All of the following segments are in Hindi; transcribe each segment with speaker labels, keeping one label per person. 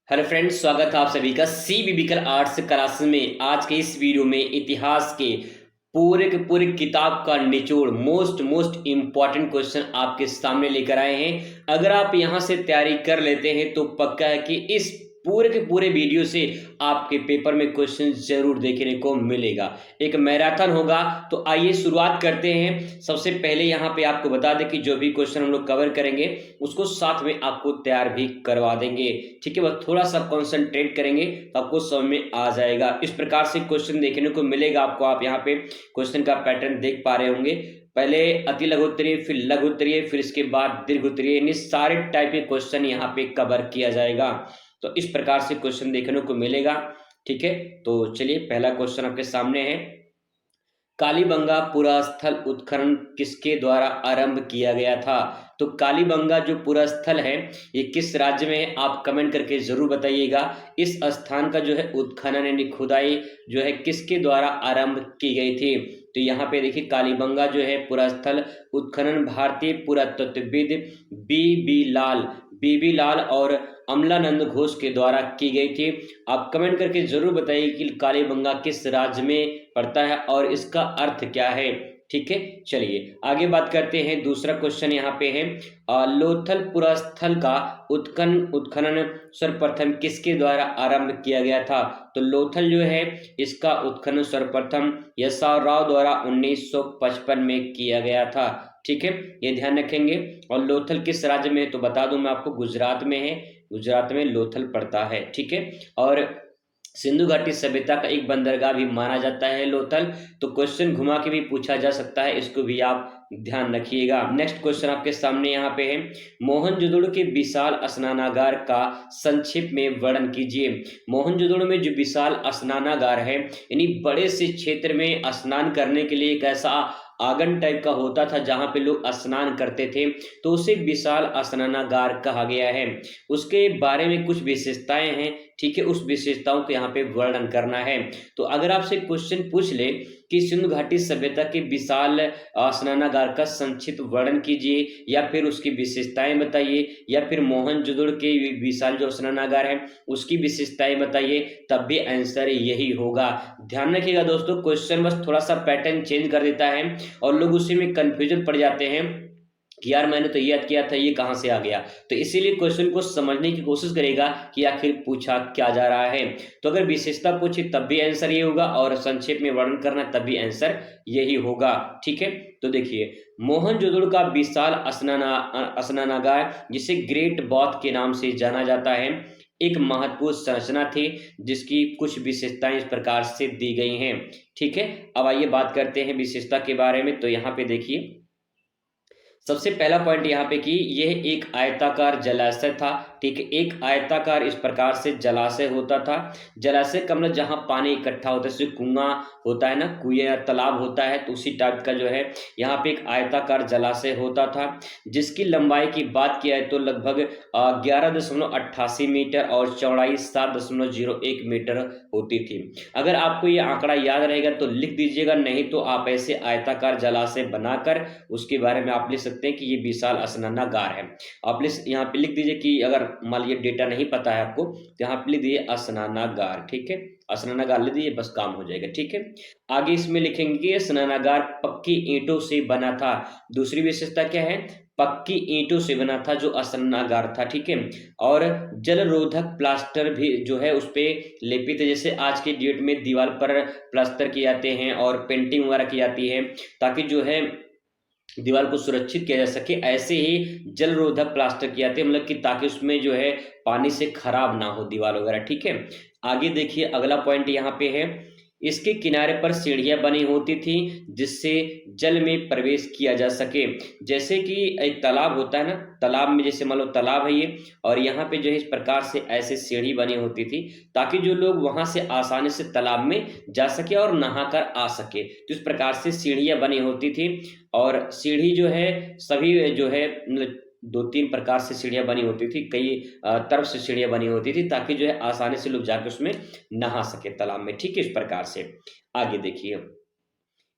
Speaker 1: हेलो फ्रेंड्स, स्वागत है आप सभी का सी बिबिकल आर्ट्स क्लास में। आज के इस वीडियो में इतिहास के पूरे के पूरे किताब का निचोड़ मोस्ट इंपॉर्टेंट क्वेश्चन आपके सामने लेकर आए हैं। अगर आप यहां से तैयारी कर लेते हैं तो पक्का है कि इस पूरे के पूरे वीडियो से आपके पेपर में क्वेश्चन जरूर देखने को मिलेगा। एक मैराथन होगा। तो आइए शुरुआत करते हैं। सबसे पहले यहाँ पे आपको बता दें कि जो भी क्वेश्चन हम लोग कवर करेंगे उसको साथ में आपको तैयार भी करवा देंगे। ठीक है, बस थोड़ा सा कंसंट्रेट करेंगे तो आपको समझ में आ जाएगा। इस प्रकार से क्वेश्चन देखने को मिलेगा आपको। आप यहाँ पे क्वेश्चन का पैटर्न देख पा रहे होंगे। पहले अति लघु उत्तरीय, फिर लघु उत्तरीय, फिर इसके बाद दीर्घ उत्तरीय, यानी सारे टाइप के क्वेश्चन यहाँ पे कवर किया जाएगा। तो इस प्रकार से क्वेश्चन देखने को मिलेगा। ठीक है, तो चलिए पहला क्वेश्चन आपके सामने है। कालीबंगा पुरास्थल उत्खनन किसके द्वारा आरंभ किया गया था? तो कालीबंगा जो पुरास्थल है ये किस राज्य में है, आप कमेंट करके जरूर बताइएगा। इस स्थान का जो है उत्खनन यानी खुदाई जो है किसके द्वारा आरंभ की गई थी? तो यहाँ पे देखिए कालीबंगा जो है पुरास्थल उत्खनन भारतीय पुरातत्वविद बी बी लाल और अमलानंद घोष के द्वारा की गई थी। आप कमेंट करके जरूर बताइए कि कालीबंगा किस राज्य में पड़ता है और इसका अर्थ क्या है। ठीक है, चलिए आगे बात करते हैं। दूसरा क्वेश्चन यहाँ पे है, लोथल पुरास्थल का उत्खनन सर्वप्रथम किसके द्वारा आरंभ किया गया था? तो लोथल जो है इसका उत्खनन सर्वप्रथम यशवराव द्वारा 1955 में किया गया था। ठीक है, ये ध्यान रखेंगे। और लोथल किस राज्य में है तो बता दूं मैं आपको, गुजरात में है। गुजरात में लोथल पड़ता है। ठीक है, और सिंधु घाटी सभ्यता का एक बंदरगाह भी माना जाता है लोथल। तो क्वेश्चन घुमा के भी पूछा जा सकता है, इसको भी आप ध्यान रखिएगा। नेक्स्ट क्वेश्चन आपके सामने यहाँ पे है, मोहनजोदड़ो के विशाल स्नानागार का संक्षिप्त में वर्णन कीजिए। मोहनजोदड़ो में जो विशाल स्नानागार है यानी बड़े से क्षेत्र में स्नान करने के लिए एक ऐसा आंगन टाइप का होता था जहां पे लोग स्नान करते थे, तो उसे विशाल स्नानागार कहा गया है। उसके बारे में कुछ विशेषताएं हैं। ठीक है, उस विशेषताओं को यहाँ पे वर्णन करना है। तो अगर आपसे क्वेश्चन पूछ ले कि सिंधु घाटी सभ्यता के विशाल स्नानागार का संक्षिप्त वर्णन कीजिए, या फिर उसकी विशेषताएं बताइए, या फिर मोहनजोदड़ो के विशाल जो स्नानागार है उसकी विशेषताएं बताइए, तब भी आंसर यही होगा। ध्यान रखिएगा दोस्तों, क्वेश्चन बस थोड़ा सा पैटर्न चेंज कर देता है और लोग उसी में कंफ्यूजन पड़ जाते हैं कि यार मैंने तो याद किया था, ये कहां से आ गया। तो इसीलिए क्वेश्चन को समझने की कोशिश करेगा कि आखिर पूछा क्या जा रहा है। तो अगर विशेषता पूछे तब भी आंसर ये होगा, और संक्षेप में वर्णन करना तब भी आंसर यही होगा। ठीक है, तो देखिए मोहनजोदड़ो का विशाल स्नानागार जिसे ग्रेट बॉथ के नाम से जाना जाता है, एक महत्वपूर्ण संरचना थी जिसकी कुछ विशेषताएं इस प्रकार से दी गई हैं। ठीक है, अब आइए बात करते हैं विशेषता के बारे में। तो यहाँ पे देखिए सबसे पहला पॉइंट यहाँ पे कि यह एक आयताकार जलाशय था। ठीक है, एक आयताकार इस प्रकार से जलाशय होता था। जलाशय का मतलब जहाँ पानी इकट्ठा होता है, जैसे कुआं होता है ना, कुएं या तालाब होता है, तो उसी टाइप का जो है यहाँ पे एक आयताकार जलाशय होता था, जिसकी लंबाई की बात किया है तो लगभग 11.88 मीटर और चौड़ाई 7.01 मीटर होती थी। अगर आपको ये आंकड़ा याद रहेगा तो लिख दीजिएगा, नहीं तो आप ऐसे आयताकार जलाशय बनाकर उसके बारे में आप लिख सकते हैं कि ये विशाल स्नानागार है। आप यहाँ पे लिख दीजिए कि अगर मान लीजिए डेटा नहीं पता है आपको तो यहाँ पे लिख दीजिए स्नानागार। ठीक है, स्नानागार लिख दीजिए, बस काम हो जाएगा। ठीक है, आगे इसमें लिखेंगे कि स्नानागार पक्की ईंटों से बना था। दूसरी विशेषता क्या है? पक्की ईंटों से बना था जो स्नानागार था। ठीक है, और जलरोधक प्लास्टर भी जो है उस पे लेपित है। जैसे आज के डेट में दीवार पर प्लास्टर किए जाते हैं और पेंटिंग वगैरह की जाती है ताकि जो है दीवार को सुरक्षित किया जा सके, ऐसे ही जलरोधक प्लास्टर किए जाते हैं, मतलब कि ताकि उसमें जो है पानी से खराब ना हो दीवार वगैरह। ठीक है, आगे देखिए अगला पॉइंट यहाँ पे है, इसके किनारे पर सीढ़ियां बनी होती थी जिससे जल में प्रवेश किया जा सके। जैसे कि एक तालाब होता है ना, तालाब में जैसे मान लो तालाब है ये, और यहाँ पे जो है इस प्रकार से ऐसे सीढ़ी बनी होती थी ताकि जो लोग वहां से आसानी से तालाब में जा सके और नहाकर आ सके। तो इस प्रकार से सीढ़ियां बनी होती थी, और सीढ़ी जो है सभी जो है मतलब दो तीन प्रकार से सीढ़ियां बनी होती थी, कई तरफ से सीढ़ियां बनी होती थी ताकि जो है आसानी से लोग जाकर उसमें नहा सके तालाब में। ठीक है, इस प्रकार से आगे देखिए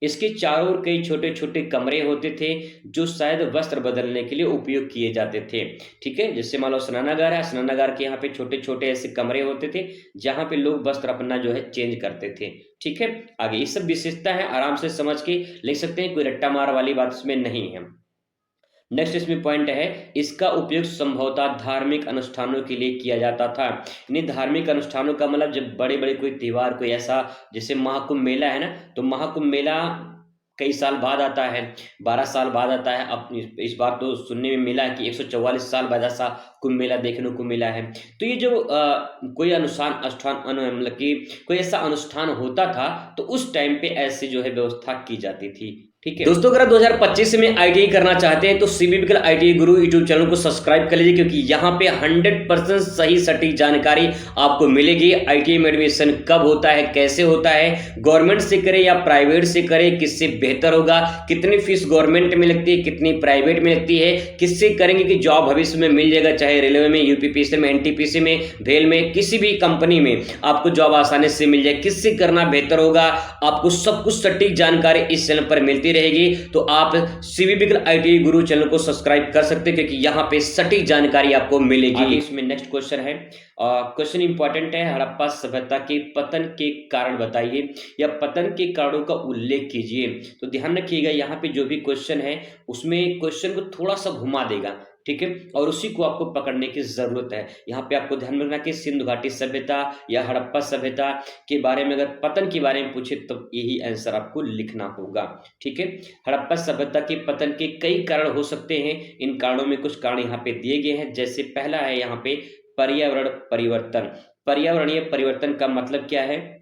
Speaker 1: इसके चारों ओर कई छोटे छोटे कमरे होते थे जो शायद वस्त्र बदलने के लिए उपयोग किए जाते थे। ठीक है, जैसे मान लो स्नानागार है, स्नानागार के यहाँ पे छोटे छोटे ऐसे कमरे होते थे जहाँ पे लोग वस्त्र अपना जो है चेंज करते थे। ठीक है, आगे ये सब विशेषता है, आराम से समझ के लिख सकते हैं, कोई रट्टा मार वाली बात इसमें नहीं है। नेक्स्ट इसमें पॉइंट है, इसका उपयोग संभवतः धार्मिक अनुष्ठानों के लिए किया जाता था। यानी धार्मिक अनुष्ठानों का मतलब जब बड़े बड़े कोई त्योहार, कोई ऐसा, जैसे महाकुंभ मेला है ना, तो महाकुंभ मेला कई साल बाद आता है, 12 साल बाद आता है। अब इस बार तो सुनने में मिला कि 144 साल बाद ऐसा कुंभ मेला देखने को मिला है। तो ये जो कोई मतलब कि कोई ऐसा अनुष्ठान होता था तो उस टाइम पे ऐसी जो है व्यवस्था की जाती थी। ठीक है दोस्तों, अगर 2025 में आईटीआई करना चाहते हैं तो सीबीबीकल आईटीआई गुरु यूट्यूब चैनल को सब्सक्राइब कर लीजिए, क्योंकि यहाँ पे 100% सही सटीक जानकारी आपको मिलेगी। आईटीआई में एडमिशन कब होता है, कैसे होता है, गवर्नमेंट से करें या प्राइवेट से करें, किससे बेहतर होगा, कितनी फीस गवर्नमेंट में लगती है, कितनी प्राइवेट में लगती है, किससे करेंगे कि जॉब भविष्य में मिल जाएगा, चाहे रेलवे में, यूपीपीएससी में, एनटीपीसी में, रेल में, किसी भी कंपनी में आपको जॉब आसानी से मिल जाए, किससे करना बेहतर होगा, आपको सब कुछ सटीक जानकारी इस चैनल पर मिलती रहेगी। तो आप सीबीबीकल आईटीआई गुरु चैनल को सब्सक्राइब कर सकते हैं, क्योंकि यहाँ पे सटीक जानकारी आपको मिलेगी। इसमें नेक्स्ट क्वेश्चन है, क्वेश्चन इंपॉर्टेंट है, हड़प्पा सभ्यता के पतन के कारण बताइए या पतन के कारणों का उल्लेख कीजिए। तो ध्यान रखिएगा, यहाँ पे जो भी क्वेश्चन है उसमें क्वेश्चन को थोड़ा सा घुमा देगा। ठीक है, और उसी को आपको पकड़ने की जरूरत है। यहाँ पे आपको ध्यान रखना कि सिंधु घाटी सभ्यता या हड़प्पा सभ्यता के बारे में अगर पतन के बारे में पूछे तो यही आंसर आपको लिखना होगा। ठीक है, हड़प्पा सभ्यता के पतन के कई कारण हो सकते हैं। इन कारणों में कुछ कारण यहाँ पे दिए गए हैं। जैसे पहला है यहाँ पे पर्यावरण परिवर्तन। पर्यावरणीय परिवर्तन का मतलब क्या है,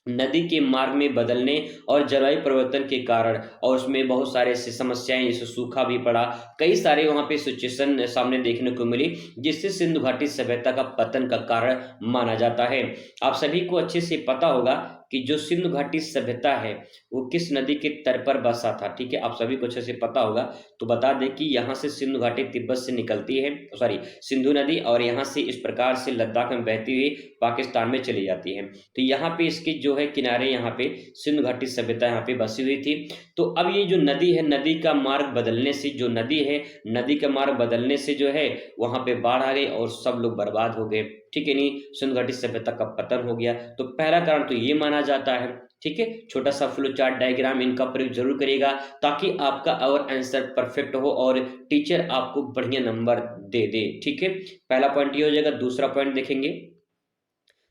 Speaker 1: नदी के मार्ग में बदलने और जलवायु परिवर्तन के कारण, और उसमें बहुत सारे ऐसी समस्याएं, जैसे सूखा भी पड़ा, कई सारे वहां पे सिचुएशन सामने देखने को मिली, जिससे सिंधु घाटी सभ्यता का पतन का कारण माना जाता है। आप सभी को अच्छे से पता होगा कि जो सिंधु घाटी सभ्यता है वो किस नदी के तट पर बसा था। ठीक है, आप सभी को अच्छे से पता होगा। तो बता दें कि यहाँ से सिंधु घाटी तिब्बत से निकलती है, सॉरी सिंधु नदी, और यहाँ से इस प्रकार से लद्दाख में बहती हुई पाकिस्तान में चली जाती है। तो यहाँ पे इसके जो है किनारे, यहाँ पे सिंधु घाटी सभ्यता यहाँ पे बसी हुई थी। तो अब ये जो नदी है, नदी का मार्ग बदलने से, जो नदी है, नदी का मार्ग बदलने से जो है वहां पे बाढ़ आ गई और सब लोग बर्बाद हो गए। ठीक है, नहीं, सिंधु घाटी सभ्यता का पतन हो गया। तो पहला कारण तो ये माना जाता है। ठीक है, छोटा सा फ्लो चार्ट डायग्राम इनका प्रयोग जरूर करिएगा, ताकि आपका और आंसर परफेक्ट हो और टीचर आपको बढ़िया नंबर दे दे। ठीक है, पहला पॉइंट ये हो जाएगा। दूसरा पॉइंट देखेंगे,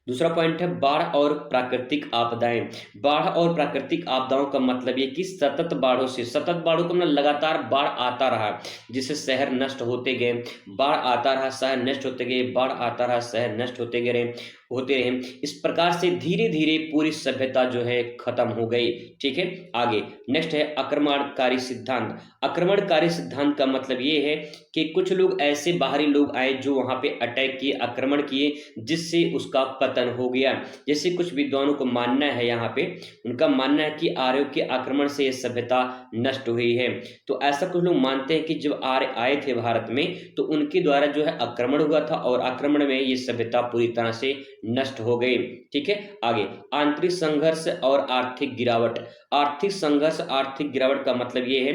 Speaker 1: दूसरा पॉइंट है बाढ़ और प्राकृतिक आपदाएं। बाढ़ और प्राकृतिक आपदाओं का मतलब ये कि सतत बाढ़ों से, सतत बाढ़ों का मतलब लगातार बाढ़ आता रहा, जिससे शहर नष्ट होते गए, बाढ़ आता रहा, शहर नष्ट होते गए, बाढ़ आता रहा, शहर नष्ट होते गए, होते रहे। इस प्रकार से धीरे धीरे पूरी सभ्यता जो है खत्म हो गई। ठीक है, आगे नेक्स्ट है आक्रमणकारी सिद्धांत। आक्रमणकारी सिद्धांत का मतलब ये है कि कुछ लोग ऐसे बाहरी लोग आए जो वहां पे अटैक किए, आक्रमण किए, जिससे उसका पतन हो गया। जैसे कुछ विद्वानों को मानना है, यहाँ पे उनका मानना है कि आर्यों के आक्रमण से यह सभ्यता नष्ट हुई है। तो ऐसा कुछ लोग मानते हैं कि जब आर्य आए थे भारत में तो उनके द्वारा जो है आक्रमण हुआ था, और आक्रमण में ये सभ्यता पूरी तरह से नष्ट हो गई। ठीक है, आगे आंतरिक संघर्ष और आर्थिक गिरावट। आर्थिक संघर्ष, आर्थिक गिरावट का मतलब ये है,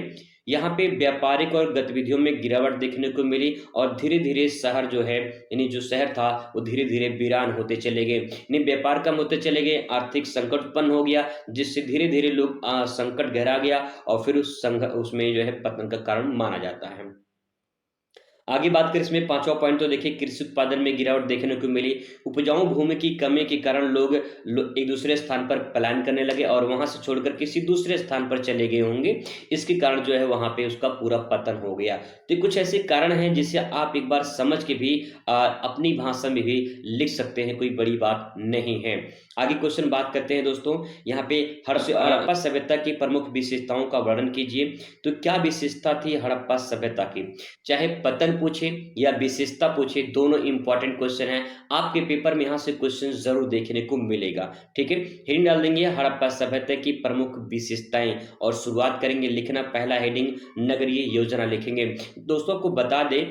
Speaker 1: यहाँ पे व्यापारिक और गतिविधियों में गिरावट देखने को मिली, और धीरे धीरे शहर जो है, यानी जो शहर था वो धीरे धीरे वीरान होते चले गए, यानी व्यापार कम होते चले गए, आर्थिक संकट उत्पन्न हो गया, जिससे धीरे धीरे लोग संकट गहरा गया, और फिर उसमें जो है पतन का कारण माना जाता है। आगे बात करें इसमें पांचवा पॉइंट, तो देखिए कृषि उत्पादन में गिरावट देखने को मिली। उपजाऊ भूमि की कमी के कारण लोग एक दूसरे स्थान पर पलायन करने लगे और वहां से छोड़कर किसी दूसरे स्थान पर चले गए होंगे। इसके कारण जो है वहां पे उसका पूरा पतन हो गया। तो कुछ ऐसे कारण हैं जिसे आप एक बार समझ के भी अपनी भाषा में भी लिख सकते हैं, कोई बड़ी बात नहीं है। आगे क्वेश्चन बात करते हैं दोस्तों, यहाँ पे हड़प्पा सभ्यता की प्रमुख विशेषताओं का वर्णन कीजिए। तो क्या विशेषता थी हड़प्पा सभ्यता की? चाहे पतन पूछे या विशेषता पूछे, दोनों इंपॉर्टेंट क्वेश्चन हैं। आपके पेपर में यहाँ से क्वेश्चन जरूर देखने को मिलेगा। ठीक है, हेडिंग डाल देंगे हड़प्पा सभ्यता की प्रमुख विशेषताएं, और शुरुआत करेंगे लिखना। पहला हेडिंग नगरीय योजना लिखेंगे। दोस्तों को बता दें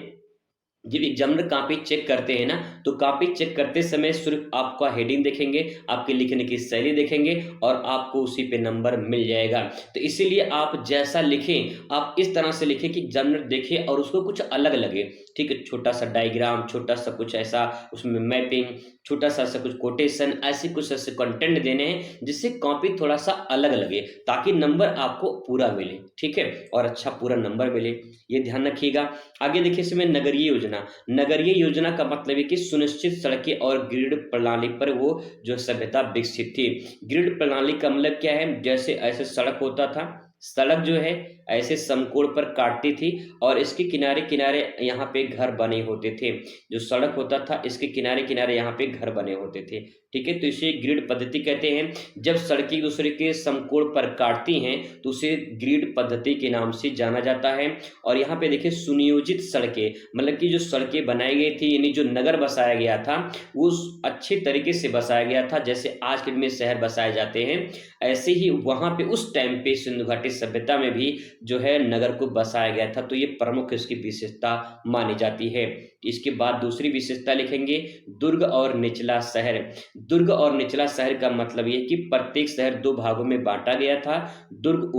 Speaker 1: जब एग्जामिनर कॉपी चेक करते हैं ना, तो कॉपी चेक करते समय सिर्फ आपका हेडिंग देखेंगे, आपके लिखने की शैली देखेंगे और आपको उसी पे नंबर मिल जाएगा। तो इसीलिए आप जैसा लिखें, आप इस तरह से लिखें कि एग्जामिनर देखे और उसको कुछ अलग लगे। ठीक है, छोटा सा डायग्राम, छोटा सा कुछ ऐसा उसमें मैपिंग, छोटा सा ऐसा कुछ कोटेशन, ऐसे कुछ ऐसे कंटेंट देने हैं जिससे कॉपी थोड़ा सा अलग लगे, ताकि नंबर आपको पूरा मिले। ठीक है, और अच्छा पूरा नंबर मिले, ये ध्यान रखिएगा। आगे देखिए इसमें नगरीय योजना। नगरीय योजना का मतलब है कि सुनिश्चित सड़कें और ग्रिड प्रणाली पर वो जो सभ्यता विकसित थी। ग्रिड प्रणाली का मतलब क्या है, जैसे ऐसे सड़क होता था, सड़क जो है ऐसे समकोण पर काटती थी और इसके किनारे किनारे यहाँ पे घर बने होते थे। जो सड़क होता था इसके किनारे किनारे यहाँ पे घर बने होते थे। ठीक है, तो इसे ग्रिड पद्धति कहते हैं। जब सड़कें एक दूसरे के समकोण पर काटती हैं तो उसे ग्रिड पद्धति के नाम से जाना जाता है। और यहाँ पे देखिए सुनियोजित सड़कें, मतलब कि जो सड़कें बनाई गई थी, यानी जो नगर बसाया गया था वो अच्छे तरीके से बसाया गया था, जैसे आज के दिन में शहर बसाए जाते हैं, ऐसे ही वहां पे उस टाइम पे सिंधु घाटी सभ्यता में भी जो है नगर को बसाया गया था। तो ये प्रमुख इसकी विशेषता मानी जाती है। इसके बाद दूसरी विशेषता लिखेंगे, दुर्ग और निचला शहर। दुर्ग और निचला शहर का मतलब ये कि प्रत्येक शहर दो भागों में बांटा गया था। दुर्ग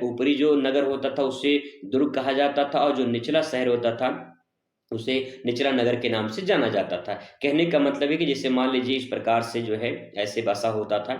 Speaker 1: ऊपरी जो नगर होता था उसे दुर्ग कहा जाता था और जो निचला शहर होता था उसे निचला नगर के नाम से जाना जाता था। कहने का मतलब है कि जैसे मान लीजिए इस प्रकार से जो है ऐसे बसा होता था,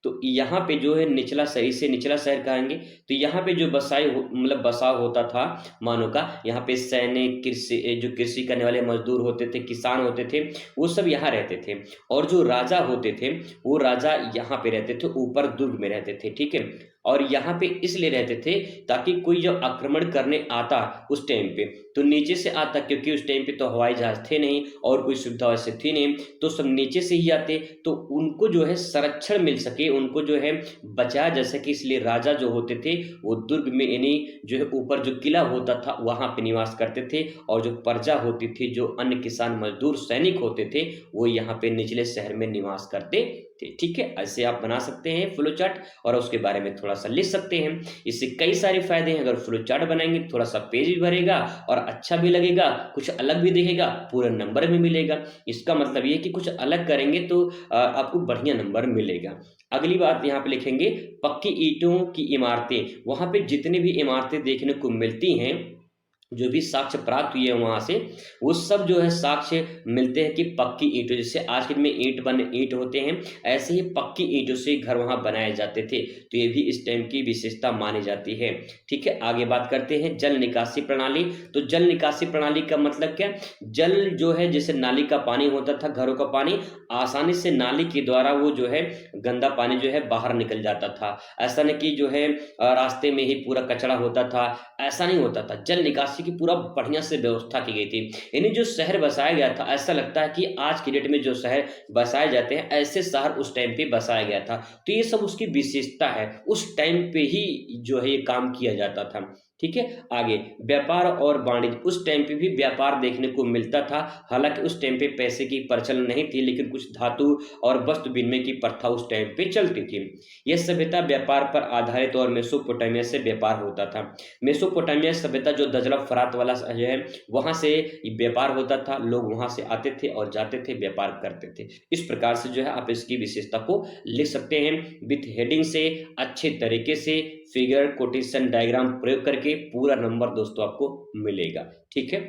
Speaker 1: तो यहाँ पे जो है निचला शहर, इसे निचला शहर कहेंगे। तो यहाँ पे जो मतलब बसा होता था मानव का, यहाँ पे सैनिक, कृषि, जो कृषि करने वाले मजदूर होते थे, किसान होते थे, वो सब यहाँ रहते थे। और जो राजा होते थे वो राजा यहाँ पे रहते थे, ऊपर दुर्ग में रहते थे। ठीक है, और यहाँ पे इसलिए रहते थे ताकि कोई जब आक्रमण करने आता उस टाइम पे तो नीचे से आता, क्योंकि उस टाइम पे तो हवाई जहाज थे नहीं और कोई सुविधा वैसे थी नहीं, तो सब नीचे से ही आते, तो उनको जो है संरक्षण मिल सके, उनको जो है बचाया जा सके, इसलिए राजा जो होते थे वो दुर्ग में, यानी जो है ऊपर जो किला होता था वहां पे निवास करते थे, और जो प्रजा होती थी, जो अन्य किसान मजदूर सैनिक होते थे, वो यहाँ पे निचले शहर में निवास करते थे। ठीक है, ऐसे आप बना सकते हैं फ्लो चार्ट और उसके बारे में थोड़ा सा लिख सकते हैं। इससे कई सारे फायदे हैं। अगर फ्लो चार्ट बनाएंगे थोड़ा सा पेज भी भरेगा और अच्छा भी लगेगा, कुछ अलग भी दिखेगा, पूरा नंबर भी मिलेगा। इसका मतलब ये कि कुछ अलग करेंगे तो आपको बढ़िया नंबर मिलेगा। अगली बात यहाँ पे लिखेंगे, पक्की ईंटों की इमारतें। वहां पे जितनी भी इमारतें देखने को मिलती हैं, जो भी साक्ष्य प्राप्त हुए हैं वहां से, वो सब जो है साक्ष्य मिलते हैं कि पक्की ईंटों, जैसे आज के दिन में ईंट होते हैं, ऐसे ही पक्की ईंटों से घर वहां बनाए जाते थे। तो ये भी इस टाइम की विशेषता मानी जाती है। ठीक है, आगे बात करते हैं जल निकासी प्रणाली। तो जल निकासी प्रणाली का मतलब क्या, जल जो है जैसे नाली का पानी होता था, घरों का पानी आसानी से नाली के द्वारा वो जो है गंदा पानी जो है बाहर निकल जाता था। ऐसा नहीं कि जो है रास्ते में ही पूरा कचरा होता था, ऐसा नहीं होता था। जल निकासी की पूरा बढ़िया से व्यवस्था की गई थी। यानी जो शहर बसाया गया था, ऐसा लगता है कि आज की डेट में जो शहर बसाए जाते हैं, ऐसे शहर उस टाइम पे बसाया गया था। तो ये सब उसकी विशेषता है, उस टाइम पे ही जो है ये काम किया जाता था। ठीक है, आगे व्यापार और वाणिज्य। उस टाइम पे भी व्यापार देखने को मिलता था। हालांकि उस टाइम पे पैसे की प्रचलन नहीं थी, लेकिन कुछ धातु और वस्तु विनिमय की प्रथा उस टाइम पे चलती थी। यह सभ्यता व्यापार पर आधारित और मेसोपोटामिया से व्यापार होता था। मेसोपोटामिया सभ्यता जो दजला फरात वाला जो है वहां से व्यापार होता था, लोग वहां से आते थे और जाते थे, व्यापार करते थे। इस प्रकार से जो है आप इसकी विशेषता को लिख सकते हैं विथ हेडिंग से, अच्छे तरीके से फिगर, कोटेशन, डायग्राम प्रयोग करके पूरा नंबर दोस्तों आपको मिलेगा। ठीक है,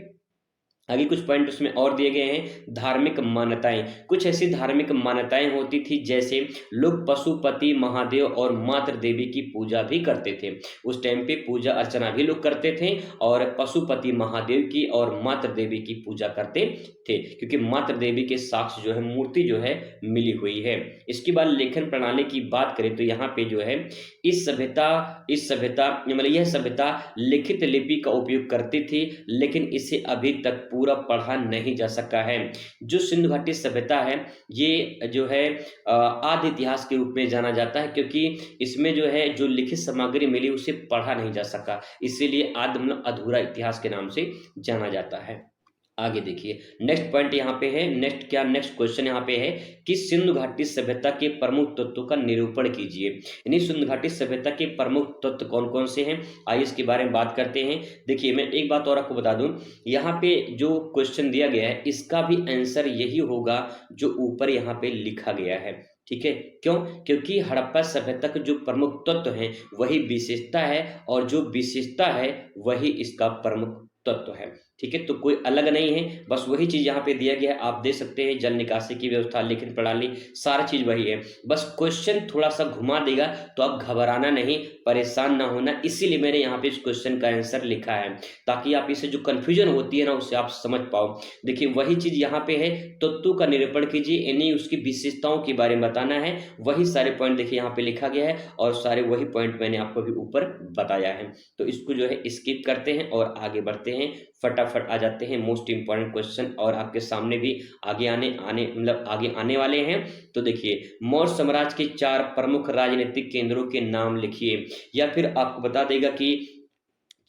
Speaker 1: आगे कुछ पॉइंट उसमें और दिए गए हैं। धार्मिक मान्यताएं, कुछ ऐसी धार्मिक मान्यताएं होती थी जैसे लोग पशुपति महादेव और मातृ देवी की पूजा भी करते थे। उस टाइम पे पूजा अर्चना भी लोग करते थे और पशुपति महादेव की और मातृ देवी की पूजा करते थे, क्योंकि मातृ देवी के साक्ष्य जो है, मूर्ति जो है मिली हुई है। इसके बाद लेखन प्रणाली की बात करें तो यहाँ पे जो है इस सभ्यता मतलब यह सभ्यता लिखित लिपि का उपयोग करती थी, लेकिन इसे अभी तक पूरा पढ़ा नहीं जा सका है। जो सिंधु घाटी सभ्यता है ये जो है आदि इतिहास के रूप में जाना जाता है, क्योंकि इसमें जो है जो लिखित सामग्री मिली उसे पढ़ा नहीं जा सका, इसीलिए आदि मतलब अधूरा इतिहास के नाम से जाना जाता है। आगे देखिए नेक्स्ट पॉइंट यहाँ पे है, नेक्स्ट क्वेश्चन यहाँ पे है कि सिंधु घाटी सभ्यता के प्रमुख तत्वों का निरूपण कीजिए। यानी सिंधु घाटी सभ्यता के प्रमुख तत्व कौन कौन से हैं, आइए इसके बारे में बात करते हैं। देखिए मैं एक बात और आपको बता दूं, यहाँ पे जो क्वेश्चन दिया गया है इसका भी आंसर यही होगा जो ऊपर यहाँ पे लिखा गया है। ठीक है, क्यों? क्योंकि हड़प्पा सभ्यता के जो प्रमुख तत्व हैं वही विशेषता है, और जो विशेषता है वही इसका प्रमुख तत्व है। ठीक है, तो कोई अलग नहीं है, बस वही चीज यहाँ पे दिया गया है। आप देख सकते हैं जल निकासी की व्यवस्था, लेखन प्रणाली, सारा चीज वही है। बस क्वेश्चन थोड़ा सा घुमा देगा, तो आप घबराना नहीं, परेशान ना होना, इसीलिए मैंने यहाँ पे इस क्वेश्चन का आंसर लिखा है, ताकि आप इसे जो कंफ्यूजन होती है ना उससे आप समझ पाओ। देखिए वही चीज यहाँ पे है, तत्वों का निरूपण कीजिए, यानी उसकी विशेषताओं के बारे में बताना है। वही सारे पॉइंट देखिए यहाँ पे लिखा गया है, और सारे वही पॉइंट मैंने आपको भी ऊपर बताया है। तो इसको जो है स्किप करते हैं और आगे बढ़ते हैं, फटाफट आ जाते हैं मोस्ट इंपॉर्टेंट क्वेश्चन, और आपके सामने भी आगे आने वाले हैं। तो देखिए मौर्य साम्राज्य के 4 प्रमुख राजनीतिक केंद्रों के नाम लिखिए, या फिर आपको बता देगा कि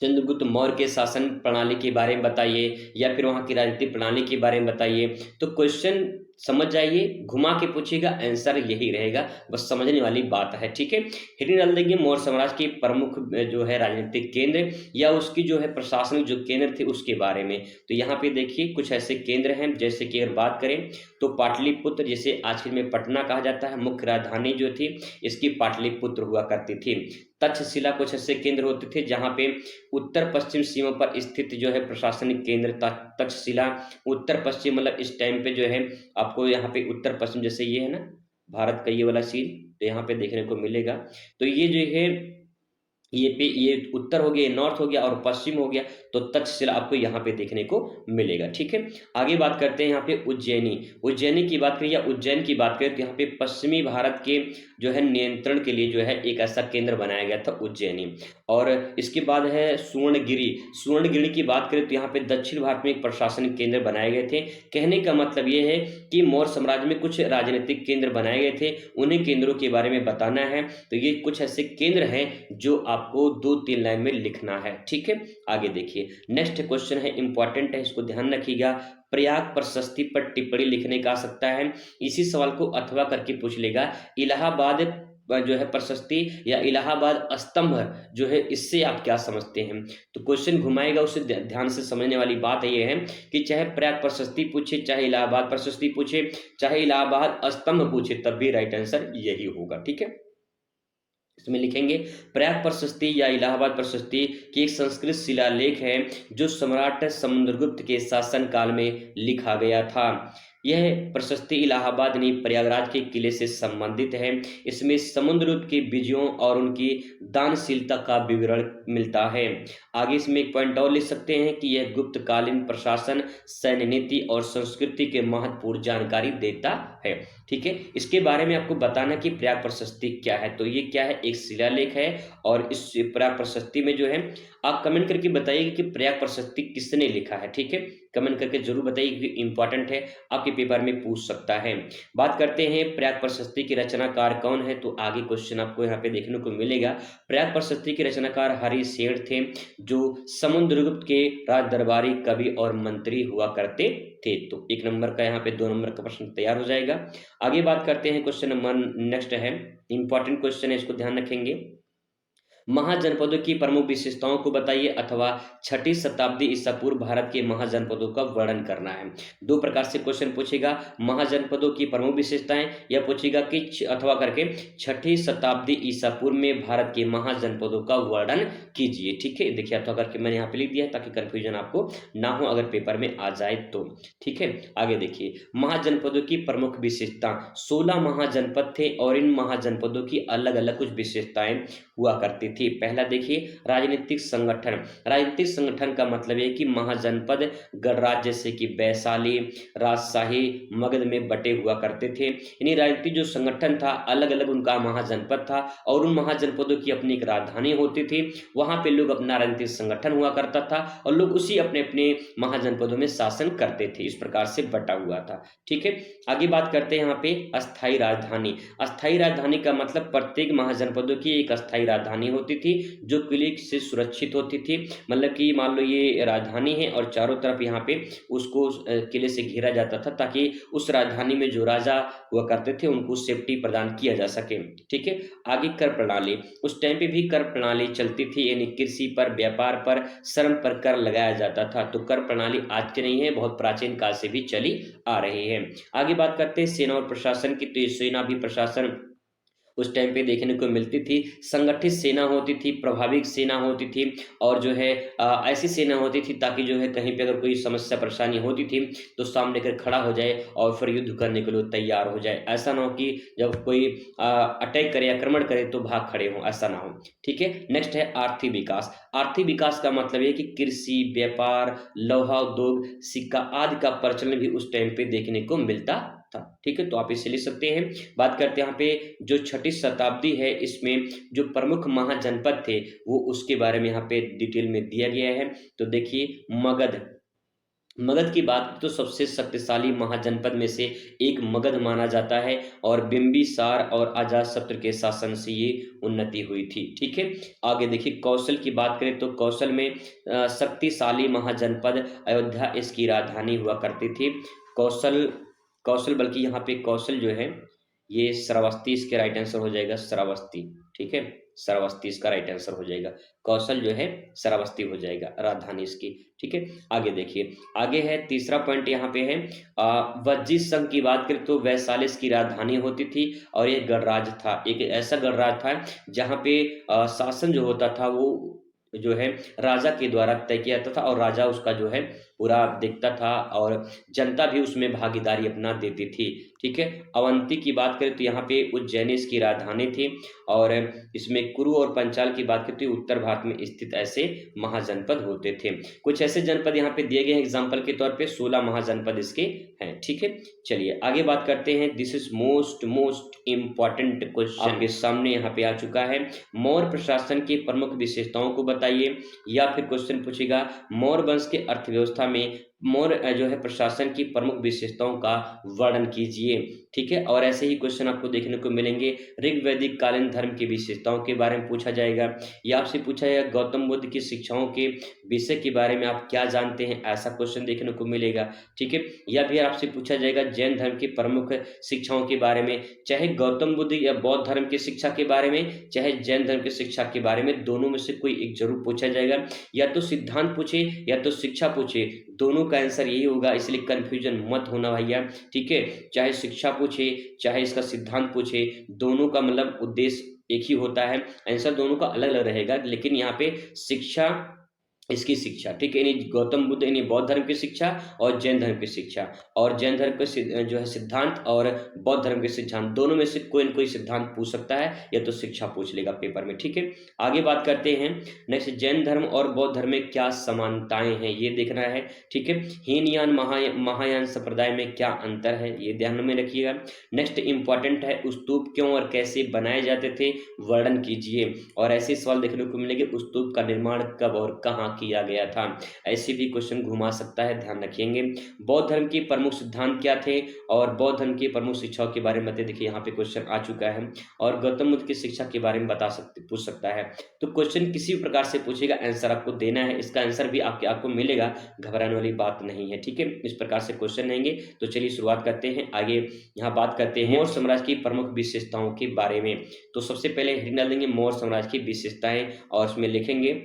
Speaker 1: चंद्रगुप्त मौर्य के शासन प्रणाली के बारे में बताइए, या फिर वहां की राजनीतिक प्रणाली के बारे में बताइए। तो क्वेश्चन समझ जाइए, घुमा के पूछेगा, आंसर यही रहेगा, बस समझने वाली बात है। ठीक है, हेडिंग डाल देंगे मौर्य साम्राज्य के प्रमुख जो है राजनीतिक केंद्र, या उसकी जो है प्रशासनिक जो केंद्र थे उसके बारे में। तो यहाँ पे देखिए कुछ ऐसे केंद्र हैं, जैसे कि अगर बात करें तो पाटलिपुत्र, जिसे आज में पटना कहा जाता है, मुख्य राजधानी जो थी इसकी पाटलिपुत्र हुआ करती थी। तक्षशिला कुछ ऐसे केंद्र होते थे जहाँ पे उत्तर पश्चिम सीमा पर स्थित जो है प्रशासनिक केंद्र तक्षशिला। उत्तर पश्चिम मतलब इस टाइम पे जो है आपको यहाँ पे उत्तर पश्चिम, जैसे ये है ना भारत का ये वाला सीन, तो यहाँ पे देखने को मिलेगा। तो ये जो है ये उत्तर हो गया, नॉर्थ हो गया, और पश्चिम हो गया, तो तक्षशिला आपको यहाँ पे देखने को मिलेगा। ठीक है, आगे बात करते हैं यहाँ पे उज्जैनी की बात करें या उज्जैन की बात करें, तो यहाँ पे पश्चिमी भारत के जो है नियंत्रण के लिए जो है एक ऐसा केंद्र बनाया गया था उज्जैनी। और इसके बाद है सुवर्णगिरी की बात करें तो यहाँ पे दक्षिण भारत में एक प्रशासनिक केंद्र बनाए गए थे। कहने का मतलब ये है कि मौर्य साम्राज्य में कुछ राजनीतिक केंद्र बनाए गए थे, उन्हीं केंद्रों के बारे में बताना है। तो ये कुछ ऐसे केंद्र हैं जो आपको 2-3 लाइन में लिखना है। ठीक है, आगे देखिए नेक्स्ट क्वेश्चन है, इंपॉर्टेंट है, इसको ध्यान रखिएगा। प्रयाग प्रशस्ति पर टिप्पणी लिखने का आ सकता है, इसी सवाल को अथवा करके पूछ लेगा। इलाहाबाद जो है प्रशस्ति या इलाहाबाद स्तंभ जो है, इससे आप क्या समझते हैं? तो क्वेश्चन घुमाएगा, उसे ध्यान से समझने वाली बात ये है कि चाहे प्रयाग प्रशस्ति पूछे, चाहे इलाहाबाद प्रशस्ति पूछे, चाहे इलाहाबाद स्तंभ पूछे, तब भी राइट आंसर यही होगा। ठीक है, इसमें लिखेंगे प्रयाग प्रशस्ति या इलाहाबाद प्रशस्ति की एक संस्कृत शिलालेख है जो सम्राट समुद्रगुप्त के शासन काल में लिखा गया था। यह प्रशस्ति इलाहाबाद नहीं प्रयागराज के किले से संबंधित है। इसमें समुद्रगुप्त के विजयों और उनकी दानशीलता का विवरण मिलता है। आगे इसमें एक पॉइंट और लिख सकते हैं कि यह गुप्तकालीन प्रशासन, सैन्य नीति और संस्कृति के महत्वपूर्ण जानकारी देता है। ठीक है, इसके बारे में आपको बताना कि प्रयाग प्रशस्ति क्या है। तो ये क्या है, एक शिलालेख है, और इस प्रयाग प्रशस्ति में जो है आप कमेंट करके बताइए कि प्रयाग प्रशस्ति किसने लिखा है। ठीक है, कमेंट करके जरूर बताइए कि इंपॉर्टेंट है, आपके पेपर में पूछ सकता है। बात करते हैं प्रयाग प्रशस्ति के रचनाकार कौन है, तो आगे क्वेश्चन आपको यहाँ पे देखने को मिलेगा। प्रयाग प्रशस्ति के रचनाकार हरिशेन थे, जो समुद्रगुप्त के राज दरबारी कवि और मंत्री हुआ करते थे। तो 1 नंबर का यहाँ पे 2 नंबर का प्रश्न तैयार हो जाएगा। आगे बात करते हैं, क्वेश्चन नंबर नेक्स्ट है, इंपॉर्टेंट क्वेश्चन है, इसको ध्यान रखेंगे। महाजनपदों की प्रमुख विशेषताओं को बताइए, अथवा 6ठी शताब्दी ईसा पूर्व भारत के महाजनपदों का वर्णन करना है। 2 प्रकार से क्वेश्चन पूछेगा, महाजनपदों की प्रमुख विशेषताएं, या पूछेगा कि अथवा करके 6ठी शताब्दी ईसा पूर्व में भारत के महाजनपदों का वर्णन कीजिए। ठीक है, देखिए अथवा करके मैंने यहाँ पे लिख दिया है ताकि कंफ्यूजन आपको ना हो अगर पेपर में आ जाए तो। ठीक है, आगे देखिए महाजनपदों की प्रमुख विशेषता। 16 महाजनपद थे और इन महाजनपदों की अलग अलग कुछ विशेषताएं हुआ करती थी। पहला देखिए राजनीतिक संगठन। राजनीतिक संगठन का मतलब है कि महाजनपद गणराज्य जैसे कि वैशाली, राजशाही, मगध में बटे हुआ करते थे। यानी राजनीतिक जो संगठन था अलग अलग उनका महाजनपद था, और उन महाजनपदों की अपनी एक राजधानी होती थी। वहां पे लोग अपना राजनीतिक संगठन हुआ करता था, और लोग उसी अपने अपने महाजनपदों में शासन करते थे। इस प्रकार से बटा हुआ था। ठीक है, आगे बात करते हैं यहाँ पे अस्थायी राजधानी। अस्थायी राजधानी का मतलब प्रत्येक महाजनपदों की एक अस्थायी राजधानी होती होती थी जो किले से सुरक्षित होती थी। मतलब कि मान लो ये राजधानी है और चारों तरफ यहाँ पे उसको किले से घेरा जाता था ताकि उस राजधानी में जो राजा हुआ करते थे उनको सेफ्टी प्रदान किया जा सके। ठीक है, आगे कर प्रणाली, उस टाइम पे भी कर प्रणाली चलती थी, यानी कृषि पर, व्यापार पर, श्रम पर कर लगाया जाता था। तो कर प्रणाली आज की नहीं है, बहुत प्राचीन काल से भी चली आ रही है। आगे बात करते हैं सेना और प्रशासन की, तो ये सेना भी प्रशासन उस टाइम पे देखने को मिलती थी। संगठित सेना होती थी, प्रभावी सेना होती थी और जो है ऐसी सेना होती थी ताकि जो है कहीं पे अगर कोई समस्या परेशानी होती थी तो सामने कर खड़ा हो जाए और फिर युद्ध करने के लिए तैयार हो जाए। ऐसा ना हो कि जब कोई अटैक करे, आक्रमण करे तो भाग खड़े हों, ऐसा ना हो। ठीक है, नेक्स्ट है आर्थिक विकास। आर्थिक विकास का मतलब है कि कृषि, व्यापार, लोहा उद्योग, सिक्का आदि का प्रचलन भी उस टाइम पे देखने को मिलता था। ठीक है, तो आप इसे लिख सकते हैं। बात करते हैं यहाँ पे जो 6ठी शताब्दी है, इसमें जो प्रमुख महाजनपद थे वो उसके बारे में यहाँ पे डिटेल में दिया गया है। तो देखिए मगध, मगध की बात करें तो सबसे शक्तिशाली महाजनपद में से एक मगध माना जाता है और बिंबिसार और अजातशत्रु के शासन से ये उन्नति हुई थी। ठीक है, आगे देखिए कौशल की बात करें तो कौशल में शक्तिशाली महाजनपद अयोध्या इसकी राजधानी हुआ करती थी। कौशल, कौशल बल्कि यहाँ पे कौशल जो है ये श्रावस्ती इसके राइट आंसर हो जाएगा, श्रावस्ती। ठीक है, श्रावस्ती इसका राइट आंसर हो जाएगा। कौशल जो है श्रावस्ती हो जाएगा राजधानी इसकी। ठीक है, आगे देखिए, आगे है तीसरा पॉइंट यहाँ पे है वज्जी संघ की बात करें तो वैशाली इसकी राजधानी होती थी और ये गणराज्य था, एक ऐसा गणराज्य था जहाँ पे शासन जो होता था वो जो है राजा के द्वारा तय किया जाता था और राजा उसका जो है पूरा देखता था और जनता भी उसमें भागीदारी अपना देती थी। ठीक है, अवंती की बात करें तो यहाँ पे उज्जैन इसकी राजधानी थी और इसमें कुरु और पंचाल की बात करें तो उत्तर भारत में स्थित ऐसे महाजनपद होते थे। कुछ ऐसे जनपद यहाँ पे दिए गए हैं एग्जाम्पल के तौर पे, 16 महाजनपद इसके हैं। ठीक है, चलिए आगे बात करते हैं। This is most important question आपके सामने यहाँ पे आ चुका है। मौर्य प्रशासन की प्रमुख विशेषताओं को बताइए, या फिर क्वेश्चन पूछेगा मौर्य वंश के अर्थव्यवस्था में मौर्य जो है प्रशासन की प्रमुख विशेषताओं का वर्णन कीजिए। ठीक है, और ऐसे ही क्वेश्चन आपको देखने को मिलेंगे। ऋग्वैदिक कालीन धर्म की विशेषताओं के बारे में पूछा जाएगा, या आपसे पूछा जाएगा गौतम बुद्ध की शिक्षाओं के विषय के बारे में आप क्या जानते हैं, ऐसा क्वेश्चन देखने को मिलेगा। ठीक है, या फिर आपसे पूछा जाएगा जैन धर्म की प्रमुख शिक्षाओं के बारे में, चाहे गौतम बुद्ध या बौद्ध धर्म की शिक्षा के बारे में, चाहे जैन धर्म की शिक्षा के बारे में, दोनों में से कोई एक जरूर पूछा जाएगा। या तो सिद्धांत पूछे या तो शिक्षा पूछे, दोनों का आंसर यही होगा, इसलिए कंफ्यूजन मत होना भैया। ठीक है, चाहे शिक्षा पूछे चाहे इसका सिद्धांत पूछे, दोनों का मतलब उद्देश्य एक ही होता है, आंसर दोनों का अलग अलग रहेगा, लेकिन यहाँ पे शिक्षा इसकी शिक्षा। ठीक है, यानी गौतम बुद्ध यानी बौद्ध धर्म की शिक्षा और जैन धर्म की शिक्षा, और जैन धर्म के जो है सिद्धांत और बौद्ध धर्म के सिद्धांत, दोनों में से कोई न कोई सिद्धांत पूछ सकता है या तो शिक्षा पूछ लेगा पेपर में। ठीक है, आगे बात करते हैं नेक्स्ट, जैन धर्म और बौद्ध धर्म में क्या समानताएं हैं ये देखना है। ठीक है, हीनयान महायान संप्रदाय में क्या अंतर है ये ध्यान में रखिएगा। नेक्स्ट इंपॉर्टेंट है, स्तूप क्यों और कैसे बनाए जाते थे, वर्णन कीजिए। और ऐसे सवाल देखने को मिलेंगे, स्तूप का निर्माण कब और कहाँ किया गया था, ऐसे भी क्वेश्चन घुमा सकता है, ध्यान रखिएंगे। बौद्ध धर्म के प्रमुख सिद्धांत क्या थे और बौद्ध धर्म की प्रमुख शिक्षाओं के बारे में बताइए। देखिए यहाँ पे क्वेश्चन आ चुका है, और गौतम बुद्ध की शिक्षा के बारे में पूछ सकता है। तो क्वेश्चन किसी भी प्रकार से पूछेगा, आंसर आपको देना है, इसका आंसर भी आपको मिलेगा, घबराने वाली बात नहीं है। ठीक है, इस प्रकार से क्वेश्चन रहेंगे। तो चलिए शुरुआत करते हैं। आगे यहाँ बात करते हैं मौर्य साम्राज्य की प्रमुख विशेषताओं के बारे में। तो सबसे पहले हेडिंग डाल देंगे मौर्य साम्राज्य की विशेषताएं, और उसमें लिखेंगे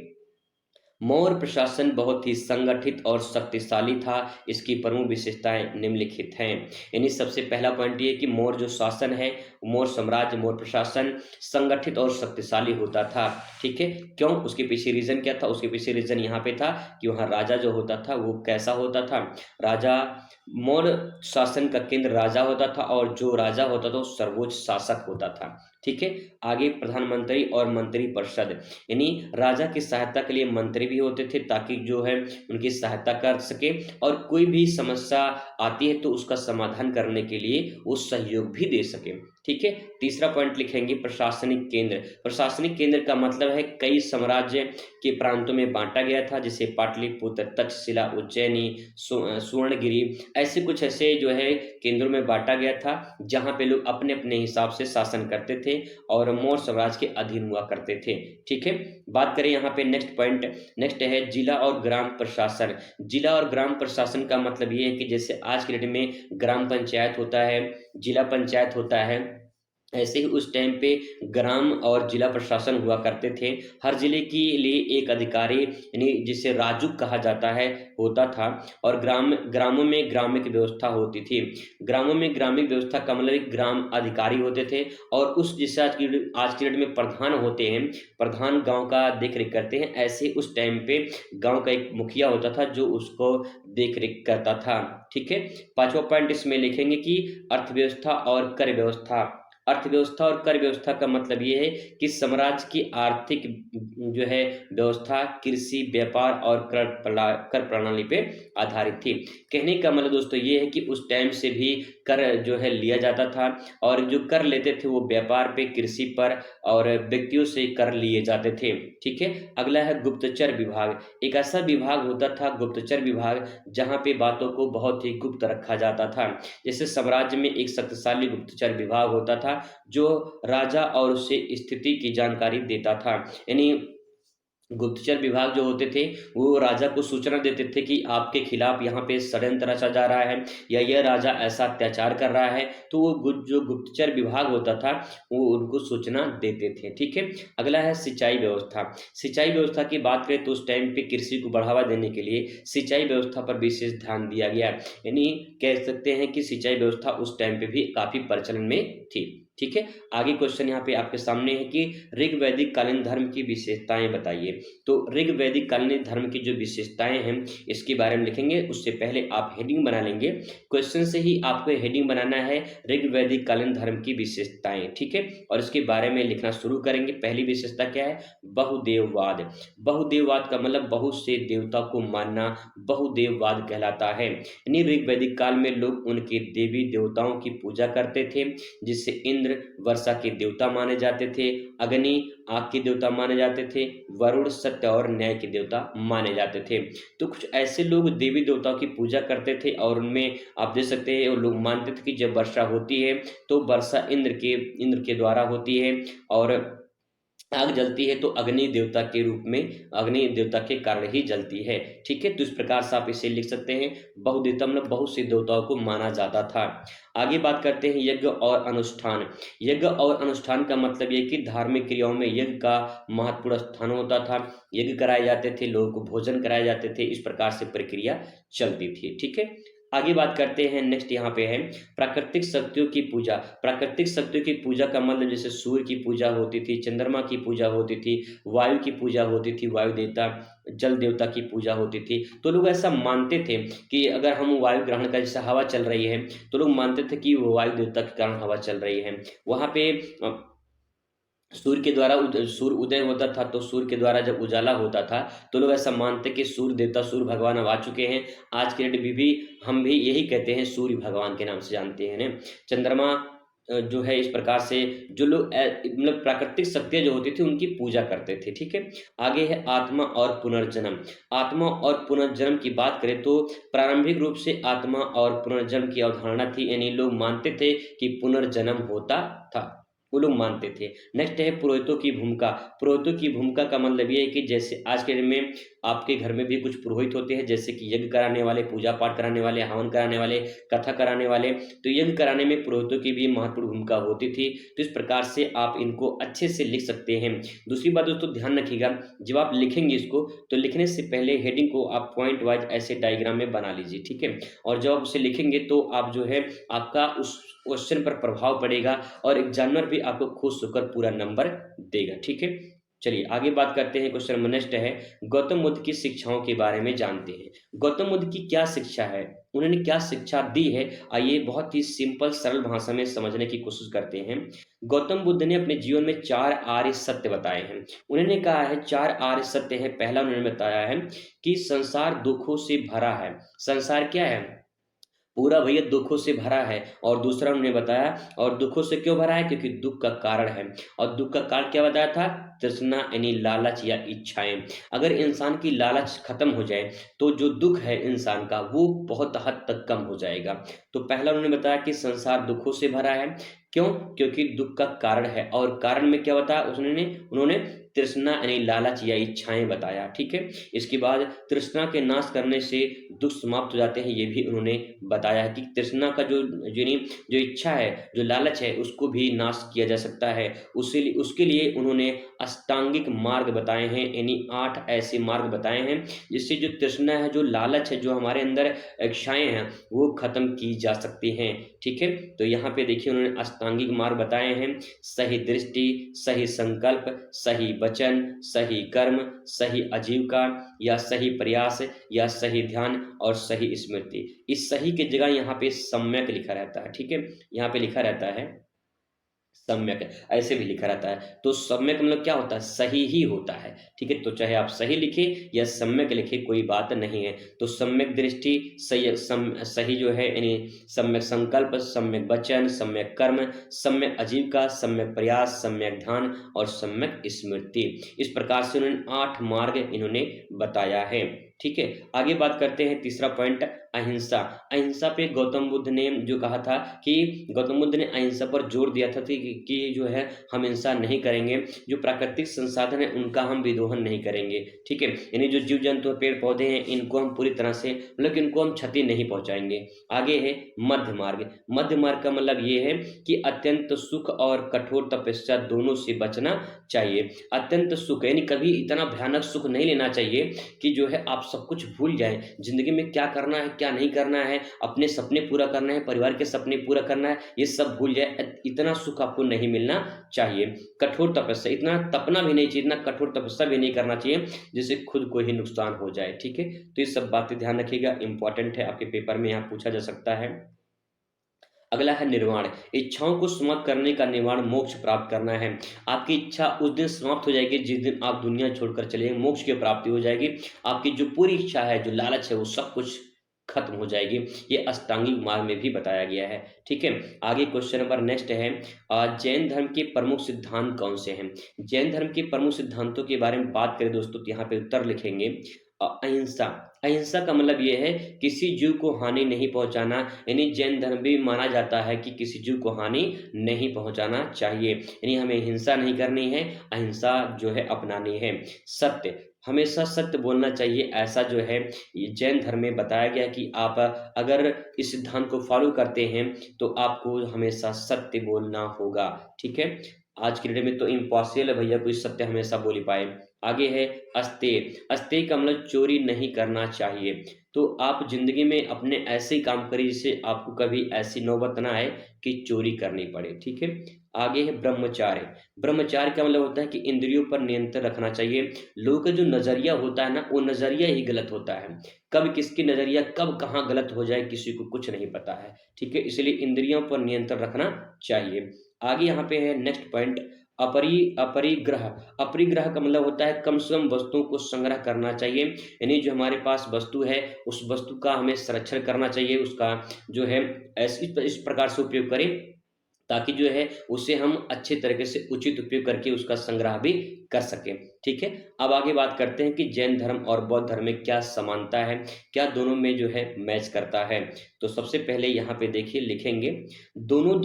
Speaker 1: मौर्य प्रशासन बहुत ही संगठित और शक्तिशाली था, इसकी प्रमुख विशेषताएं निम्नलिखित हैं। यानी सबसे पहला पॉइंट ये कि मौर्य जो शासन है, मौर्य साम्राज्य, मौर्य प्रशासन संगठित और शक्तिशाली होता था। ठीक है, क्यों, उसके पीछे रीजन क्या था, उसके पीछे रीजन यहाँ पे था कि वहाँ राजा जो होता था वो कैसा होता था। राजा, मौर्य शासन का केंद्र राजा होता था और जो राजा होता था वो सर्वोच्च शासक होता था। ठीक है, आगे प्रधानमंत्री और मंत्री परिषद, यानी राजा की सहायता के लिए मंत्री भी होते थे ताकि जो है उनकी सहायता कर सके, और कोई भी समस्या आती है तो उसका समाधान करने के लिए वो सहयोग भी दे सके। ठीक है, तीसरा पॉइंट लिखेंगे प्रशासनिक केंद्र। प्रशासनिक केंद्र का मतलब है कई साम्राज्य के प्रांतों में बांटा गया था, जैसे पाटलिपुत्र, तक्षशिला, उज्जैनी, सुवर्णगिरी, ऐसे कुछ ऐसे जो है केंद्रों में बांटा गया था जहां पे लोग अपने अपने हिसाब से शासन करते थे। थे और मौर्य साम्राज्य के अधीन हुआ करते थे। ठीक है, बात करें यहाँ पे नेक्स्ट पॉइंट, नेक्स्ट है जिला और ग्राम प्रशासन। जिला और ग्राम प्रशासन का मतलब ये है कि जैसे आज के डेट में ग्राम पंचायत होता है, जिला पंचायत होता है, ऐसे ही उस टाइम पे ग्राम और जिला प्रशासन हुआ करते थे। हर जिले के लिए एक अधिकारी यानी जिसे राजुक कहा जाता है होता था, और ग्रामों में ग्रामिक व्यवस्था होती थी। ग्रामों में ग्रामिक व्यवस्था का मतलब एक ग्राम अधिकारी होते थे, और उस जैसे आज की डेट में प्रधान होते हैं, प्रधान गांव का देख रेख करते हैं, ऐसे उस टाइम पे गांव का एक मुखिया होता था जो उसको देख रेख करता था। ठीक है, पांचवा पॉइंट इसमें लिखेंगे कि अर्थव्यवस्था और कर व्यवस्था। अर्थव्यवस्था और कर व्यवस्था का मतलब ये है कि साम्राज्य की आर्थिक जो है व्यवस्था कृषि, व्यापार और कर प्रणाली पे आधारित थी। कहने का मतलब दोस्तों ये है कि उस टाइम से भी कर जो है लिया जाता था, और जो कर लेते थे वो व्यापार पे, कृषि पर और व्यक्तियों से कर लिए जाते थे। ठीक है, अगला है गुप्तचर विभाग। एक ऐसा विभाग होता था गुप्तचर विभाग जहाँ पे बातों को बहुत ही गुप्त रखा जाता था। जैसे साम्राज्य में एक शक्तिशाली गुप्तचर विभाग होता था जो राजा और उसे स्थिति की जानकारी देता था। यानी गुप्तचर विभाग जो होते थे वो राजा को सूचना देते थे कि आपके खिलाफ यहाँ पे षड्यंत्र रचा जा रहा है, या यह राजा ऐसा अत्याचार कर रहा है, तो वो जो गुप्तचर विभाग होता था वो उनको सूचना देते थे। ठीक है, अगला है सिंचाई व्यवस्था। सिंचाई व्यवस्था की बात करें तो उस टाइम पे कृषि को बढ़ावा देने के लिए सिंचाई व्यवस्था पर विशेष ध्यान दिया गया, यानी कह सकते हैं कि सिंचाई व्यवस्था उस टाइम पे भी काफी प्रचलन में थी। ठीक है, आगे क्वेश्चन यहाँ पे आपके सामने है कि ऋग वैदिक कालीन धर्म की विशेषताएं बताइए। तो ऋग वैदिक कालीन धर्म की जो विशेषताएं हैं इसके बारे में लिखेंगे, उससे पहले आप हेडिंग बना लेंगे। क्वेश्चन से ही आपको हेडिंग बनाना है ऋग वैदिक कालीन धर्म की विशेषताएं। ठीक है, और इसके बारे में लिखना शुरू करेंगे। पहली विशेषता क्या है? बहुदेववाद। बहुदेववाद का मतलब बहुत से देवता को मानना बहुदेववाद कहलाता है। यानी ऋग वैदिक काल में लोग उनके देवी देवताओं की पूजा करते थे, जिससे इंद्र वर्षा के देवता माने जाते थे, अग्नि आग के देवता माने जाते थे, वरुण सत्य और न्याय के देवता माने जाते थे। तो कुछ ऐसे लोग देवी देवताओं की पूजा करते थे, और उनमें आप देख सकते हैं वो लोग मानते थे कि जब वर्षा होती है तो वर्षा इंद्र के द्वारा होती है, और आग जलती है तो अग्नि देवता के रूप में, अग्नि देवता के कारण ही जलती है। ठीक है, तो इस प्रकार से आप इसे लिख सकते हैं। बहुदेवता मतलब बहुत से देवताओं को माना जाता था। आगे बात करते हैं यज्ञ और अनुष्ठान। यज्ञ और अनुष्ठान का मतलब ये कि धार्मिक क्रियाओं में यज्ञ का महत्वपूर्ण स्थान होता था। यज्ञ कराए जाते थे, लोगों को भोजन कराए जाते थे, इस प्रकार से प्रक्रिया चलती थी। ठीक है, आगे बात करते हैं। नेक्स्ट यहाँ पे है प्राकृतिक शक्तियों की पूजा। प्राकृतिक शक्तियों की पूजा का मतलब जैसे सूर्य की पूजा होती थी, चंद्रमा की पूजा होती थी, वायु की पूजा होती थी, वायु देवता, जल देवता की पूजा होती थी। तो लोग ऐसा मानते थे कि अगर हम वायु ग्रहण का, जैसे हवा चल रही है तो लोग मानते थे कि वो वायु देवता के कारण हवा चल रही है। वहां पे सूर्य के द्वारा सूर्य उदय होता था, तो सूर्य के द्वारा जब उजाला होता था तो लोग ऐसा मानते कि सूर्य देवता, सूर्य भगवान अब आ चुके हैं। आज के डेट में भी हम भी यही कहते हैं, सूर्य भगवान के नाम से जानते हैं ना। चंद्रमा जो है, इस प्रकार से जो लोग मतलब प्राकृतिक शक्तियां जो होती थी उनकी पूजा करते थे। ठीक है, आगे है आत्मा और पुनर्जन्म। आत्मा और पुनर्जन्म की बात करें तो प्रारंभिक रूप से आत्मा और पुनर्जन्म की अवधारणा थी, यानी लोग मानते थे कि पुनर्जन्म होता था, वो लोग मानते थे। नेक्स्ट है पुरोहितों की भूमिका। पुरोहितों की भूमिका का मतलब ये है कि जैसे आज के दिन में आपके घर में भी कुछ पुरोहित होते हैं, जैसे कि यज्ञ कराने वाले, पूजा पाठ कराने वाले, हवन कराने वाले, कथा कराने वाले। तो यज्ञ कराने में पुरोहितों की भी महत्वपूर्ण भूमिका होती थी। तो इस प्रकार से आप इनको अच्छे से लिख सकते हैं। दूसरी बात दोस्तों ध्यान रखिएगा, जब आप लिखेंगे इसको तो लिखने से पहले हेडिंग को आप पॉइंट वाइज ऐसे डायग्राम में बना लीजिए। ठीक है, और जब आप उसे लिखेंगे तो आप जो है आपका उस क्वेश्चन पर प्रभाव पड़ेगा, और एग्जामिनर भी आपको खुश होकर पूरा नंबर देगा। ठीक है, चलिए आगे बात करते हैं। क्वेश्चन नंबर नेक्स्ट है गौतम बुद्ध की शिक्षाओं के बारे में जानते हैं। गौतम बुद्ध की क्या शिक्षा है, उन्होंने क्या शिक्षा दी है, आइए बहुत ही सिंपल सरल भाषा में समझने की कोशिश करते हैं। गौतम बुद्ध ने अपने जीवन में 4 आर्य सत्य बताए हैं। उन्होंने कहा है 4 आर्य सत्य है। पहला उन्होंने बताया है कि संसार दुखों से भरा है। संसार क्या है? पूरा भैया दुखों से भरा है। और दूसरा उन्होंने बताया, और दुखों से क्यों भरा है? क्योंकि दुख का कारण है। और दुख का कारण क्या बताया था? तृष्णा, यानी लालच या इच्छाएं। अगर इंसान की लालच खत्म हो जाए तो जो दुख है इंसान का वो बहुत हद तक कम हो जाएगा। तो पहला उन्होंने बताया कि संसार दुखों से भरा है। क्यों? क्योंकि दुख का कारण है। और कारण में क्या बताया उन्होंने तृष्णा यानी लालच या इच्छाएं बताया। ठीक है, इसके बाद तृष्णा के नाश करने से दुख समाप्त हो जाते हैं, ये भी उन्होंने बताया है कि तृष्णा का जो इच्छा है, जो लालच है, उसको भी नाश किया जा सकता है। उसके लिए उन्होंने अष्टांगिक मार्ग बताए हैं, यानी 8 ऐसे मार्ग बताए हैं जिससे जो तृष्णा है, जो लालच है, जो हमारे अंदर इच्छाएं हैं, वो खत्म की जा सकती हैं। ठीक है, तो यहाँ पे देखिए उन्होंने अष्टांगिक मार्ग बताए हैं: सही दृष्टि, सही संकल्प, सही वचन, सही कर्म, सही आजीविका या सही प्रयास या सही ध्यान और सही स्मृति। इस सही की जगह यहाँ पे सम्यक लिखा रहता है। ठीक है, यहाँ पे लिखा रहता है सम्यक, ऐसे भी लिखा रहता है। तो सम्यक मतलब क्या होता है? सही ही होता है। ठीक है, तो चाहे आप सही लिखे या सम्यक लिखे, कोई बात नहीं है। तो सम्यक दृष्टि, सही जो है यानी सम्यक संकल्प, सम्यक वचन, सम्यक कर्म, सम्यक आजीविका, सम्यक प्रयास, सम्यक ध्यान और सम्यक स्मृति। इस प्रकार से उन्होंने 8 मार्ग इन्होंने बताया है। ठीक है, आगे बात करते हैं तीसरा पॉइंट, अहिंसा। अहिंसा पे गौतम बुद्ध ने जो कहा था कि गौतम बुद्ध ने अहिंसा पर जोर दिया था कि जो है हम हिंसा नहीं करेंगे, जो प्राकृतिक संसाधन है उनका हम विदोहन नहीं करेंगे। ठीक है, यानी जो जीव जंतु पेड़ पौधे हैं, इनको हम पूरी तरह से मतलब कि इनको हम क्षति नहीं पहुंचाएंगे। आगे है मध्य मार्ग। मध्य मार्ग का मतलब ये है कि अत्यंत सुख और कठोर तपस्या दोनों से बचना चाहिए। अत्यंत सुख यानी कभी इतना भयानक सुख नहीं लेना चाहिए कि जो है आप सब कुछ भूल जाएं, जिंदगी में क्या करना है क्या नहीं करना है, अपने सपने पूरा करना है, परिवार के सपने पूरा करना है, ये सब भूल जाए। इतना सुख आपको नहीं मिलना चाहिए। कठोर तपस्या, इतना तपना भी नहीं चाहिए, इतना कठोर तपस्या भी नहीं करना चाहिए जिससे खुद को ही नुकसान हो जाए। ठीक है, तो ये सब बातें ध्यान रखिएगा, इंपॉर्टेंट है, आपके पेपर में यहाँ पूछा जा सकता है। अगला है निर्वाण। इच्छाओं को समाप्त करने का निर्वाण, मोक्ष प्राप्त करना है। आपकी इच्छा उस दिन समाप्त हो जाएगी जिस दिन आप दुनिया छोड़कर चले जाएंगे, मोक्ष की प्राप्ति हो जाएगी। आपकी जो पूरी इच्छा है, जो लालच है, वो सब कुछ खत्म हो जाएगी। ये अष्टांगिक मार्ग में भी बताया गया है। ठीक है, आगे क्वेश्चन नंबर नेक्स्ट है, जैन धर्म के प्रमुख सिद्धांत कौन से हैं? जैन धर्म के प्रमुख सिद्धांतों के बारे में बात करें दोस्तों, तो यहाँ पे उत्तर लिखेंगे अहिंसा। अहिंसा का मतलब ये है किसी जीव को हानि नहीं पहुंचाना, यानी जैन धर्म भी माना जाता है कि किसी जीव को हानि नहीं पहुंचाना चाहिए, यानी हमें हिंसा नहीं करनी है, अहिंसा जो है अपनानी है। सत्य, हमेशा सत्य बोलना चाहिए, ऐसा जो है ये जैन धर्म में बताया गया कि आप अगर इस सिद्धांत को फॉलो करते हैं तो आपको हमेशा सत्य बोलना होगा। ठीक है, आज की डेट में तो इम्पॉसिबल है भैया कोई सत्य हमेशा बोल ही पाए। आगे है अस्तेय। अस्तेय का मतलब चोरी नहीं करना चाहिए। तो आप जिंदगी में अपने ऐसे ही काम करिए जिससे आपको कभी ऐसी नौबत ना आए कि चोरी करनी पड़े। ठीक है, आगे है ब्रह्मचार्य। ब्रह्मचार्य का मतलब होता है कि इंद्रियों पर नियंत्रण रखना चाहिए। लोगों का जो नजरिया होता है ना, वो नजरिया ही गलत होता है। कब किसकी नजरिया कब कहाँ गलत हो जाए किसी को कुछ नहीं पता है। ठीक है, इसलिए इंद्रियों पर नियंत्रण रखना चाहिए। आगे यहाँ पे है नेक्स्ट पॉइंट, अपरिग्रह। अपरिग्रह का मतलब होता है कम से कम वस्तुओं को संग्रह करना चाहिए, यानी जो हमारे पास वस्तु है उस वस्तु का हमें संरक्षण करना चाहिए, उसका जो है इस प्रकार से उपयोग करें ताकि जो है उसे हम अच्छे तरीके से उचित उपयोग करके उसका संग्रह भी कर सकें। ठीक है, अब आगे बात करते हैं कि जैन धर्म और बौद्ध धर्म में क्या समानता है, क्या दोनों में जो है मैच करता है। तो सबसे पहले यहाँ पे देखिए लिखेंगे, दोनों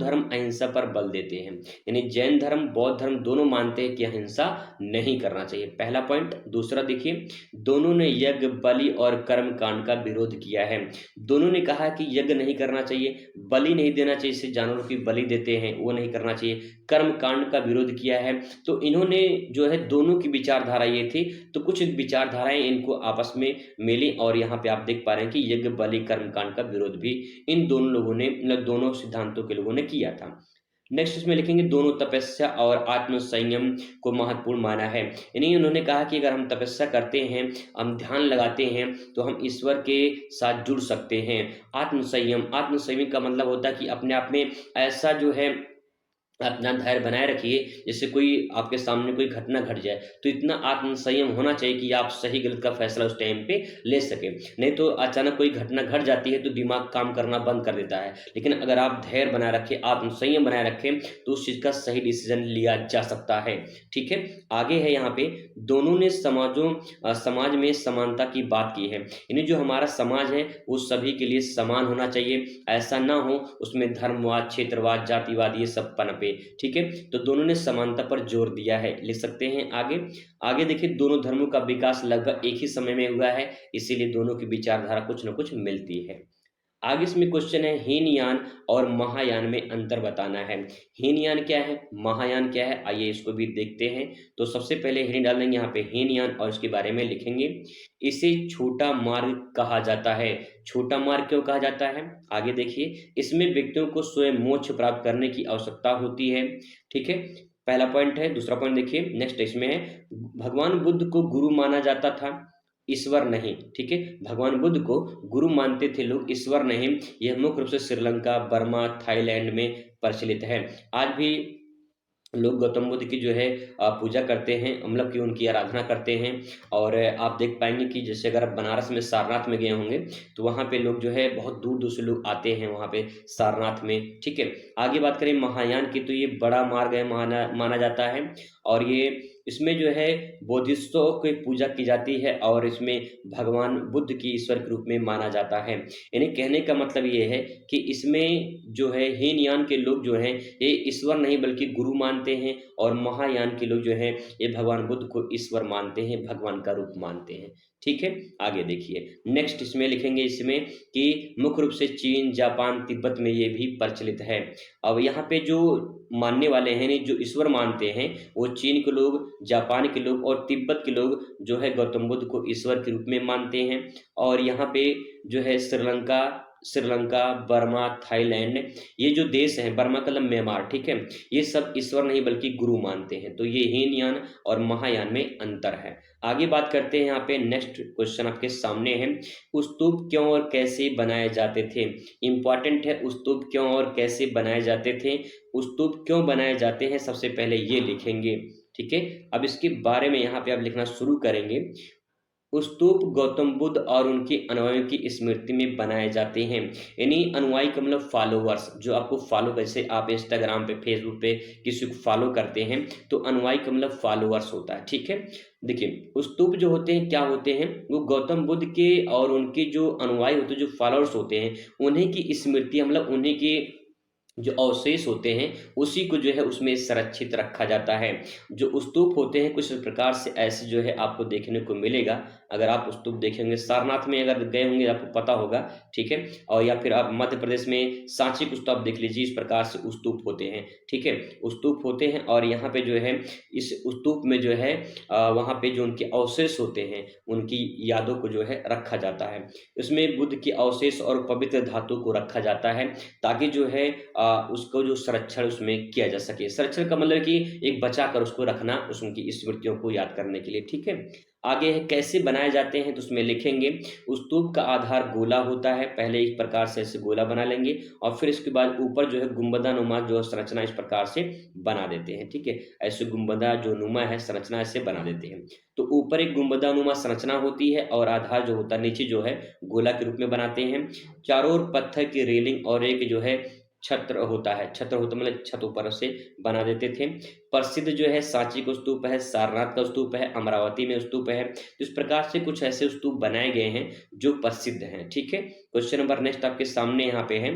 Speaker 1: धर्म अहिंसा पर बल देते हैं, यानी जैन धर्म बौद्ध धर्म दोनों मानते हैं कि अहिंसा नहीं करना चाहिए, पहला पॉइंट। दूसरा देखिए, दोनों ने यज्ञ, बलि और कर्म कांड का विरोध किया है। दोनों ने कहा कि यज्ञ नहीं करना चाहिए, बलि नहीं देना चाहिए, जैसे जानवरों की बलि देते हैं वो नहीं करना चाहिए, कर्म कांड का विरोध किया है। तो इन्होंने जो है दोनों की विचारधारा ये थी, तो कुछ विचारधाराएं इनको आपस में मिली और यहाँ पे आप देख पा रहे हैं कि यज्ञ, बलि, कर्म कांड का विरोध भी इन दोनों लोगों ने, मतलब दोनों सिद्धांतों के लोगों ने किया था। नेक्स्ट इसमें लिखेंगे, दोनों तपस्या और आत्म संयम को महत्वपूर्ण माना है, यानी उन्होंने कहा कि अगर हम तपस्या करते हैं, हम ध्यान लगाते हैं तो हम ईश्वर के साथ जुड़ सकते हैं। आत्म संयम का मतलब होता है कि अपने आप में ऐसा जो है अपना धैर्य बनाए रखिए। जैसे कोई आपके सामने कोई घटना घट जाए, तो इतना आत्म संयम होना चाहिए कि आप सही गलत का फैसला उस टाइम पे ले सकें। नहीं तो अचानक कोई घटना घट जाती है तो दिमाग काम करना बंद कर देता है। लेकिन अगर आप धैर्य बनाए रखें, आत्म संयम बनाए रखें, तो उस चीज़ का सही डिसीजन लिया जा सकता है। ठीक है, आगे है यहाँ पे, दोनों ने समाज में समानता की बात की है। यानी जो हमारा समाज है वो सभी के लिए समान होना चाहिए, ऐसा ना हो उसमें धर्मवाद, क्षेत्रवाद, जातिवाद ये सब पनपे। ठीक है, तो दोनों ने समानता पर जोर दिया है, लिख सकते हैं आगे। आगे देखिए, दोनों धर्मों का विकास लगभग एक ही समय में हुआ है, इसीलिए दोनों की विचारधारा कुछ न कुछ मिलती है। आगे इसमें क्वेश्चन है, हीनयान और महायान में अंतर बताना है। हीनयान क्या है, महायान क्या है, आइए इसको भी देखते हैं। तो सबसे पहले हीन डाल देंगे यहाँ पे हीनयान और इसके बारे में लिखेंगे। इसे छोटा मार्ग कहा जाता है। छोटा मार्ग क्यों कहा जाता है, आगे देखिए। इसमें व्यक्तियों को स्वयं मोक्ष प्राप्त करने की आवश्यकता होती है। ठीक है, पहला पॉइंट है। दूसरा पॉइंट देखिए, नेक्स्ट इसमें है, भगवान बुद्ध को गुरु माना जाता था, ईश्वर नहीं। ठीक है, भगवान बुद्ध को गुरु मानते थे लोग, ईश्वर नहीं। यह मुख्य रूप से श्रीलंका, बर्मा, थाईलैंड में प्रचलित है। आज भी लोग गौतम बुद्ध की जो है पूजा करते हैं, मतलब कि उनकी आराधना करते हैं। और आप देख पाएंगे कि जैसे अगर आप बनारस में सारनाथ में गए होंगे, तो वहाँ पे लोग जो है बहुत दूर दूर से लोग आते हैं वहाँ पे सारनाथ में। ठीक है, आगे बात करें महायान की, तो ये बड़ा मार्ग है, माना माना जाता है। और ये इसमें जो है बोधिसत्वों की पूजा की जाती है, और इसमें भगवान बुद्ध की ईश्वर के रूप में माना जाता है। यानी कहने का मतलब ये है कि इसमें जो है हीनयान के लोग जो हैं ये ईश्वर नहीं बल्कि गुरु मानते हैं, और महायान के लोग जो हैं ये भगवान बुद्ध को ईश्वर मानते हैं, भगवान का रूप मानते हैं। ठीक है, आगे देखिए, नेक्स्ट इसमें लिखेंगे इसमें कि मुख्य रूप से चीन, जापान, तिब्बत में ये भी प्रचलित है। अब यहाँ पे जो मानने वाले हैं, नहीं जो ईश्वर मानते हैं, वो चीन के लोग, जापान के लोग और तिब्बत के लोग जो है गौतम बुद्ध को ईश्वर के रूप में मानते हैं। और यहाँ पे जो है श्रीलंका, बर्मा, थाईलैंड, ये जो देश हैं, बर्मा का मतलब म्यांमार, ठीक है, ये सब ईश्वर नहीं बल्कि गुरु मानते हैं। तो ये हीनयान और महायान में अंतर है। आगे बात करते हैं, यहाँ पे नेक्स्ट क्वेश्चन आपके सामने है, स्तूप क्यों और कैसे बनाए जाते थे। इंपॉर्टेंट है, स्तूप क्यों और कैसे बनाए जाते थे। स्तूप क्यों बनाए जाते हैं, सबसे पहले ये लिखेंगे। ठीक है, अब इसके बारे में यहाँ पे आप लिखना शुरू करेंगे। स्तूप गौतम बुद्ध और उनके अनुयायियों की स्मृति में बनाए जाते हैं। यानी अनुयायी का मतलब फॉलोवर्स, जो आपको फॉलो, जैसे आप इंस्टाग्राम पे, फेसबुक पे किसी को फॉलो करते हैं, तो अनुयायी का मतलब फॉलोवर्स होता है। ठीक है, देखिए स्तूप जो होते हैं क्या होते हैं, वो गौतम बुद्ध के और उनके जो अनुयायी होते हैं, जो फॉलोअर्स होते हैं, उन्हीं की स्मृति, मतलब उन्हीं की जो अवशेष होते हैं उसी को जो है उसमें संरक्षित रखा जाता है। जो स्तूप होते हैं कुछ प्रकार से ऐसे जो है आपको देखने को मिलेगा। अगर आप स्तूप देखेंगे सारनाथ में अगर गए होंगे आपको पता होगा। ठीक है, और या फिर आप मध्य प्रदेश में सांची कुछ तो आप देख लीजिए, इस प्रकार से स्तूप होते हैं। ठीक है, स्तूप होते हैं, और यहाँ पे जो है इस स्तूप में जो है वहाँ पे जो उनके अवशेष होते हैं उनकी यादों को जो है रखा जाता है। इसमें बुद्ध के अवशेष और पवित्र धातु को रखा जाता है, ताकि जो है उसको जो संरक्षण उसमें किया जा सके। संरक्षण का मतलब कि एक बचा कर उसको रखना, उनकी स्मृतियों को याद करने के लिए। ठीक है, आगे है कैसे बनाए जाते हैं, तो उसमें लिखेंगे स्तूप का आधार गोला होता है। पहले इस प्रकार से ऐसे गोला बना लेंगे, और फिर इसके बाद ऊपर जो है गुंबदानुमा जो संरचना इस प्रकार से बना देते हैं। ठीक है, ऐसे गुंबदा जो नुमा है संरचना ऐसे बना देते हैं। तो ऊपर एक गुंबदानुमा संरचना होती है, और आधार जो होता है नीचे जो है गोला के रूप में बनाते हैं। चारों ओर पत्थर की रेलिंग और एक जो है छत्र होता है, छत्र होता मतलब छत ऊपर से बना देते थे। प्रसिद्ध जो है सांची का स्तूप है, सारनाथ का स्तूप है, अमरावती में स्तूप है। तो इस प्रकार से कुछ ऐसे स्तूप बनाए गए हैं जो प्रसिद्ध हैं। ठीक है, क्वेश्चन नंबर नेक्स्ट आपके सामने यहाँ पे है।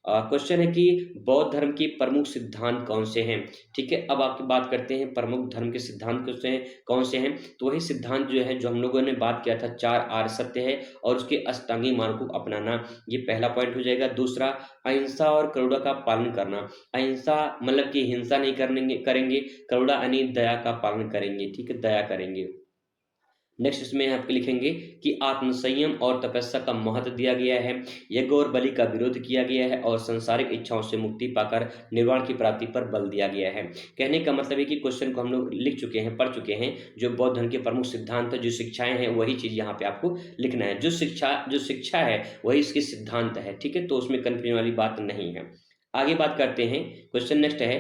Speaker 1: क्वेश्चन है कि बौद्ध धर्म के प्रमुख सिद्धांत कौन से हैं। ठीक है, अब आपकी बात करते हैं प्रमुख धर्म के सिद्धांत कौन से हैं। तो वही सिद्धांत जो है जो हम लोगों ने बात किया था, 4 आर्य सत्य है और उसके अष्टांगी मार्ग को अपनाना, ये पहला पॉइंट हो जाएगा। दूसरा, अहिंसा और करुणा का पालन करना। अहिंसा मतलब कि हिंसा नहीं करेंगे। करुणा यानी दया का पालन करेंगे। ठीक है, दया करेंगे। नेक्स्ट इसमें आपके लिखेंगे कि आत्मसंयम और तपस्या का महत्व दिया गया है। यज्ञ और बलि का विरोध किया गया है, और संसारिक इच्छाओं से मुक्ति पाकर निर्वाण की प्राप्ति पर बल दिया गया है। कहने का मतलब है कि क्वेश्चन को हम लोग लिख चुके हैं, पढ़ चुके हैं। जो बौद्ध धर्म के प्रमुख सिद्धांत है, जो शिक्षाएं हैं, वही चीज यहाँ पे आपको लिखना है। जो शिक्षा है वही इसके सिद्धांत है। ठीक है, तो उसमें कंफ्यूजन वाली बात नहीं है। आगे बात करते हैं, क्वेश्चन नेक्स्ट है,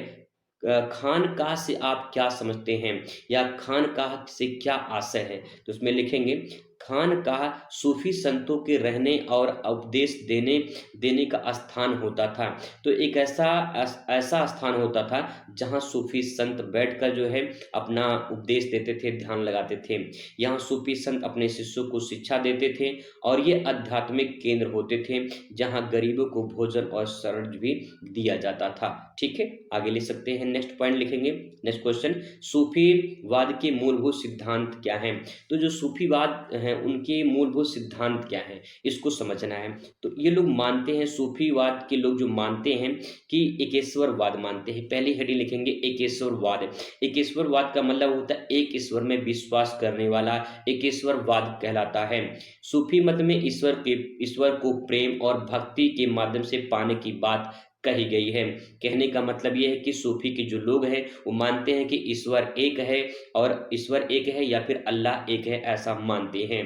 Speaker 1: खानकाह से आप क्या समझते हैं या खानकाह से क्या आशय है? तो उसमें लिखेंगे खानकाह सूफी संतों के रहने और उपदेश देने देने का स्थान होता था। तो एक ऐसा स्थान होता था जहाँ सूफी संत बैठकर जो है अपना उपदेश देते थे, ध्यान लगाते थे। यहाँ सूफी संत अपने शिष्यों को शिक्षा देते थे और ये आध्यात्मिक केंद्र होते थे जहाँ गरीबों को भोजन और शरण भी दिया जाता था। ठीक है, आगे लिख सकते हैं। नेक्स्ट पॉइंट लिखेंगे। नेक्स्ट क्वेश्चन, सूफीवाद के मूलभूत सिद्धांत क्या हैं? तो जो सूफीवाद हैं उनके मूलभूत सिद्धांत क्या हैं, इसको समझना है। तो ये लोग मानते हैं, सूफीवाद के लोग जो मानते हैं कि एकेश्वरवाद मानते हैं। पहली हेडिंग लिखेंगे एकेश्वरवाद। एकेश्वरवाद का मतलब होता है एक ईश्वर में विश्वास करने वाला, एकेश्वरवाद कहलाता है। सूफी मत में ईश्वर को प्रेम और भक्ति के माध्यम से पाने की बात कही गई है। कहने का मतलब ये है कि सूफी के जो लोग हैं वो मानते हैं कि ईश्वर एक है, और ईश्वर एक है या फिर अल्लाह एक है, ऐसा मानते हैं।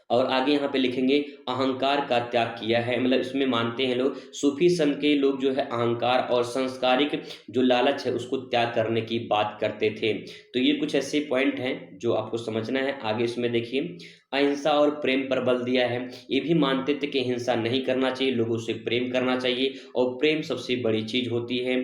Speaker 1: और आगे यहाँ पे लिखेंगे अहंकार का त्याग किया है, मतलब इसमें मानते हैं लोग, सूफी संत के लोग जो है अहंकार और सांसारिक जो लालच है उसको त्याग करने की बात करते थे। तो ये कुछ ऐसे पॉइंट हैं जो आपको समझना है। आगे इसमें देखिए अहिंसा और प्रेम पर बल दिया है। ये भी मानते थे कि हिंसा नहीं करना चाहिए, लोगों से प्रेम करना चाहिए और प्रेम सबसे बड़ी चीज होती है।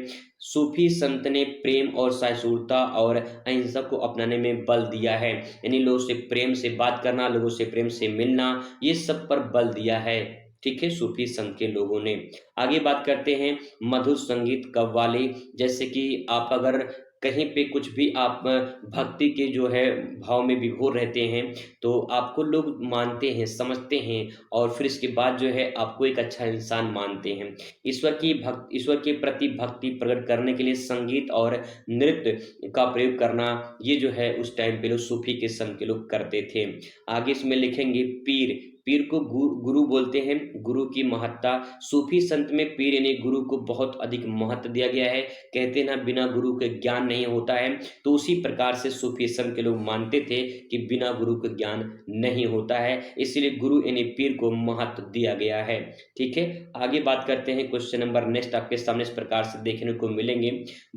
Speaker 1: सूफी संत ने प्रेम और सहिष्णुता और अहिंसा को अपनाने में बल दिया है, यानी लोगों से प्रेम से बात करना, लोगों से प्रेम से मिलना, ये सब पर बल दिया है। ठीक है, सूफी संत के लोगों ने। आगे बात करते हैं मधुर संगीत कव्वाली। जैसे कि आप अगर कहीं पे कुछ भी आप भक्ति के जो है भाव में विभोर रहते हैं तो आपको लोग मानते हैं, समझते हैं और फिर इसके बाद जो है आपको एक अच्छा इंसान मानते हैं। ईश्वर के प्रति भक्ति प्रकट करने के लिए संगीत और नृत्य का प्रयोग करना, ये जो है उस टाइम पे लोग सूफी के संत के लोग करते थे। आगे इसमें लिखेंगे पीर। पीर को गुरु बोलते हैं। गुरु की महत्ता, सूफी संत में पीर यानी गुरु को बहुत अधिक महत्व दिया गया है। कहते ना बिना गुरु के ज्ञान नहीं होता है, तो उसी प्रकार से सूफी संत के लोग मानते थे कि बिना गुरु के ज्ञान नहीं होता है, इसीलिए गुरु यानी पीर को महत्व दिया गया है। ठीक है, आगे बात करते हैं। क्वेश्चन नंबर नेक्स्ट आपके सामने इस प्रकार से देखने को मिलेंगे,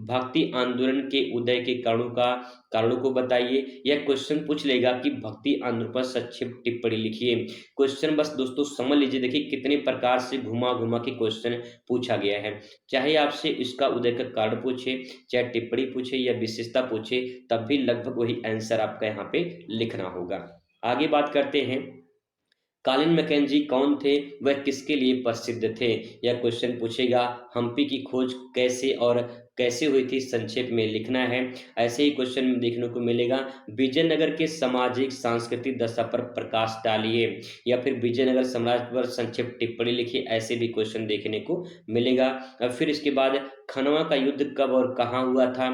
Speaker 1: भक्ति आंदोलन के उदय के कारणों को बताइए। यह क्वेश्चन पूछ लेगा कि भक्ति आंदोलन पर संक्षिप्त टिप्पणी लिखिए। क्वेश्चन बस दोस्तों समझ लीजिए, देखिए कितने प्रकार से घुमा घुमा के क्वेश्चन पूछा गया है। चाहे आपसे इसका उदय का कारण पूछे, चाहे टिप्पणी पूछे या विशेषता पूछे, तब भी लगभग वही आंसर आपका यहाँ पे लिखना होगा। आगे बात करते हैं, कॉलिन मैकेंजी कौन थे, वह किसके लिए प्रसिद्ध थे? यह क्वेश्चन पूछेगा। हम्पी की खोज कैसे हुई थी, संक्षेप में लिखना है। ऐसे ही क्वेश्चन देखने को मिलेगा, विजयनगर के सामाजिक सांस्कृतिक दशा पर प्रकाश डालिए, या फिर विजयनगर साम्राज्य पर संक्षिप्त टिप्पणी लिखिए। ऐसे भी क्वेश्चन देखने को मिलेगा। और फिर इसके बाद खनवा का युद्ध कब और कहाँ हुआ था,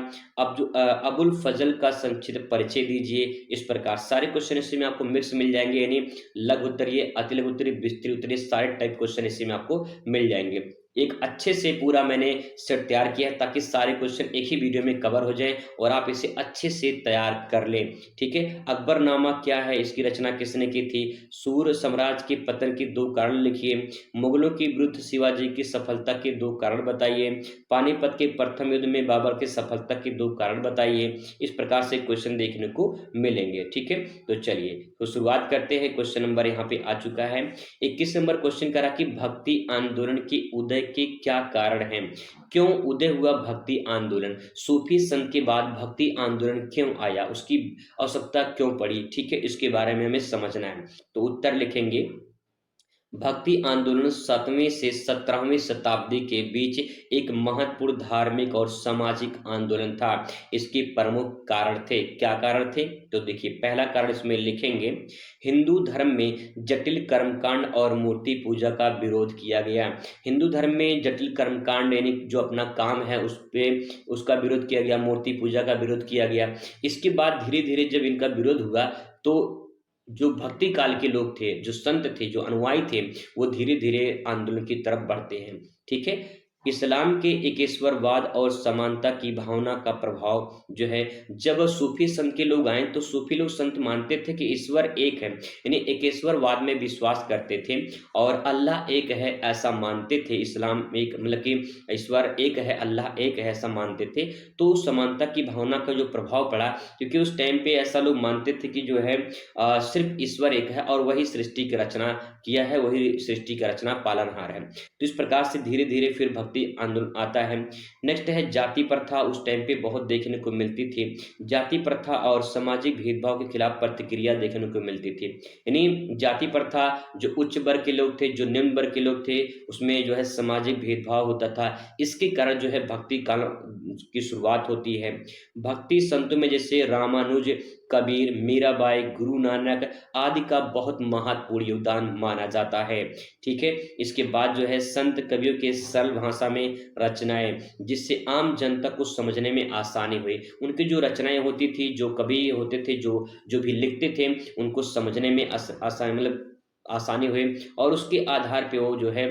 Speaker 1: अबुल फजल का संक्षिप्त परिचय दीजिए। इस प्रकार सारे क्वेश्चन इसमें आपको मिक्स मिल जाएंगे, यानी लघु उत्तरीय, अति लघु उत्तरीय, विस्तृत उत्तरीय, सारे टाइप क्वेश्चन इसी में आपको मिल जाएंगे। एक अच्छे से पूरा मैंने सेट तैयार किया है ताकि सारे क्वेश्चन एक ही वीडियो में कवर हो जाएं और आप इसे अच्छे से तैयार कर लें। ठीक है, अकबरनामा क्या है, इसकी रचना किसने की थी? सूर साम्राज्य के पतन के 2 कारण लिखिए। मुगलों के विरुद्ध शिवाजी की सफलता के 2 कारण बताइए। पानीपत के प्रथम युद्ध में बाबर की सफलता के 2 कारण बताइए। इस प्रकार से क्वेश्चन देखने को मिलेंगे। ठीक है, तो चलिए तो शुरुआत करते हैं। क्वेश्चन नंबर यहाँ पे आ चुका है। 21 नंबर क्वेश्चन करा कि भक्ति आंदोलन के उदय के क्या कारण हैं? क्यों उदय हुआ भक्ति आंदोलन? सूफी संत के बाद भक्ति आंदोलन क्यों आया, उसकी आवश्यकता क्यों पड़ी? ठीक है, इसके बारे में हमें समझना है। तो उत्तर लिखेंगे, भक्ति आंदोलन 7वीं से 17वीं शताब्दी के बीच एक महत्वपूर्ण धार्मिक और सामाजिक आंदोलन था। इसके प्रमुख कारण थे। क्या कारण थे? तो देखिए पहला कारण इसमें लिखेंगे, हिंदू धर्म में जटिल कर्मकांड और मूर्ति पूजा का विरोध किया गया। हिंदू धर्म में जटिल कर्मकांड यानी जो अपना काम है उसका विरोध किया गया, मूर्ति पूजा का विरोध किया गया। इसके बाद धीरे धीरे जब इनका विरोध हुआ तो जो भक्ति काल के लोग थे, जो संत थे, जो अनुयायी थे, वो धीरे धीरे आंदोलन की तरफ बढ़ते हैं। ठीक है, इस्लाम के एकेश्वरवाद और समानता की भावना का प्रभाव जो है, जब सूफी संत के लोग आए तो सूफी लोग संत मानते थे कि ईश्वर एक है, यानी एकेश्वरवाद में विश्वास करते थे और अल्लाह एक है ऐसा मानते थे। इस्लाम एक मतलब कि ईश्वर एक है, अल्लाह एक है ऐसा मानते थे। तो समानता की भावना का जो प्रभाव पड़ा, क्योंकि उस टाइम पे ऐसा लोग मानते थे कि जो है सिर्फ ईश्वर एक है और वही सृष्टि की रचना किया है, वही सृष्टि का रचना पालनहार है। तो इस प्रकार से धीरे धीरे फिर भक्ति आंदोलन आता है। नेक्स्ट है जाति प्रथा। उस टाइम पे बहुत देखने को मिलती थी। जाति प्रथा और सामाजिक भेदभाव के खिलाफ प्रतिक्रिया देखने को मिलती थी। यानी जाति प्रथा, जो उच्च वर्ग के लोग थे, जो निम्न वर्ग के लोग थे, उसमें जो है सामाजिक भेदभाव होता था। इसके कारण जो है भक्ति काल की शुरुआत होती है। भक्ति संतों में जैसे रामानुज, कबीर, मीराबाई, गुरु नानक आदि का बहुत महत्वपूर्ण योगदान माना जाता है। ठीक है, इसके बाद जो है संत कवियों के सरल भाषा में रचनाएं, जिससे आम जनता को समझने में आसानी हुई। उनकी जो रचनाएं होती थी, जो कवि होते थे, जो जो भी लिखते थे, उनको समझने में आसानी मतलब आसानी हुई और उसके आधार पे वो जो है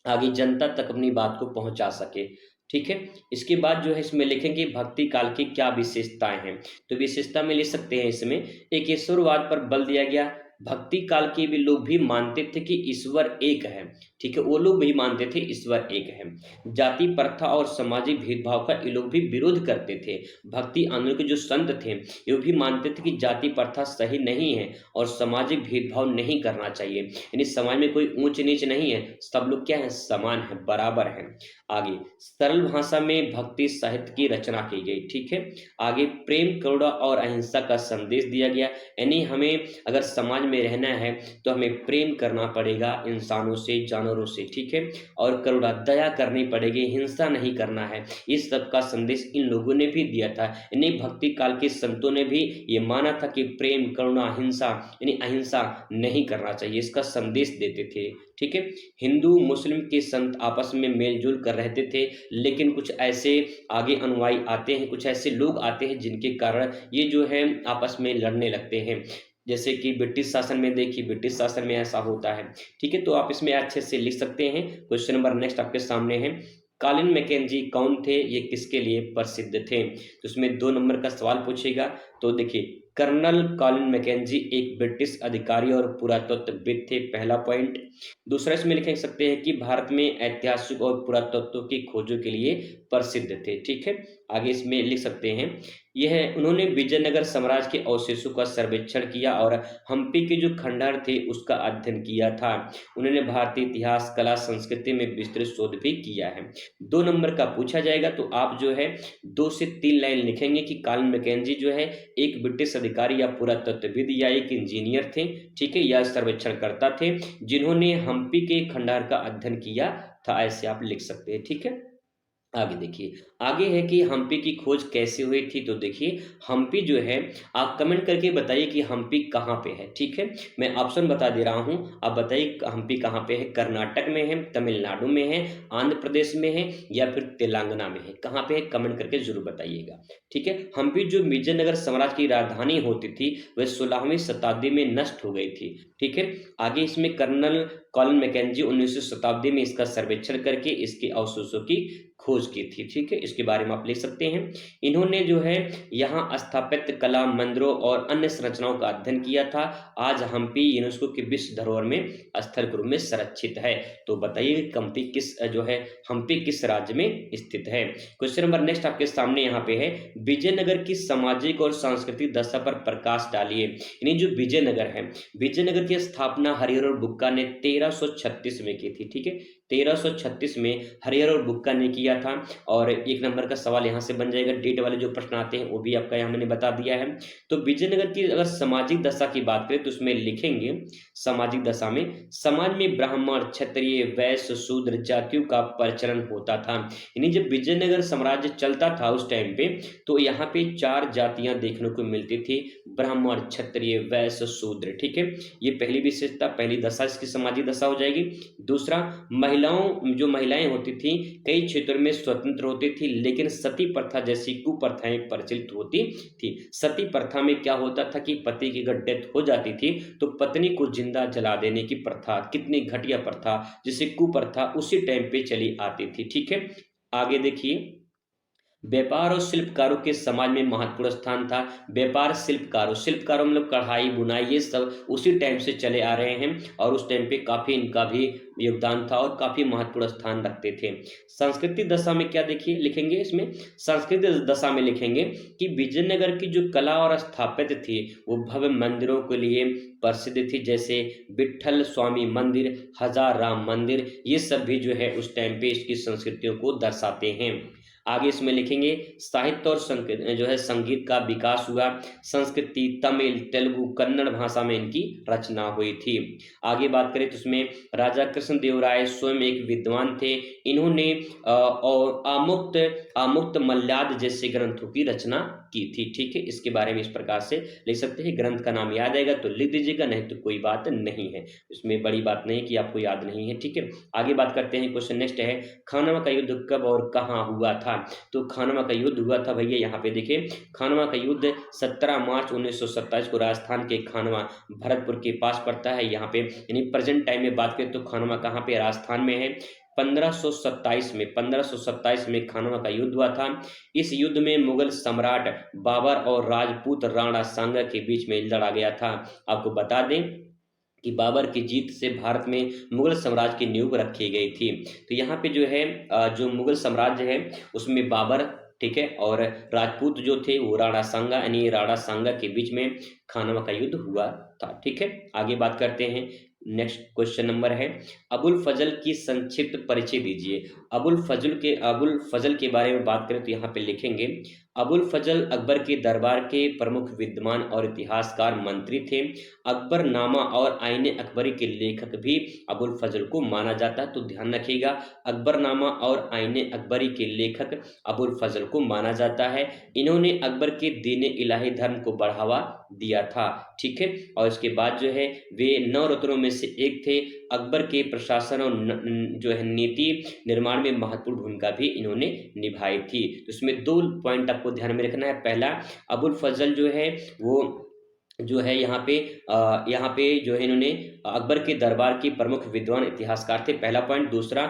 Speaker 1: आगे जनता तक अपनी बात को पहुंचा सके। ठीक है, इसके बाद जो है इसमें लिखेंगे भक्ति काल की क्या विशेषताएं हैं। तो विशेषता में लिख सकते हैं इसमें एक ईश्वरवाद पर बल दिया गया। भक्ति काल के भी लोग भी मानते थे कि ईश्वर एक है। ठीक है, वो लोग भी मानते थे ईश्वर एक है। जाति प्रथा और सामाजिक भेदभाव का ये लोग भी विरोध करते थे। भक्ति आंदोलन के जो संत थे ये भी मानते थे कि जाति प्रथा सही नहीं है और सामाजिक भेदभाव नहीं करना चाहिए, यानी समाज में कोई ऊंच नीच नहीं है, सब लोग क्या है, समान है, बराबर है। आगे सरल भाषा में भक्ति साहित्य की रचना की गई। ठीक है, आगे प्रेम, करुणा और अहिंसा का संदेश दिया गया। यानी हमें अगर समाज में रहना है तो हमें प्रेम करना पड़ेगा इंसानों से, जानवरों से। ठीक है, और करुणा, दया करनी पड़ेगी, हिंसा नहीं करना है। इस सब का संदेश इन लोगों ने भी दिया था। यानी भक्ति काल के संतों ने भी ये माना था कि प्रेम, करुणा, हिंसा यानी अहिंसा नहीं करना चाहिए, इसका संदेश देते थे। ठीक है, हिंदू मुस्लिम के संत आपस में मेलजोल कर रहते थे, लेकिन कुछ ऐसे आगे अनुयायी आते हैं, कुछ ऐसे लोग आते हैं जिनके कारण ये जो है आपस में लड़ने लगते हैं। जैसे कि ब्रिटिश शासन में देखिए, ब्रिटिश शासन में ऐसा होता है। ठीक है, तो आप इसमें अच्छे से लिख सकते हैं। क्वेश्चन नंबर नेक्स्ट आपके सामने है, कॉलिन मैकेंजी कौन थे, ये किसके लिए प्रसिद्ध थे। तो इसमें 2 नंबर का सवाल पूछेगा। तो देखिए, कर्नल कॉलिन मैकेंजी एक ब्रिटिश अधिकारी और पुरातत्वविद थे, पहला पॉइंट। दूसरा इसमें लिख सकते हैं कि भारत में ऐतिहासिक और पुरातत्व की खोजों के लिए प्रसिद्ध थे। ठीक है, आगे इसमें लिख सकते हैं यह उन्होंने विजयनगर साम्राज्य के अवशेषों का सर्वेक्षण किया और हम्पी के जो खंडहर थे उसका अध्ययन किया था। उन्होंने भारतीय इतिहास, कला, संस्कृति में विस्तृत शोध भी किया है। 2 नंबर का पूछा जाएगा तो आप जो है 2 से 3 लाइन लिखेंगे कि कॉलिन मैकेंजी जो है एक ब्रिटिश अधिकारी या पुरातत्वविद या एक इंजीनियर थे। ठीक है, या सर्वेक्षणकर्ता थे जिन्होंने हम्पी के खंडहर का अध्ययन किया था, ऐसे आप लिख सकते हैं। ठीक है, आगे देखिए, आगे है कि हम्पी की खोज कैसे हुई थी। तो देखिए, हम्पी जो है, आप कमेंट करके बताइए कि हम्पी कहाँ पे है। ठीक है, मैं ऑप्शन बता दे रहा हूँ, आप बताइए हम्पी कहाँ पे है। कर्नाटक में है, तमिलनाडु में है, आंध्र प्रदेश में है या फिर तेलंगाना में है, कहाँ पे है, कमेंट करके जरूर बताइएगा। ठीक है, हम्पी जो विजयनगर साम्राज्य की राजधानी होती थी वह 16वीं शताब्दी में नष्ट हो गई थी। ठीक है, आगे इसमें कर्नल कॉलिन मैकेंजी 19वीं शताब्दी में इसका सर्वेक्षण करके इसके अवशेषों की खोज की थी। ठीक है, इसके बारे में आप लिख सकते हैं। इन्होंने जो है यहाँ स्थापत्य कला, मंदिरों और अन्य संरचनाओं का अध्ययन किया था। आज हम्पी यूनेस्को के विश्व धरोहर में स्थल के रूप में संरक्षित है। तो बताइए हम्पी किस जो है हम्पी किस राज्य में स्थित है। क्वेश्चन नंबर नेक्स्ट आपके सामने यहाँ पे है, विजयनगर की सामाजिक और सांस्कृतिक दशा पर प्रकाश डालिए। यानी जो विजयनगर है, विजयनगर की स्थापना हरिहर और बुक्का ने 1336 में की थी। ठीक है, 1336 में हरिहर और बुक्का ने किया था। और 1 नंबर का सवाल यहाँ से बन जाएगा। डेट वाले जो प्रश्न आते हैं वो भी आपका यहाँ मैंने बता दिया है। तो विजयनगर की अगर सामाजिक दशा की बात करें तो उसमें लिखेंगे सामाजिक दशा में समाज में ब्राह्मण, क्षत्रिय, वैश्य, शूद्र जातियों का प्रचलन होता था। यानी जब विजयनगर साम्राज्य चलता था उस टाइम पे, तो यहाँ पे 4 जातियां देखने को मिलती थी, ब्राह्मण, क्षत्रिय, वैश्य, शूद्र। ठीक है, ये पहली विशेषता, पहली दशा इसकी सामाजिक दशा हो जाएगी। दूसरा, जो महिलाएं होती थी कई क्षेत्रों में स्वतंत्र होती थी, लेकिन सती प्रथा जैसी कुप्रथाएं प्रचलित होती थी। सती प्रथा में क्या होता था कि पति की अगर डेथ हो जाती थी तो पत्नी को जिंदा जला देने की प्रथा, कितनी घटिया प्रथा, जिसे कुप्रथा उसी टाइम पे चली आती थी। ठीक है, आगे देखिए, व्यापार और शिल्पकारों के समाज में महत्वपूर्ण स्थान था। व्यापार, शिल्पकारों मतलब कढ़ाई बुनाई, ये सब उसी टाइम से चले आ रहे हैं और उस टाइम पे काफी इनका भी योगदान था और काफी महत्वपूर्ण स्थान रखते थे। संस्कृति दशा में क्या देखिए लिखेंगे, इसमें संस्कृति दशा में लिखेंगे कि विजयनगर की जो कला और स्थापत्य थी वो भव्य मंदिरों के लिए प्रसिद्ध थी, जैसे विट्ठल स्वामी मंदिर, हजार राम मंदिर, ये सब भी जो है उस टाइम पे इसकी संस्कृतियों को दर्शाते हैं। आगे इसमें लिखेंगे साहित्य और जो है संगीत का विकास हुआ। संस्कृति, तमिल, तेलुगु, कन्नड़ भाषा में इनकी रचना हुई थी। आगे बात करें तो उसमें राजा कृष्णदेवराय स्वयं एक विद्वान थे। इन्होंने और आमुक्त मल्याद जैसे ग्रंथों की रचना की थी। ठीक है, इसके बारे में इस प्रकार से लिख सकते हैं। ग्रंथ का नाम याद आएगा तो लिख दीजिएगा, नहीं तो कोई बात नहीं है, इसमें बड़ी बात नहीं कि आपको याद नहीं है। ठीक है, आगे बात करते हैं। क्वेश्चन नेक्स्ट है, खानवा का युद्ध कब और कहाँ हुआ था? तो खानवा का युद्ध हुआ था भैया, यहाँ पे देखिए, खानवा का युद्ध 17 मार्च 1927 को राजस्थान के खानवा, भरतपुर के पास पड़ता है। यहाँ पे यानी प्रेजेंट टाइम में बात करें तो खानवा कहाँ पे, राजस्थान में है। 1527 में खानवा का युद्ध हुआ था। इस युद्ध में मुगल सम्राट बाबर और राजपूत राणा सांगा के बीच में लड़ा गया था। आपको बता दें कि बाबर की जीत से भारत में मुगल साम्राज्य की नींव रखी गई थी। तो यहाँ पे जो है जो मुगल साम्राज्य है उसमें बाबर, ठीक है, और राजपूत जो थे वो राणा सांगा, यानी राणा सांगा के बीच में खानवा का युद्ध हुआ था। ठीक है, आगे बात करते हैं। नेक्स्ट क्वेश्चन नंबर है, अबुल फजल की संक्षिप्त परिचय दीजिए। अबुल फजल के बारे में बात करें तो यहाँ पे लिखेंगे, अबुल फजल अकबर के दरबार के प्रमुख विद्वान और इतिहासकार मंत्री थे। अकबरनामा और आईने अकबरी के लेखक भी अबुल फजल को माना जाता है। तो ध्यान रखिएगा, अकबरनामा और आईने अकबरी के लेखक अबुल फजल को माना जाता है। इन्होंने अकबर के दीन इलाही धर्म को बढ़ावा दिया था। ठीक है, और इसके बाद जो है वे 9 रत्नों में से एक थे। अकबर के प्रशासन और जो है नीति निर्माण में महत्वपूर्ण भूमिका भी इन्होंने निभाई थी। तो इसमें 2 पॉइंट आपको ध्यान में रखना है। पहला, अबुल फजल जो है वो जो है यहाँ पे जो है इन्होंने अकबर के दरबार के प्रमुख विद्वान इतिहासकार थे, पहला पॉइंट। दूसरा,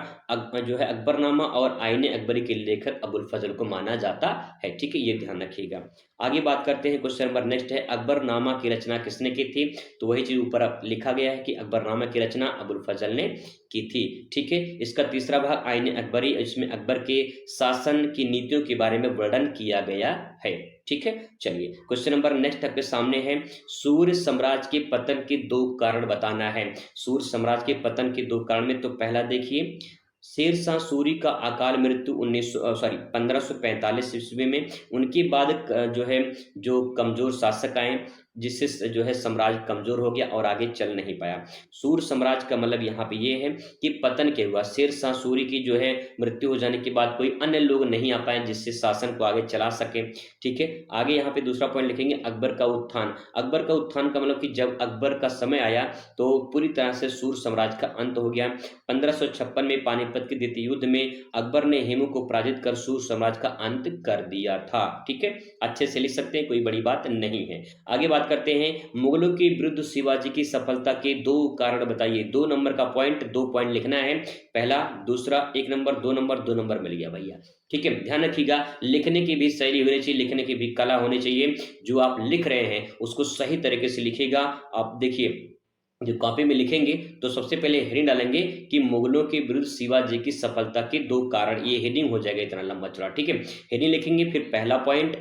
Speaker 1: जो है अकबरनामा और आईने अकबरी के लेखक अबुल फजल को माना जाता है। ठीक है, ये ध्यान रखिएगा। आगे बात करते हैं। क्वेश्चन नंबर नेक्स्ट है, अकबरनामा की रचना किसने की थी? तो वही चीज ऊपर लिखा गया है कि अकबरनामा की रचना अबुल फजल ने की थी। ठीक है, इसका तीसरा भाग आईने अकबरी, इसमें अकबर के शासन की नीतियों के बारे में वर्णन किया गया है। ठीक है, चलिए क्वेश्चन नंबर नेक्स्ट आपके सामने है, सूर्य साम्राज्य के पतन के 2 कारण बताना है। सूर्य साम्राज्य के पतन के 2 कारण में तो पहला देखिए, शेरशाह सूरी का अकाल मृत्यु 1545 ईस्वी में। उनके बाद जो है जो कमजोर शासक आए, जिससे जो है साम्राज्य कमजोर हो गया और आगे चल नहीं पाया। सूर्य साम्राज्य का मतलब यहाँ पे ये है कि पतन क्या हुआ, शेरशाह सूरी की जो है मृत्यु हो जाने के बाद कोई अन्य लोग नहीं आ पाए जिससे शासन को आगे चला सके। ठीक है, आगे यहाँ पे दूसरा पॉइंट लिखेंगे, अकबर का उत्थान। अकबर का उत्थान का मतलब कि जब अकबर का समय आया तो पूरी तरह से सूर्य साम्राज्य का अंत हो गया। 1556 में पानीपत के द्वितीय युद्ध में अकबर ने हेमू को पराजित कर सूर्य साम्राज्य का अंत कर दिया था। ठीक है, अच्छे से लिख सकते हैं, कोई बड़ी बात नहीं है। आगे बात करते हैं, मुगलों के विरुद्ध शिवाजी की सफलता के 2 कारण बताइए। 2 नंबर का पॉइंट, 2 पॉइंट लिखना है, पहला, दूसरा, 1 नंबर, 2 नंबर, 2 नंबर मिल गया भैया। ठीक है, ध्यान रखिएगा, लिखने की भी शैली होनी चाहिए, लिखने की भी कला होनी चाहिए। जो आप लिख रहे हैं उसको सही तरीके से लिखिएगा। आप देखिए, जो कॉपी में लिखेंगे तो सबसे पहले हेडिंग डालेंगे कि मुगलों के विरुद्ध शिवाजी की सफलता के 2 कारण, ये हेडिंग हो जाएगा इतना लंबा चौड़ा। ठीक है, हेडिंग लिखेंगे, फिर पहला पॉइंट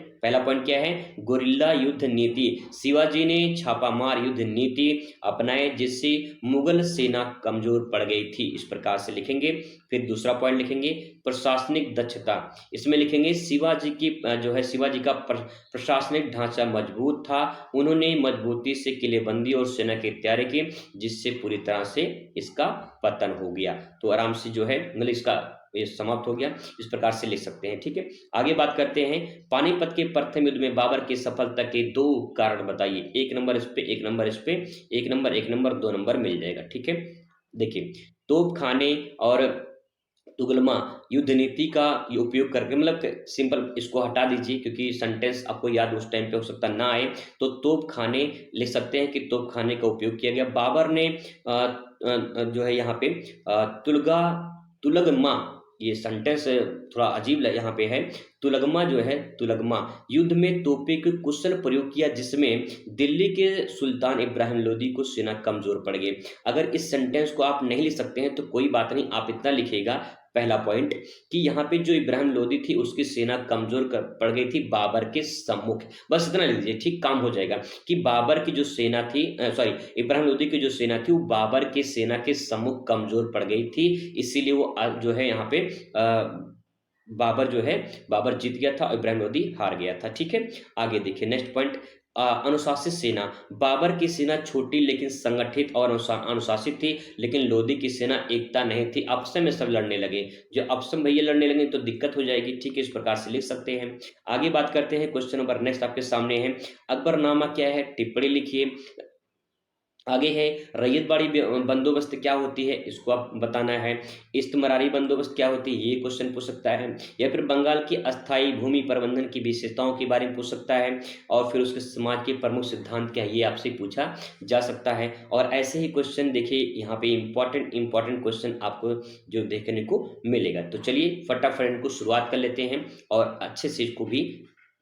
Speaker 1: क्या है, गोरिल्ला युद्ध नीति। शिवाजी ने छापामार युद्ध नीति अपनाए जिससे मुगल सेना कमजोर पड़ गई थी, इस प्रकार से लिखेंगे। फिर दूसरा पॉइंट लिखेंगे, प्रशासनिक दक्षता। इसमें लिखेंगे शिवाजी की जो है शिवाजी का प्रशासनिक ढांचा मजबूत था। उन्होंने मजबूती से किलेबंदी और सेना की तैयारी की जिससे पूरी तरह से इसका पतन हो गया। तो आराम से जो है मतलब इसका ये समाप्त हो गया, इस प्रकार से लिख सकते हैं। ठीक है, आगे बात करते हैं, पानीपत के प्रथम युद्ध में बाबर की सफलता के 2 कारण बताइए। 1 नंबर इस पे, 1 नंबर इस पे, 1 नंबर 1 नंबर 2 नंबर मिल जाएगा। ठीक है, देखिए तोप खाने और तुगलमा युद्ध नीति का ये उपयोग करके, मतलब सिंपल इसको हटा दीजिए क्योंकि सेंटेंस आपको याद उस टाइम पे हो सकता ना आए, तो तोप खाने लिख सकते हैं कि तोप खाने का उपयोग किया गया। बाबर ने जो है यहाँ पे तुलगमा, ये सेंटेंस थोड़ा अजीब यहाँ पे है। तुलगमा जो है, तुलगमा युद्ध में तोपे के कुशल प्रयोग किया जिसमें दिल्ली के सुल्तान इब्राहिम लोदी को सेना कमजोर पड़ गई। अगर इस सेंटेंस को आप नहीं लिख सकते हैं तो कोई बात नहीं, आप इतना लिखिएगा पहला पॉइंट कि यहाँ पे जो इब्राहिम लोदी थी उसकी सेना कमजोर पड़ गई थी बाबर के सम्मुख, बस इतना लिख दीजिए, ठीक काम हो जाएगा कि बाबर की जो सेना थी, सॉरी इब्राहिम लोदी की जो सेना थी वो बाबर की सेना के सम्मुख कमजोर पड़ गई थी, इसीलिए वो जो है यहाँ पे बाबर जो है, बाबर जीत गया था और इब्राहिम लोदी हार गया था। ठीक है, आगे देखिए नेक्स्ट पॉइंट, अनुशासित सेना। बाबर की सेना छोटी लेकिन संगठित और अनुशासित थी, लेकिन लोदी की सेना एकता नहीं थी, आपस में सब लड़ने लगे। जो आपस में भैया लड़ने लगे तो दिक्कत हो जाएगी। ठीक है, इस प्रकार से लिख सकते हैं। आगे बात करते हैं, क्वेश्चन नंबर नेक्स्ट आपके सामने है, अकबरनामा क्या है, टिप्पणी लिखिए। आगे है रैयतबाड़ी बंदोबस्त क्या होती है, इसको आप बताना है। इस्तेमारी बंदोबस्त क्या होती है, ये क्वेश्चन पूछ सकता है। या फिर बंगाल की अस्थायी भूमि प्रबंधन की विशेषताओं के बारे में पूछ सकता है। और फिर उसके समाज के प्रमुख सिद्धांत क्या है, ये आपसे पूछा जा सकता है। और ऐसे ही क्वेश्चन देखिए यहाँ पे इंपॉर्टेंट क्वेश्चन आपको जो देखने को मिलेगा। तो चलिए फटाफट इनको शुरुआत कर लेते हैं और अच्छे से इसको भी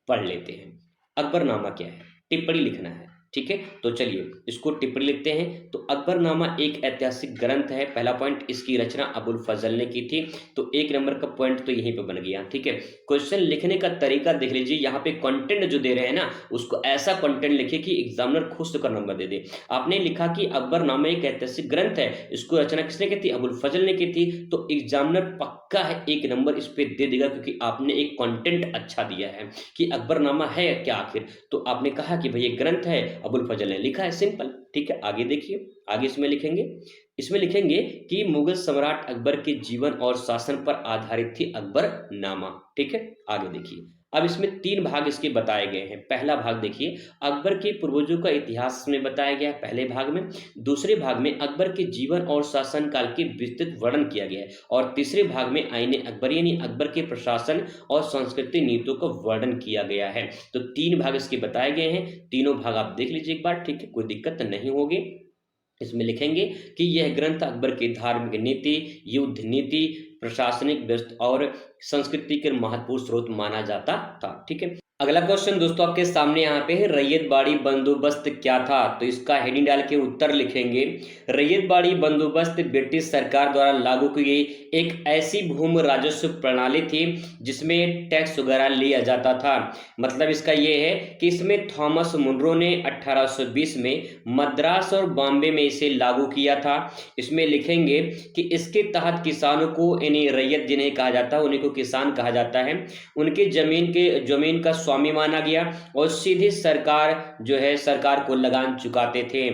Speaker 1: पढ़ लेते हैं। अकबरनामा क्या है, टिप्पणी लिखना है। ठीक है, तो चलिए इसको टिप्पणी लिखते हैं। तो अकबरनामा एक ऐतिहासिक ग्रंथ है, पहला पॉइंट, इसकी रचना अबुल फजल ने की थी, तो 1 नंबर का पॉइंट तो यहीं पे बन गया। ठीक है, क्वेश्चन लिखने का तरीका देख लीजिए, यहाँ पे कंटेंट जो दे रहे हैं ना उसको ऐसा कंटेंट लिखे कि एग्जामिनर खुश होकर नंबर दे दे। आपने लिखा कि अकबरनामा एक ऐतिहासिक ग्रंथ है, इसको रचना किसने की थी, अबुल फजल ने की थी, तो एग्जामिनर पक्का है 1 नंबर इस पे दे देगा क्योंकि आपने एक कंटेंट अच्छा दिया है कि अकबरनामा है क्या आखिर, तो आपने कहा कि भाई ये ग्रंथ है, अबुल फजल ने लिखा है, सिंपल। ठीक है, आगे देखिए, आगे इसमें लिखेंगे कि मुगल सम्राट अकबर के जीवन और शासन पर आधारित थी अकबरनामा। ठीक है, आगे देखिए, अब इसमें 3 भाग इसके बताए गए हैं। पहला भाग देखिए, अकबर के पूर्वजों का इतिहास में बताया गया है पहले भाग में। दूसरे भाग में अकबर के जीवन और शासन काल के विस्तृत वर्णन किया गया है। और तीसरे भाग में आईने अकबर यानी अकबर के प्रशासन और संस्कृति नीतियों का वर्णन किया गया है। तो 3 भाग इसके बताए गए हैं, तीनों भाग आप देख लीजिए एक बार। ठीक है, कोई दिक्कत नहीं होगी। इसमें लिखेंगे कि यह ग्रंथ अकबर की धार्मिक नीति, युद्ध नीति, प्रशासनिक व्यवस्था और संस्कृति के महत्वपूर्ण स्रोत माना जाता था। ठीक है, अगला क्वेश्चन दोस्तों आपके सामने यहाँ पे है, रैयतबाड़ी बंदोबस्त क्या था, तो इसका हेडिंग डाल के उत्तर लिखेंगे। रैयतबाड़ी बंदोबस्त ब्रिटिश सरकार द्वारा लागू की गई एक ऐसी भूमि राजस्व प्रणाली थी जिसमें टैक्स वगैरह लिया जाता था। मतलब इसका ये है कि इसमें थॉमस मुनरो ने 1820 में मद्रास और बॉम्बे में इसे लागू किया था। इसमें लिखेंगे कि इसके तहत किसानों को यानी रैयत जिन्हें कहा जाता है उन्हीं को किसान कहा जाता है, उनके जमीन का स्वामी माना गया और सीधे सरकार जो है सरकार को लगान चुकाते थे।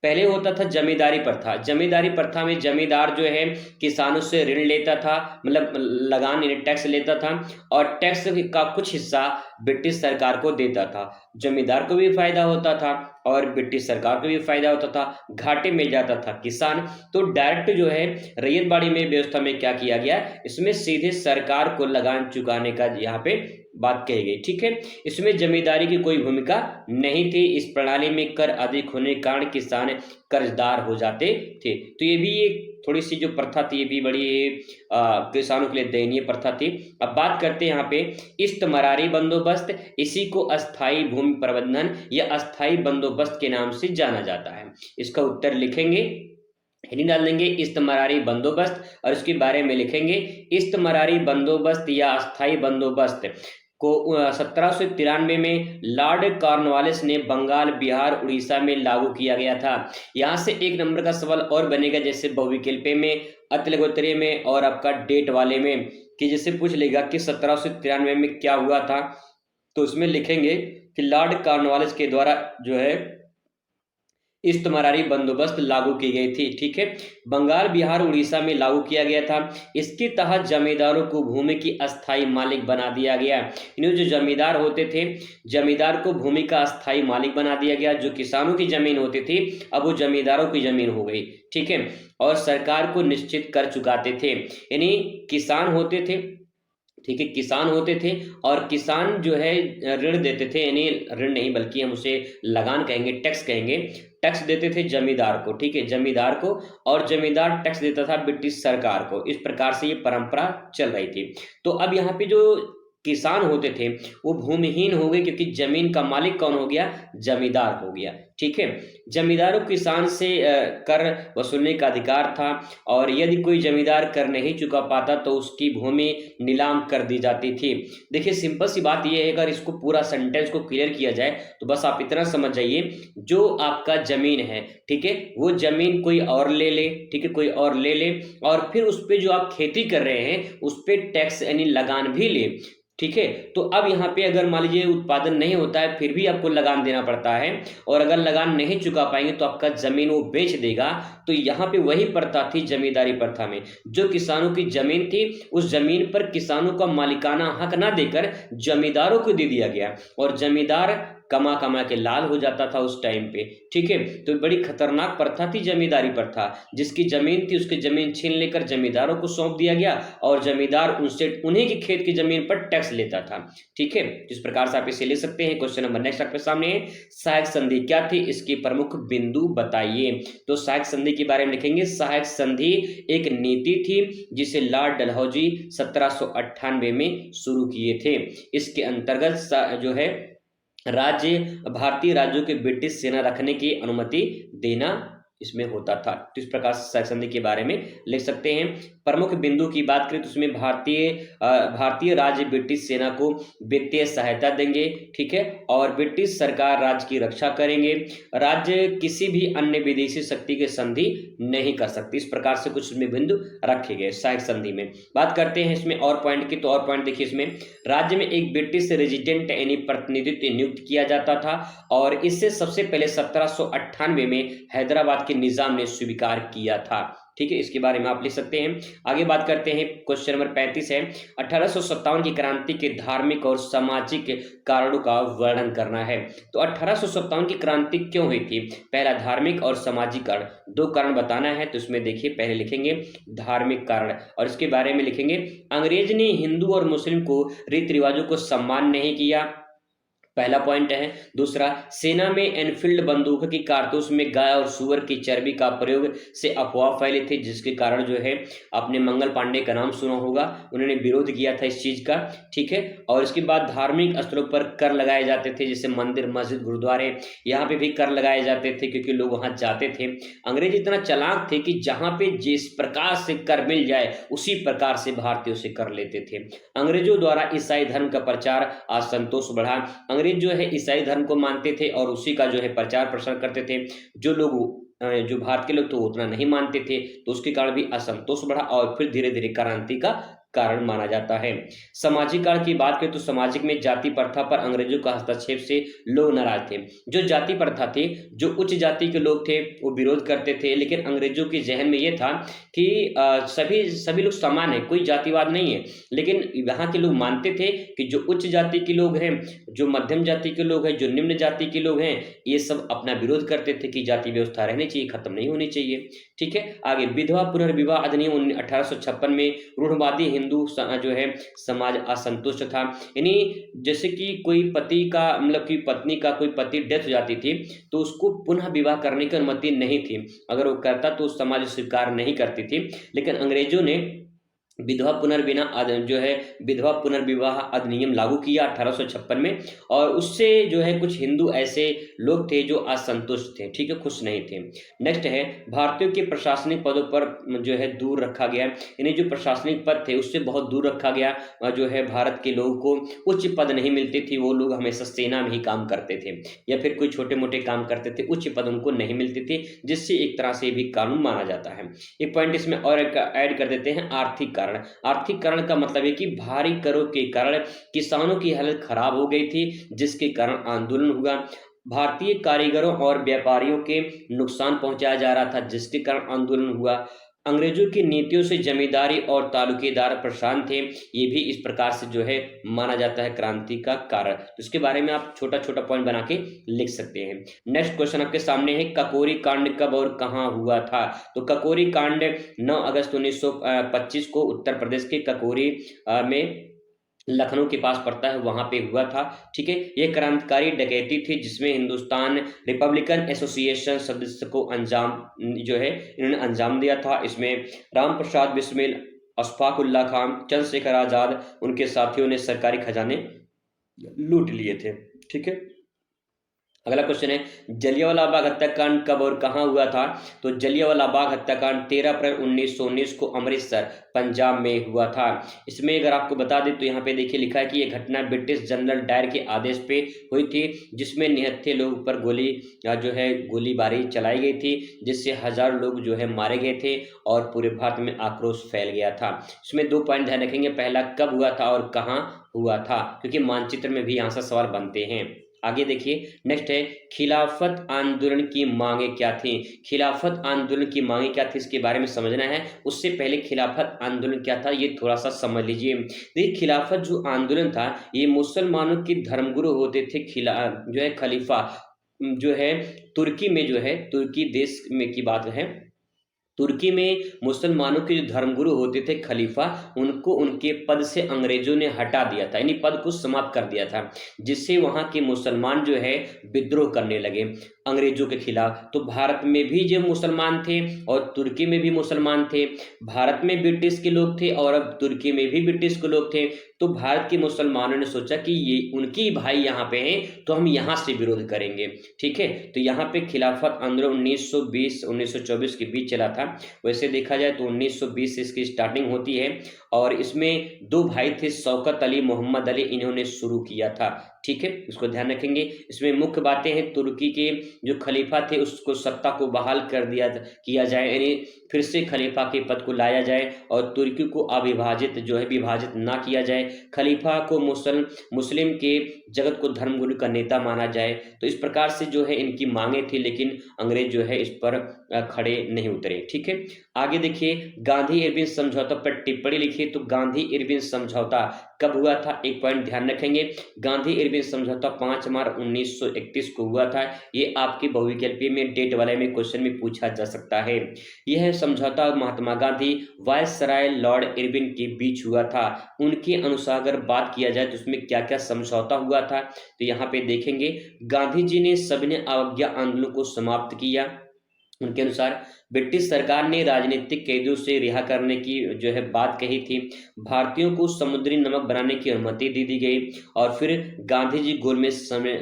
Speaker 1: पहले होता था जमींदारी प्रथा, जमींदारी प्रथा में जमींदार जो है किसानों से ऋण लेता था, मतलब लगान यानी टैक्स लेता था और टैक्स का कुछ हिस्सा ब्रिटिश सरकार को देता था। जमींदार को भी फायदा होता था और ब्रिटिश सरकार को भी फायदा होता था, घाटे में जाता था किसान। तो डायरेक्ट जो है रैयतबाड़ी में व्यवस्था में क्या किया गया, इसमें सीधे सरकार को लगान चुकाने का यहाँ पे बात कही गई। ठीक है, इसमें जमींदारी की कोई भूमिका नहीं थी। इस प्रणाली में कर अधिक होने के कारण किसान कर्जदार हो जाते थे। तो ये भी एक थोड़ी सी जो प्रथा थी ये भी बड़ी किसानों के लिए दयनीय प्रथा थी। अब बात करते हैं यहाँ पे इस्तेमारी बंदोबस्त, इसी को अस्थाई भूमि प्रबंधन या अस्थाई बंदोबस्त के नाम से जाना जाता है। इसका उत्तर लिखेंगे, हेडिंग डाल देंगे इस्तेमारी बंदोबस्त और इसके बारे में लिखेंगे इस्तेमारी बंदोबस्त या अस्थाई बंदोबस्त को 1793 में लॉर्ड कॉर्नवालिस ने बंगाल, बिहार, उड़ीसा में लागू किया गया था। यहाँ से 1 नंबर का सवाल और बनेगा, जैसे बहुविकल्पीय में, अतिलगोत्तरीय में और आपका डेट वाले में, कि जैसे पूछ लेगा कि 1793 में क्या हुआ था, तो उसमें लिखेंगे कि लॉर्ड कॉर्नवालिस के द्वारा जो है इस्तमरारी बंदोबस्त लागू की गई थी। ठीक है, बंगाल, बिहार, उड़ीसा में लागू किया गया था। इसके तहत जमींदारों को भूमि की अस्थाई मालिक बना दिया गया। इन्हें जो जमींदार होते थे, जमींदार को भूमि का अस्थाई मालिक बना दिया गया। जो किसानों की जमीन होती थी, अब वो जमींदारों की जमीन हो गई। ठीक है, और सरकार को निश्चित कर चुकाते थे। यानी किसान होते थे, ठीक है, किसान होते थे और किसान जो है ऋण देते थे, यानी ऋण नहीं बल्कि हम उसे लगान कहेंगे, टैक्स कहेंगे। टैक्स देते थे जमींदार को, ठीक है, जमींदार को, और जमींदार टैक्स देता था ब्रिटिश सरकार को। इस प्रकार से ये परंपरा चल रही थी। तो अब यहाँ पे जो किसान होते थे वो भूमिहीन हो गए, क्योंकि जमीन का मालिक कौन हो गया? जमींदार हो गया। ठीक है, जमींदारों को किसान से कर वसूलने का अधिकार था, और यदि कोई जमींदार कर नहीं चुका पाता तो उसकी भूमि नीलाम कर दी जाती थी। देखिए सिंपल सी बात यह है, अगर इसको पूरा सेंटेंस को क्लियर किया जाए तो बस आप इतना समझ जाइए, जो आपका जमीन है, ठीक है, वो जमीन कोई और ले ले, ठीक है, कोई और ले ले, और फिर उस पे जो आप खेती कर रहे हैं उस पे टैक्स यानी लगान भी ले। ठीक है, तो अब यहाँ पे अगर मान लीजिए उत्पादन नहीं होता है फिर भी आपको लगान देना पड़ता है, और अगर लगान नहीं चुका पाएंगे तो आपका जमीन वो बेच देगा। तो यहाँ पे वही प्रथा थी जमींदारी प्रथा में, जो किसानों की जमीन थी उस जमीन पर किसानों का मालिकाना हक ना देकर जमींदारों को दे दिया गया, और जमींदार कमा कमा के लाल हो जाता था उस टाइम पे। ठीक है, तो बड़ी खतरनाक प्रथा थी जमींदारी प्रथा। जिसकी जमीन थी उसकी जमीन छीन लेकर जमींदारों को सौंप दिया गया, और जमींदार उनसे उन्हीं की खेत की जमीन पर टैक्स लेता था। ठीक है, जिस प्रकार से आप इसे ले सकते हैं। क्वेश्चन नंबर नेक्स्ट आपके सामने है, सहायक संधि क्या थी, इसकी प्रमुख बिंदु बताइए। तो सहायक संधि के बारे में लिखेंगे, सहायक संधि एक नीति थी जिसे लॉर्ड डलहौजी 1798 में शुरू किए थे। इसके अंतर्गत जो है राज्य, भारतीय राज्यों के ब्रिटिश सेना रखने की अनुमति देना इसमें होता था। तो इस प्रकार से सहायक संधि के बारे में लिख सकते हैं। प्रमुख बिंदु की बात करें तो उसमें भारतीय राज्य ब्रिटिश सेना को वित्तीय सहायता देंगे, ठीक है, और ब्रिटिश सरकार राज्य की रक्षा करेंगे। राज्य किसी भी अन्य विदेशी शक्ति के संधि नहीं कर सकती। इस प्रकार से कुछ इसमें बिंदु रखे गए सहायक संधि में। बात करते हैं इसमें और पॉइंट की, तो और पॉइंट देखिए इसमें, राज्य में एक ब्रिटिश रेजिडेंट यानी प्रतिनिधित्व नियुक्त किया जाता था, और इससे सबसे पहले 1798 में हैदराबाद के निजाम ने स्वीकार किया था। ठीक है, इसके बारे में आप लिख सकते हैं। आगे बात करते हैं, क्वेश्चन नंबर 35 है, 1857 की क्रांति के धार्मिक और सामाजिक कारणों का वर्णन करना है। तो 1857 की क्रांति क्यों हुई थी? पहला धार्मिक और सामाजिक कारण, दो कारण बताना है। तो इसमें देखिए पहले लिखेंगे धार्मिक कारण, और इसके बारे में लिखेंगे अंग्रेज ने हिंदू और मुस्लिम को रीति रिवाजों को सम्मान नहीं किया, पहला पॉइंट है। दूसरा, सेना में एनफील्ड बंदूक की कारतूस में गाय और सुअर की चर्बी का प्रयोग से अफवाह फैली थी, जिसके कारण जो है आपने मंगल पांडे का नाम सुना होगा, उन्होंने विरोध किया था इस चीज का। ठीक है, और इसके बाद धार्मिक स्थलों पर कर लगाए जाते थे, जैसे मंदिर, मस्जिद, गुरुद्वारे, यहाँ पे भी कर लगाए जाते थे क्योंकि लोग वहां जाते थे। अंग्रेज इतना चालाक थे कि जहां पे जिस प्रकार से कर मिल जाए उसी प्रकार से भारतीयों से कर लेते थे। अंग्रेजों द्वारा ईसाई धर्म का प्रचार असंतोष बढ़ा। अंग्रेज जो है ईसाई धर्म को मानते थे और उसी का जो है प्रचार प्रसार करते थे। जो लोग जो भारत के लोग तो उतना नहीं मानते थे, तो उसके कारण भी असंतोष बढ़ा, और फिर धीरे धीरे क्रांति का कारण माना जाता है। सामाजिक कारण की बात करें तो सामाजिक में जाति प्रथा पर अंग्रेजों का हस्तक्षेप से लोग नाराज थे। जो जाति प्रथा थी, जो उच्च जाति के लोग थे वो विरोध करते थे, लेकिन अंग्रेजों के जहन में ये था कि सभी लोग समान है, कोई जातिवाद नहीं है। लेकिन यहाँ के लोग मानते थे कि जो उच्च जाति के लोग हैं, जो मध्यम जाति के लोग हैं, जो निम्न जाति के लोग हैं, ये सब अपना विरोध करते थे कि जाति व्यवस्था रहनी चाहिए, खत्म नहीं होनी चाहिए। ठीक है, आगे विधवा पुनर्विवाह अधिनियम 1856 में रूढ़वादी हिंदू जो है समाज असंतुष्ट था। यानी जैसे कि कोई पति का मतलब कि पत्नी का कोई पति डेथ हो जाती थी तो उसको पुनः विवाह करने की अनुमति नहीं थी, अगर वो करता तो समाज स्वीकार नहीं करती थी। लेकिन अंग्रेजों ने विधवा पुनर्विवाह अधिनियम लागू किया 1856 में, और उससे जो है कुछ हिंदू ऐसे लोग थे जो असंतुष्ट थे, ठीक है, खुश नहीं थे। नेक्स्ट है, भारतीयों के प्रशासनिक पदों पर जो है दूर रखा गया, यानी जो प्रशासनिक पद थे उससे बहुत दूर रखा गया। जो है भारत के लोगों को उच्च पद नहीं मिलती थी, वो लोग हमेशा सेना में ही काम करते थे या फिर कोई छोटे मोटे काम करते थे, उच्च पद उनको नहीं मिलती थी, जिससे एक तरह से भी कानून माना जाता है। एक पॉइंट इसमें और ऐड कर देते हैं, आर्थिक कारण। आर्थिक कारण का मतलब है कि भारी करों के कारण किसानों की हालत खराब हो गई थी, जिसके कारण आंदोलन हुआ। भारतीय कारीगरों और व्यापारियों के नुकसान पहुंचाया जा रहा था, जिसके कारण आंदोलन हुआ। अंग्रेजों की नीतियों से जमींदारी और तालुकेदार परेशान थे। ये भी इस प्रकार से जो है माना जाता है क्रांति का कारण। तो इसके बारे में आप छोटा छोटा पॉइंट बना के लिख सकते हैं। नेक्स्ट क्वेश्चन आपके सामने है, ककोरी कांड कब और कहाँ हुआ था? तो ककोरी कांड 9 अगस्त 1925 को उत्तर प्रदेश के ककोरी में लखनऊ के पास पड़ता है, वहां पे हुआ था। ठीक है, ये क्रांतिकारी डकैती थी जिसमें हिंदुस्तान रिपब्लिकन एसोसिएशन सदस्य को अंजाम जो है इन्होंने अंजाम दिया था। इसमें राम प्रसाद बिस्मिल, अशफाक उल्लाह खान, चंद्रशेखर आजाद, उनके साथियों ने सरकारी खजाने लूट लिए थे। ठीक है, अगला क्वेश्चन है, जलियांवाला बाग हत्याकांड कब और कहाँ हुआ था? तो जलियांवाला बाग हत्याकांड 13 अप्रैल 1919 को अमृतसर पंजाब में हुआ था। इसमें अगर आपको बता दें तो यहाँ पे देखिए लिखा है कि यह घटना ब्रिटिश जनरल डायर के आदेश पे हुई थी, जिसमें निहत्थे लोग पर गोली जो है गोलीबारी चलाई गई थी, जिससे हजारों लोग जो है मारे गए थे और पूरे भारत में आक्रोश फैल गया था। इसमें 2 पॉइंट ध्यान रखेंगे, पहला कब हुआ था और कहाँ हुआ था, क्योंकि मानचित्र में भी यहाँ से सवाल बनते हैं। आगे देखिए, नेक्स्ट है, खिलाफत आंदोलन की मांगे क्या थी? खिलाफत आंदोलन की मांगे क्या थी, इसके बारे में समझना है। उससे पहले खिलाफत आंदोलन क्या था ये थोड़ा सा समझ लीजिए। देखिए, खिलाफत जो आंदोलन था ये मुसलमानों के धर्मगुरु होते थे, जो है खलीफा जो है तुर्की में जो है तुर्की देश में की बात है, तुर्की में मुसलमानों के जो धर्मगुरु होते थे खलीफा, उनको उनके पद से अंग्रेजों ने हटा दिया था, यानी पद को समाप्त कर दिया था, जिससे वहां के मुसलमान जो है विद्रोह करने लगे अंग्रेजों के खिलाफ। तो भारत में भी जो मुसलमान थे और तुर्की में भी मुसलमान थे, भारत में ब्रिटिश के लोग थे और अब तुर्की में भी ब्रिटिश के लोग थे। तो भारत के मुसलमानों ने सोचा कि ये उनकी भाई यहाँ पे हैं तो हम यहाँ से विरोध करेंगे। ठीक है, तो यहाँ पे खिलाफत आंदोलन 1920-1924 के बीच चला था। वैसे देखा जाए तो 1920 से इसकी स्टार्टिंग होती है और इसमें 2 भाई थे, शौकत अली, मोहम्मद अली, इन्होंने शुरू किया था। ठीक है, इसको ध्यान रखेंगे। इसमें मुख्य बातें हैं, तुर्की के जो खलीफा थे उसको सत्ता को बहाल कर दिया किया जाए, यानी फिर से खलीफा के पद को लाया जाए और तुर्की को अविभाजित जो है विभाजित ना किया जाए। खलीफा को मुस्लिम के जगत को धर्मगुरु का नेता माना जाए। तो इस प्रकार से जो है इनकी मांगे थी, लेकिन अंग्रेज जो है इस पर खड़े नहीं उतरे। ठीक है, आगे देखिए, गांधी इरविन समझौता पर टिप्पणी लिखिए। तो गांधी इरविन समझौता कब हुआ था, एक पॉइंट ध्यान रखेंगे। गांधी इरविन समझौता 5 मार्च 1931 को हुआ था। ये आपके बहुविकल्पीय में डेट वाले में क्वेश्चन में पूछा जा सकता है। यह समझौता Mahatma Gandhi viceroy Lord Irwin के बीच हुआ था। उनके अनुसार अगर बात किया जाए तो उसमें क्या क्या समझौता हुआ था, तो यहाँ पे देखेंगे, गांधी जी ने सविनय अवज्ञा आंदोलन को समाप्त किया। उनके अनुसार ब्रिटिश सरकार ने राजनीतिक कैदियों से रिहा करने की जो है बात कही थी। भारतीयों को समुद्री नमक बनाने की अनुमति दी गई और फिर गांधी जी गोलमेज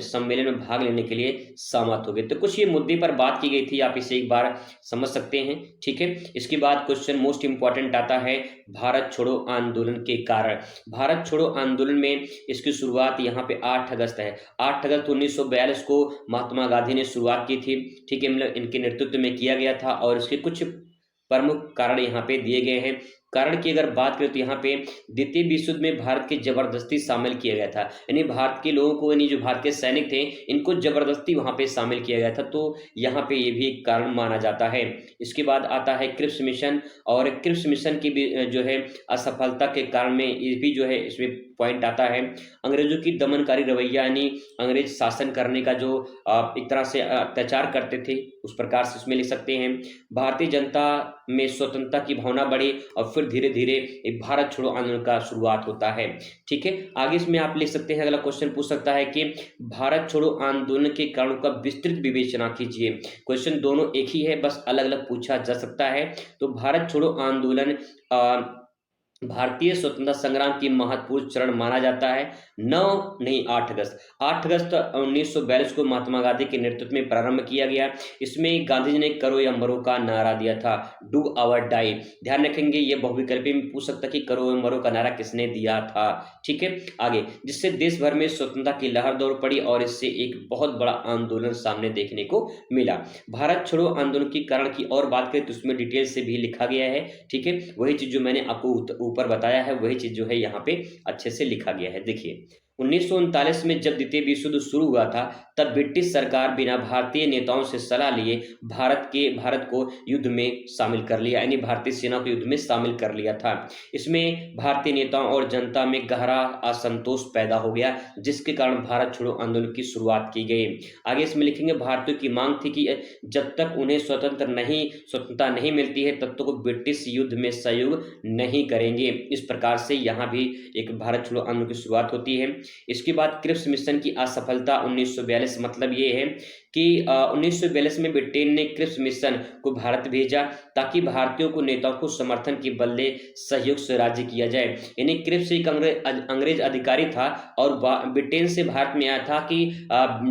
Speaker 1: सम्मेलन में भाग लेने के लिए सहमत हो गए। तो कुछ ये मुद्दे पर बात की गई थी, आप इसे एक बार समझ सकते हैं। ठीक है, इसके बाद क्वेश्चन मोस्ट इंपॉर्टेंट आता है, भारत छोड़ो आंदोलन के कारण। भारत छोड़ो आंदोलन में इसकी शुरुआत यहाँ पे 8 अगस्त है। 8 अगस्त 1942 को महात्मा गांधी ने शुरुआत की थी। ठीक है, मतलब इनके नेतृत्व में किया गया था और इसके कुछ प्रमुख कारण यहाँ पे दिए गए हैं। कारण की अगर बात करें तो यहाँ पे द्वितीय विश्व युद्ध में भारत के जबरदस्ती शामिल किया गया था, यानी भारत के लोगों को, यानी जो भारत के सैनिक थे इनको जबरदस्ती वहां पे शामिल किया गया था। तो यहाँ पे ये भी एक कारण माना जाता है। इसके बाद आता है क्रिप्स मिशन, और क्रिप्स मिशन की भी जो है असफलता के कारण में ये भी जो है इसमें पॉइंट आता है। अंग्रेजों की दमनकारी रवैया, यानी अंग्रेज शासन करने का जो एक तरह से अत्याचार करते थे, उस प्रकार से इसमें लिख सकते हैं। भारतीय जनता में स्वतंत्रता की भावना बढ़ी और फिर धीरे धीरे एक भारत छोड़ो आंदोलन का शुरुआत होता है। ठीक है, आगे इसमें आप लिख सकते हैं, अगला क्वेश्चन पूछ सकता है कि भारत छोड़ो आंदोलन के कारणों का विस्तृत विवेचना कीजिए। क्वेश्चन दोनों एक ही है, बस अलग अलग पूछा जा सकता है। तो भारत छोड़ो आंदोलन भारतीय स्वतंत्रता संग्राम की महत्वपूर्ण चरण माना जाता है। 8 अगस्त 1942 को महात्मा गांधी के नेतृत्व में प्रारंभ किया गया। इसमें गांधी जी ने करो या मरो का नारा दिया था, डू और डाई। ध्यान रखेंगे, ये बहुविकल्पी में पूछ सकता कि करो या मरो का नारा किसने दिया था। ठीक है, आगे, जिससे देश भर में स्वतंत्रता की लहर दौड़ पड़ी और इससे एक बहुत बड़ा आंदोलन सामने देखने को मिला। भारत छोड़ो आंदोलन के कारण की और बात करें तो उसमें डिटेल से भी लिखा गया है। ठीक है, वही चीज जो मैंने आपको ऊपर बताया है वही चीज जो है यहाँ पे अच्छे से लिखा गया है। देखिए, 1939 में जब द्वितीय विश्व युद्ध शुरू हुआ था, तब ब्रिटिश सरकार बिना भारतीय नेताओं से सलाह लिए भारत को युद्ध में शामिल कर लिया, यानी भारतीय सेना को युद्ध में शामिल कर लिया था। इसमें भारतीय नेताओं और जनता में गहरा असंतोष पैदा हो गया, जिसके कारण भारत छोड़ो आंदोलन की शुरुआत की गई। आगे इसमें लिखेंगे, भारतीयों की मांग थी कि जब तक उन्हें स्वतंत्रता नहीं मिलती है, तब तक वो ब्रिटिश युद्ध में सहयोग नहीं करेंगे। इस प्रकार से यहाँ भी एक भारत छोड़ो आंदोलन की शुरुआत होती है। इसके बाद क्रिप्स मिशन की असफलता 1942, मतलब ये है कि 1942 में ब्रिटेन ने क्रिप्स मिशन को भारत भेजा ताकि भारतीयों को नेताओं को समर्थन के बदले सहयोग से राज्य किया जाए। यानी क्रिप्स एक अंग्रेज अधिकारी था और ब्रिटेन से भारत में आया था कि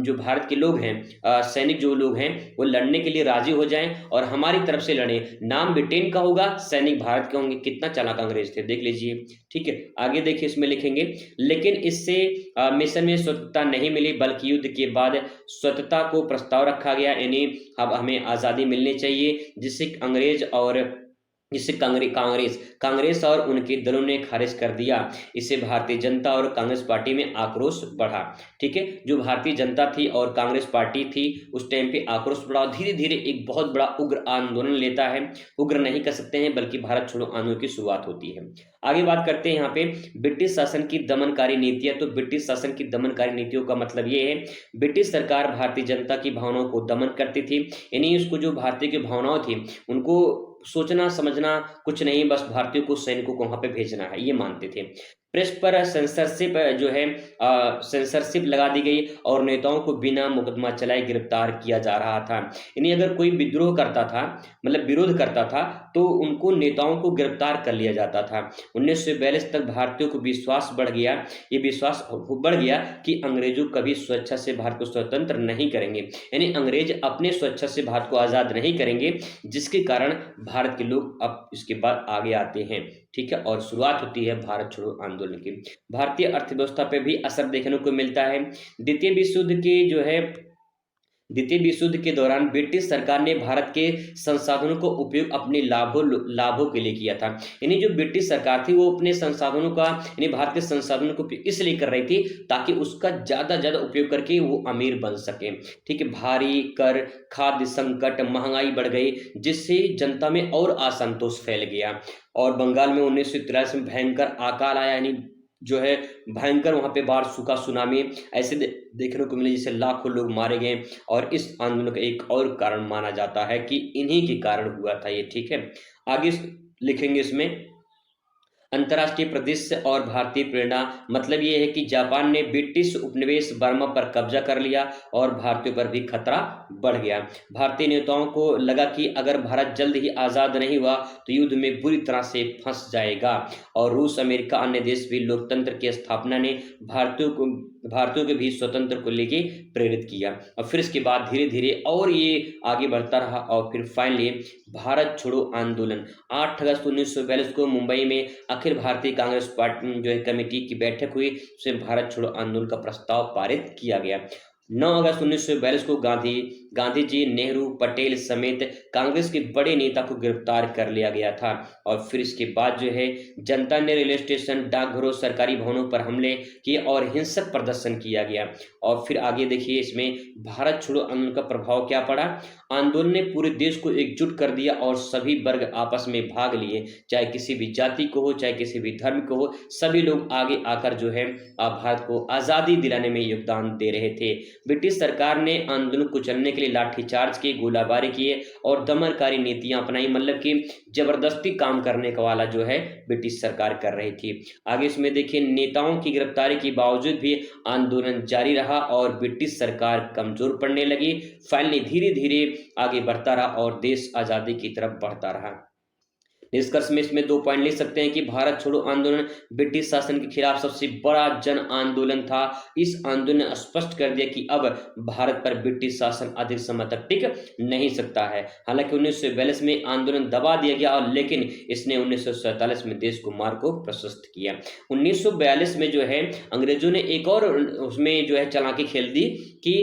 Speaker 1: जो भारत के लोग हैं, सैनिक जो लोग हैं, वो लड़ने के लिए राजी हो जाएं और हमारी तरफ से लड़ें। नाम ब्रिटेन का होगा, सैनिक भारत के होंगे। कितना चालाक अंग्रेज थे, देख लीजिए। ठीक है, आगे देखिए, इसमें लिखेंगे, लेकिन इससे मिशन में स्वतंत्रता नहीं मिली, बल्कि युद्ध के बाद स्वतंत्रता को प्रस्ताव रखा गया, यानी अब हमें आज़ादी मिलनी चाहिए, जिसे कांग्रेस और उनके दलों ने खारिज कर दिया। इससे भारतीय जनता और कांग्रेस पार्टी में आक्रोश बढ़ा। ठीक है, जो भारतीय जनता थी और कांग्रेस पार्टी थी, उस टाइम पे आक्रोश बढ़ा। धीरे धीरे एक बहुत बड़ा उग्र आंदोलन लेता है, उग्र नहीं कर सकते हैं, बल्कि भारत छोड़ो आंदोलन की शुरुआत होती है। आगे बात करते हैं यहाँ पे ब्रिटिश शासन की दमनकारी नीतियां। तो ब्रिटिश शासन की दमनकारी नीतियों का मतलब ये है, ब्रिटिश सरकार भारतीय जनता की भावनाओं को दमन करती थी, यानी उसको जो भारतीय की भावनाओं थी, उनको सोचना समझना कुछ नहीं, बस भारतीयों को, सैनिकों को वहां पे भेजना है, ये मानते थे। प्रेस पर सेंसरशिप जो है सेंसरशिप लगा दी गई और नेताओं को बिना मुकदमा चलाए गिरफ्तार किया जा रहा था। यानी अगर कोई विद्रोह करता था, मतलब विरोध करता था, तो उनको, नेताओं को गिरफ्तार कर लिया जाता था। 1942 तक भारतीयों को विश्वास बढ़ गया, ये विश्वास बढ़ गया कि अंग्रेजों कभी स्वेच्छा से भारत को स्वतंत्र नहीं करेंगे, यानी अंग्रेज अपने स्वेच्छा से भारत को आज़ाद नहीं करेंगे, जिसके कारण भारत के लोग अब इसके बाद आगे आते हैं। ठीक है, और शुरुआत होती है भारत छोड़ो आंदोलन की। भारतीय अर्थव्यवस्था पे भी असर देखने को मिलता है। द्वितीय विश्व युद्ध के दौरान ब्रिटिश सरकार ने भारत के संसाधनों को उपयोग अपने लाभों के लिए किया था। यानी जो ब्रिटिश सरकार थी, वो अपने संसाधनों का, यानी भारत के संसाधनों को इसलिए कर रही थी ताकि उसका ज्यादा उपयोग करके वो अमीर बन सके। ठीक है, भारी कर, खाद्य संकट, महंगाई बढ़ गई, जिससे जनता में और असंतोष फैल गया। और बंगाल में 1943 में भयंकर अकाल आया, यानी जो है भयंकर वहां पे बाढ़, सूखा, सुनामी ऐसे देखने को मिले, जिससे लाखों लोग मारे गए। और इस आंदोलन का एक और कारण माना जाता है कि इन्हीं के कारण हुआ था ये। ठीक है, आगे लिखेंगे इसमें अंतर्राष्ट्रीय परिदृश्य और भारतीय प्रेरणा, मतलब ये है कि जापान ने ब्रिटिश उपनिवेश बर्मा पर कब्जा कर लिया और भारतीयों पर भी खतरा बढ़ गया। भारतीय नेताओं को लगा कि अगर भारत जल्द ही आज़ाद नहीं हुआ तो युद्ध में बुरी तरह से फंस जाएगा। और रूस, अमेरिका, अन्य देश भी लोकतंत्र की स्थापना ने भारतीयों के भी स्वतंत्र को लेके प्रेरित किया। और फिर इसके बाद धीरे धीरे और ये आगे बढ़ता रहा और फिर फाइनली भारत छोड़ो आंदोलन 8 अगस्त 1942 को मुंबई में अखिल भारतीय कांग्रेस पार्टी जो है कमेटी की बैठक हुई, उसमें भारत छोड़ो आंदोलन का प्रस्ताव पारित किया गया। 9 अगस्त 1942 को गांधी जी, नेहरू, पटेल समेत कांग्रेस के बड़े नेता को गिरफ्तार कर लिया गया था। और फिर इसके बाद जो है जनता ने रेलवे स्टेशन, डाकघरों, सरकारी भवनों पर हमले किए और हिंसक प्रदर्शन किया गया। और फिर आगे देखिए इसमें भारत छोड़ो आंदोलन का प्रभाव क्या पड़ा। आंदोलन ने पूरे देश को एकजुट कर दिया और सभी वर्ग आपस में भाग लिए, चाहे किसी भी जाति को हो, चाहे किसी भी धर्म को हो, सभी लोग आगे आकर जो है भारत को आज़ादी दिलाने में योगदान दे रहे थे। ब्रिटिश सरकार ने आंदोलन को कुचलने के लिए लाठीचार्ज किए, गोलाबारी किए और दमनकारी नीतियां अपनाई, मतलब कि जबरदस्ती काम करने का वाला जो है ब्रिटिश सरकार कर रही थी। आगे इसमें देखिए नेताओं की गिरफ्तारी के बावजूद भी आंदोलन जारी रहा और ब्रिटिश सरकार कमजोर पड़ने लगी। फाइनली धीरे धीरे आगे बढ़ता रहा और देश आज़ादी की तरफ बढ़ता रहा। निष्कर्ष में इसमें 2 पॉइंट लिख सकते हैं कि भारत छोड़ो आंदोलन ब्रिटिश शासन के खिलाफ सबसे बड़ा जन आंदोलन था। इस आंदोलन ने स्पष्ट कर दिया कि अब भारत पर ब्रिटिश शासन अधिक समय तक टिक नहीं सकता है। हालांकि 1942 में आंदोलन दबा दिया गया और लेकिन इसने 1947 में देश को मार्ग को प्रशस्त किया। 1942 में जो है अंग्रेजों ने एक और उसमें जो है चालाकी खेल दी कि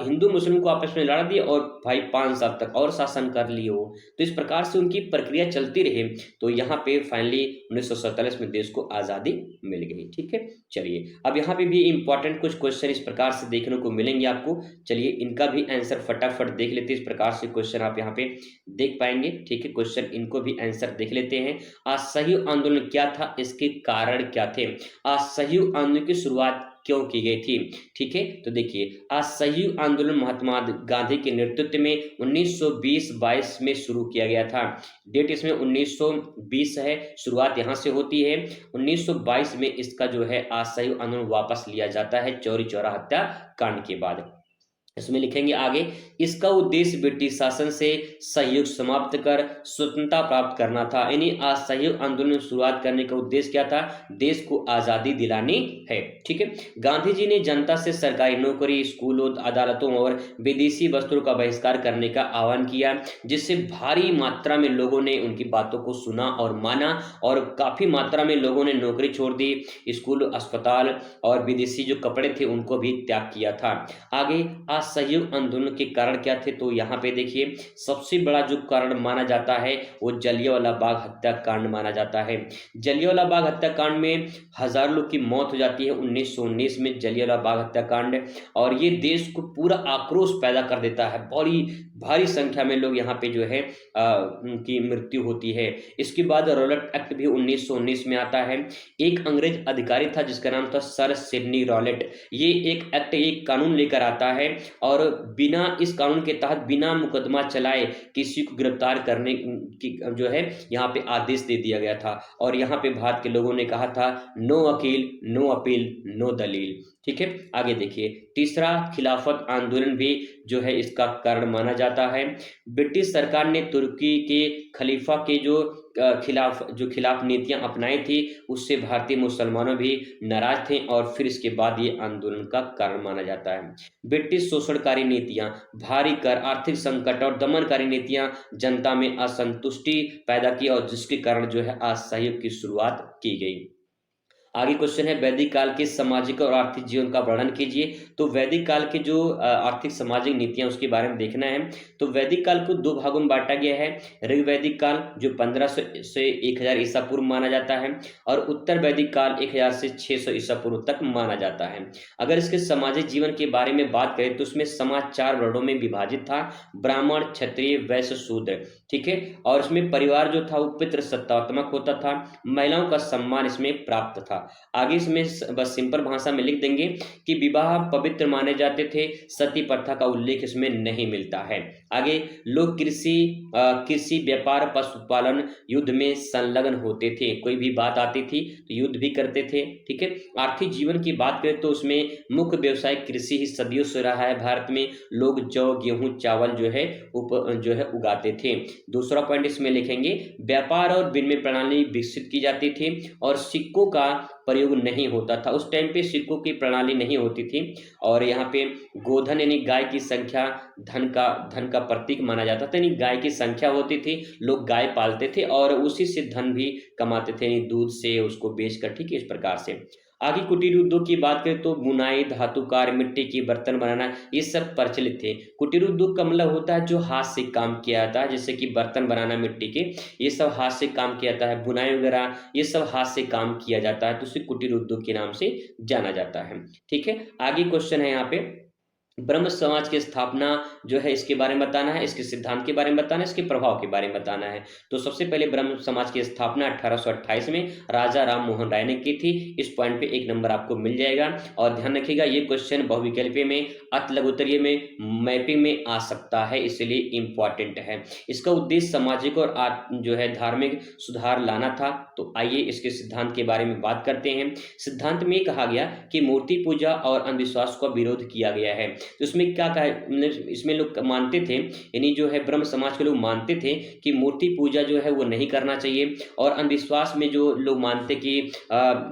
Speaker 1: हिंदू मुस्लिम को आपस में लड़ा दिया और भाई 5 साल तक और शासन कर लिए हो। तो इस प्रकार से उनकी प्रक्रिया चलती रही हैं तो यहाँ पे फाइनली 1947 में देश को आज़ादी मिल गई। ठीक है, चलिए अब यहाँ पे भी इंपॉर्टेंट कुछ क्वेश्चन इस प्रकार से देखने को मिलेंगे आपको। चलिए इनका भी आंसर फटाफट देख लेते हैं। इस प्रकार से क्वेश्चन आप यहाँ पे देख पाएंगे। ठीक है, क्वेश्चन इनको भी आंसर देख लेते हैं। असहयोग आंदोलन क्या था, इसके कारण क्या थे, असहयोग आंदोलन की शुरुआत क्यों की गई थी। ठीक है, तो देखिए असहयोग आंदोलन महात्मा गांधी के नेतृत्व में 1920-22 में शुरू किया गया था। डेट इसमें 1920 है, शुरुआत यहाँ से होती है। 1922 में इसका जो है असहयोग आंदोलन वापस लिया जाता है चौरी चौरा हत्याकांड के बाद। इसमें लिखेंगे आगे, इसका उद्देश्य ब्रिटिश शासन से सहयोग समाप्त कर स्वतंत्रता प्राप्त करना था। यानी असहयोग आंदोलन की शुरुआत करने का उद्देश्य क्या था, देश को आजादी दिलानी है। ठीक है, गांधी जी ने जनता से सरकारी नौकरी, स्कूलों, अदालतों और विदेशी वस्त्रों का बहिष्कार करने का आह्वान किया, जिससे भारी मात्रा में लोगों ने उनकी बातों को सुना और माना और काफी मात्रा में लोगों ने नौकरी छोड़ दी, स्कूल, अस्पताल और विदेशी जो कपड़े थे उनको भी त्याग किया था। आगे असहयोग आंदोलन के कारण क्या थे, तो यहाँ पे देखिए सबसे बड़ा जो कारण माना जाता है वो जलियांवाला बाग हत्याकांड माना जाता है। जलियांवाला बाग हत्याकांड में हजारों लोग की मौत हो जाती है 1919 में जलियांवाला बाग हत्याकांड, और ये देश को पूरा आक्रोश पैदा कर देता है। बड़ी भारी संख्या में लोग यहाँ पे जो है उनकी मृत्यु होती है। इसके बाद रॉलेट एक्ट भी 1919 में आता है। एक अंग्रेज अधिकारी था जिसका नाम था सर सिडनी रॉलेट। ये एक एक्ट, एक कानून लेकर आता है और बिना इस कानून के तहत बिना मुकदमा चलाए किसी को गिरफ्तार करने की जो है यहाँ पे आदेश दे दिया गया था। और यहाँ पे भारत के लोगों ने कहा था नो वकील, नो अपील, नो दलील। ठीक है, आगे देखिए तीसरा खिलाफत आंदोलन भी जो है इसका कारण माना जाता है। ब्रिटिश सरकार ने तुर्की के खलीफा के जो खिलाफ नीतियां अपनाई थी उससे भारतीय मुसलमानों भी नाराज थे और फिर इसके बाद ये आंदोलन का कारण माना जाता है। ब्रिटिश शोषणकारी नीतियां, भारी कर, आर्थिक संकट और दमनकारी नीतियां जनता में असंतुष्टि पैदा की और जिसके कारण जो है असहयोग की शुरुआत की गई। आगे क्वेश्चन है वैदिक काल के सामाजिक और आर्थिक जीवन का वर्णन कीजिए। तो वैदिक काल के जो आर्थिक सामाजिक नीतियां उसके बारे में देखना है। तो वैदिक काल को दो भागों में बांटा गया है। ऋग्वैदिक काल जो 1500 से 1000 ईसा पूर्व माना जाता है और उत्तर वैदिक काल 1000 से 600 ईसा पूर्व तक माना जाता है। अगर इसके सामाजिक जीवन के बारे में बात करें तो उसमें समाज 4 वर्णों में विभाजित था, ब्राह्मण, क्षत्रिय, वैश्य, शूद्र। ठीक है, और इसमें परिवार जो था वो पितृसत्तात्मक होता था, महिलाओं का सम्मान इसमें प्राप्त था। आगे इसमें बस सिंपल भाषा में लिख देंगे कि विवाह पवित्र माने जाते थे, सती प्रथा का उल्लेख इसमें नहीं मिलता है। आगे लोग कृषि, व्यापार, पशुपालन, युद्ध में संलग्न होते थे। कोई भी बात आती थी तो युद्ध भी करते थे। ठीक है, आर्थिक जीवन की बात करें तो उसमें मुख्य व्यवसाय कृषि ही सदियों से रहा है। भारत में लोग जौ, गेहूं, चावल जो है उगाते थे। दूसरा पॉइंट इसमें लिखेंगे व्यापार और विनिमय प्रणाली विकसित की जाती थी और सिक्कों का प्रयोग नहीं होता था। उस टाइम पे सिक्कों की प्रणाली नहीं होती थी और यहाँ पे गोधन यानी गाय की संख्या धन का प्रतीक माना जाता था। यानी गाय की संख्या होती थी, लोग गाय पालते थे और उसी से धन भी कमाते थे, यानी दूध से उसको बेचकर। ठीक है, इस प्रकार से। आगे कुटीर उद्योग की बात करें तो बुनाई, धातु कार्य, मिट्टी के बर्तन बनाना ये सब प्रचलित थे। कुटीर उद्योग का मतलब होता है जो हाथ से काम किया जाता है, जैसे कि बर्तन बनाना मिट्टी के, ये सब हाथ से काम किया जाता है। बुनाई वगैरह ये सब हाथ से काम किया जाता है, तो उसे कुटीर उद्योग के नाम से जाना जाता है। ठीक है, आगे क्वेश्चन है यहाँ पे ब्रह्म समाज की स्थापना जो है इसके बारे में बताना है, इसके सिद्धांत के बारे में बताना है, इसके प्रभाव के बारे में बताना है। तो सबसे पहले ब्रह्म समाज की स्थापना 1828 में राजा राम मोहन राय ने की थी। इस पॉइंट पे 1 नंबर आपको मिल जाएगा। और ध्यान रखिएगा ये क्वेश्चन बहुविकल्पीय में, अति लघुत्तरीय में, मैपिंग में आ सकता है, इसलिए इंपॉर्टेंट है। इसका उद्देश्य सामाजिक और जो है धार्मिक सुधार लाना था। तो आइए इसके सिद्धांत के बारे में बात करते हैं। सिद्धांत में कहा गया कि मूर्ति पूजा और अंधविश्वास का विरोध किया गया है। तो इसमें क्या कहा, इसमें लोग मानते थे, यानी जो है ब्रह्म समाज के लोग मानते थे कि मूर्ति पूजा जो है वो नहीं करना चाहिए और अंधविश्वास में जो लोग मानते कि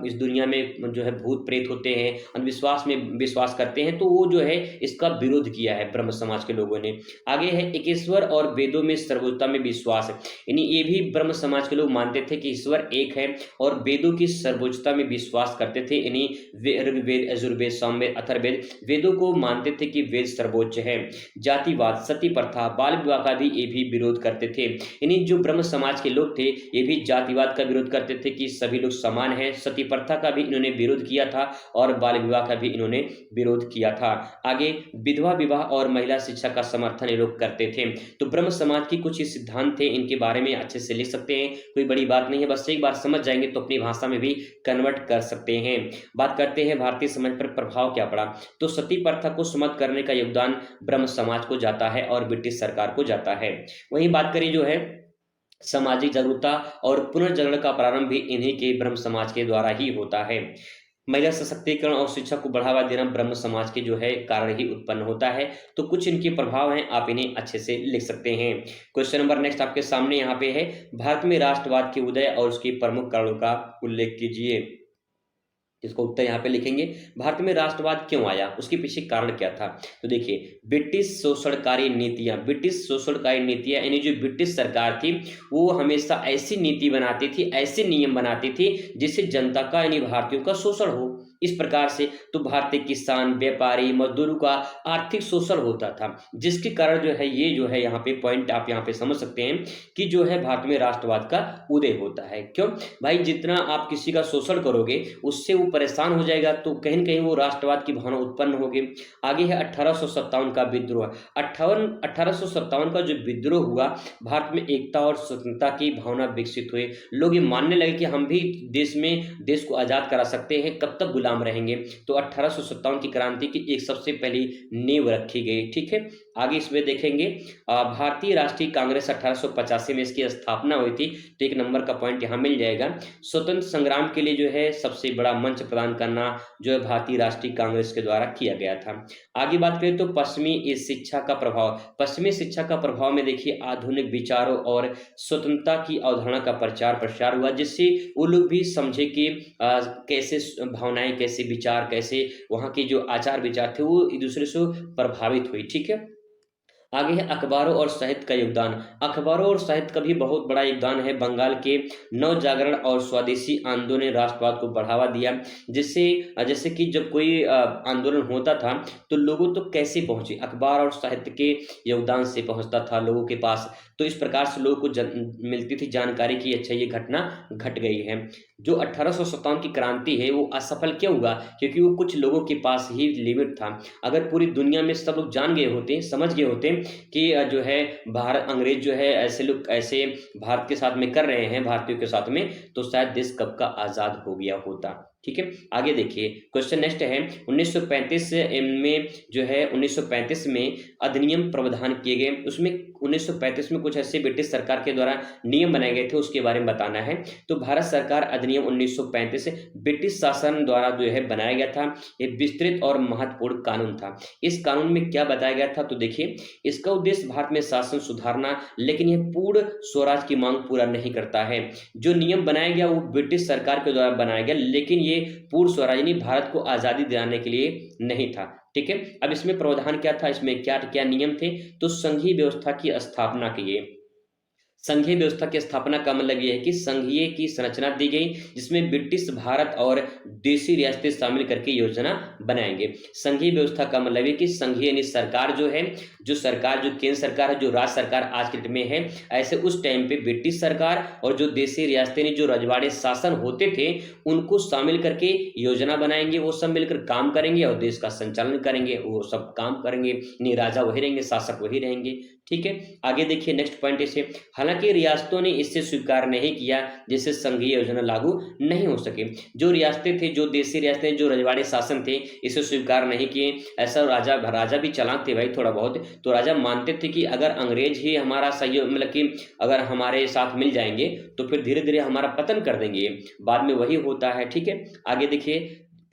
Speaker 1: इस दुनिया में जो है भूत प्रेत होते हैं, अंधविश्वास में विश्वास करते हैं, तो वो जो है इसका विरोध किया है ब्रह्म समाज के लोगों ने। आगे है ईश्वर और वेदों में सर्वोच्चता में विश्वास, यानी ये भी ब्रह्म समाज के लोग मानते थे कि ईश्वर एक है और वेदों की सर्वोच्चता में विश्वास करते थे। यानी ऋग्वेद, यजुर्वेद, सामवेद, अथर्ववेद वेदों को मानते थे कि वेद सर्वोच्च है। जातिवाद, सती प्रथा, बाल विवाह का भी ये भी विरोध करते थे। यानी जो ब्रह्म समाज के लोग थे ये भी जातिवाद का विरोध करते थे कि सभी लोग समान हैं, सती प्रथा का भी इन्होंने विरोध किया था और बाल विवाह का भी इन्होंने विरोध किया था। आगे विधवा विवाह और महिला शिक्षा का समर्थन ये लोग करते थे। तो ब्रह्म समाज की कुछ ही सिद्धांत थे, इनके बारे में अच्छे से लिख सकते हैं, कोई बड़ी बात नहीं है, बस एक बार समझ जाएंगे तो अपनी भाषा में भी कन्वर्ट कर सकते हैं। बात करते हैं भारतीय समाज पर प्रभाव क्या पड़ा। तो सती प्रथा को समाप्त करने का योगदान ब्रह्म समाज को जाता है और ब्रिटिश सरकार को जाता है। वहीं बात करें जो है सामाजिक जागरूकता और पुनर्जागरण का प्रारंभ भी इन्हीं के ब्रह्म समाज के द्वारा ही होता है। महिला सशक्तिकरण और शिक्षा को बढ़ावा देना ब्रह्म समाज के जो है कारण ही उत्पन्न होता है। तो कुछ इनके प्रभाव हैं, आप इन्हें अच्छे से लिख सकते हैं। क्वेश्चन नंबर नेक्स्ट आपके सामने यहाँ पे है, भारत में राष्ट्रवाद के उदय और उसके प्रमुख कारणों का उल्लेख कीजिए। इसको उत्तर यहाँ पे लिखेंगे, भारत में राष्ट्रवाद क्यों आया, उसके पीछे कारण क्या था। तो देखिए ब्रिटिश शोषणकारी नीतियां यानी जो ब्रिटिश सरकार थी वो हमेशा ऐसी नीति बनाती थी, ऐसे नियम बनाती थी जिससे जनता का यानी भारतीयों का शोषण हो। इस प्रकार से तो भारतीय किसान, व्यापारी, मजदूरों का आर्थिक शोषण होता था, जिसके कारण जो है ये जो है यहाँ पे पॉइंट आप यहाँ पे समझ सकते हैं कि जो है भारत में राष्ट्रवाद का उदय होता है। क्यों भाई, जितना आप किसी का शोषण करोगे उससे वो परेशान हो जाएगा, तो कहीं न कहीं वो राष्ट्रवाद की भावना उत्पन्न होगी। आगे है 1857 का विद्रोह। 1857 का जो विद्रोह हुआ, भारत में एकता और स्वतंत्रता की भावना विकसित हुई। लोग ये मानने लगे कि हम भी देश को आजाद करा सकते हैं, कब तक गुलाम रहेंगे। तो 1857 की क्रांति की एक सबसे पहली नींव रखी गई। ठीक है, आगे इसमें देखेंगे भारतीय राष्ट्रीय कांग्रेस 1885 में इसकी स्थापना हुई थी। तो एक नंबर का पॉइंट यहाँ मिल जाएगा। स्वतंत्र संग्राम के लिए जो है सबसे बड़ा मंच प्रदान करना जो है भारतीय राष्ट्रीय कांग्रेस के द्वारा किया गया था। आगे बात करें तो पश्चिमी शिक्षा का प्रभाव में देखिए आधुनिक विचारों और स्वतंत्रता की अवधारणा का प्रचार प्रसार हुआ, जिससे वो लोग भी समझे कि कैसे भावनाएं, कैसे विचार, कैसे वहाँ के जो आचार विचार थे वो एक दूसरे से प्रभावित हुई। ठीक है, आगे है अखबारों और साहित्य का योगदान। अखबारों और साहित्य का भी बहुत बड़ा योगदान है। बंगाल के नव जागरण और स्वदेशी आंदोलन ने राष्ट्रवाद को बढ़ावा दिया, जिससे जैसे कि जब कोई आंदोलन होता था तो लोगों तो कैसे पहुंचे, अखबार और साहित्य के योगदान से पहुंचता था लोगों के पास। तो इस प्रकार से लोगों को मिलती थी जानकारी कि अच्छा ये घटना घट गई है। जो 1857 की क्रांति है वो असफल क्यों हुआ, क्योंकि वो कुछ लोगों के पास ही लिमिट था। अगर पूरी दुनिया में सब लोग जान गए होते, समझ गए होते कि जो है भारत अंग्रेज जो है ऐसे लोग ऐसे भारत के साथ में कर रहे हैं, भारतीयों के साथ में, तो शायद देश कब का आजाद हो गया होता। ठीक है, आगे देखिए क्वेश्चन नेक्स्ट है 1935 में जो है 1935 में अधिनियम प्रावधान किए गए। उसमें 1935 में कुछ ऐसे ब्रिटिश सरकार के द्वारा नियम बनाए गए थे, उसके बारे में बताना है। तो भारत सरकार अधिनियम 1935 ब्रिटिश शासन द्वारा जो है बनाया गया था। ये विस्तृत और महत्वपूर्ण कानून था। इस कानून में क्या बताया गया था, तो देखिए इसका उद्देश्य भारत में शासन सुधारना, लेकिन यह पूर्ण स्वराज की मांग पूरा नहीं करता है। जो नियम बनाया गया वो ब्रिटिश सरकार के द्वारा बनाया गया, लेकिन ये पूर्ण स्वराज यानी भारत को आजादी दिलाने के लिए नहीं था। ठीक है, अब इसमें प्रावधान क्या था, इसमें क्या क्या नियम थे। तो संघीय व्यवस्था की स्थापना की गई। संघीय व्यवस्था की स्थापना का मतलब यह है कि संघीय की संरचना दी गई, जिसमें ब्रिटिश भारत और देशी रियासतें शामिल करके योजना बनाएंगे। संघीय व्यवस्था का मतलब है कि संघीय यानी सरकार जो है, जो केंद्र सरकार है, जो राज्य सरकार आज के डेट में है, ऐसे उस टाइम पे ब्रिटिश सरकार और जो देशी रियासतें जो रजवाड़े शासन होते थे उनको शामिल करके योजना बनाएंगे। वो सब मिलकर काम करेंगे और देश का संचालन करेंगे, वो सब काम करेंगे, नहीं राजा वही रहेंगे, शासक वही रहेंगे। ठीक है, आगे देखिए नेक्स्ट पॉइंट इसे, हालांकि रियासतों ने इसे स्वीकार नहीं किया, जिससे संघीय योजना लागू नहीं हो सके। जो रियासतें थे, जो देशी रियासतें, जो रजवाड़े शासन थे, इसे स्वीकार नहीं किए। ऐसा राजा भी चालाक थे भाई थोड़ा बहुत, तो राजा मानते थे कि अगर अंग्रेज ही हमारा सहयोग मतलब कि अगर हमारे साथ मिल जाएंगे तो फिर धीरे धीरे हमारा पतन कर देंगे। बाद में वही होता है। ठीक है, आगे देखिए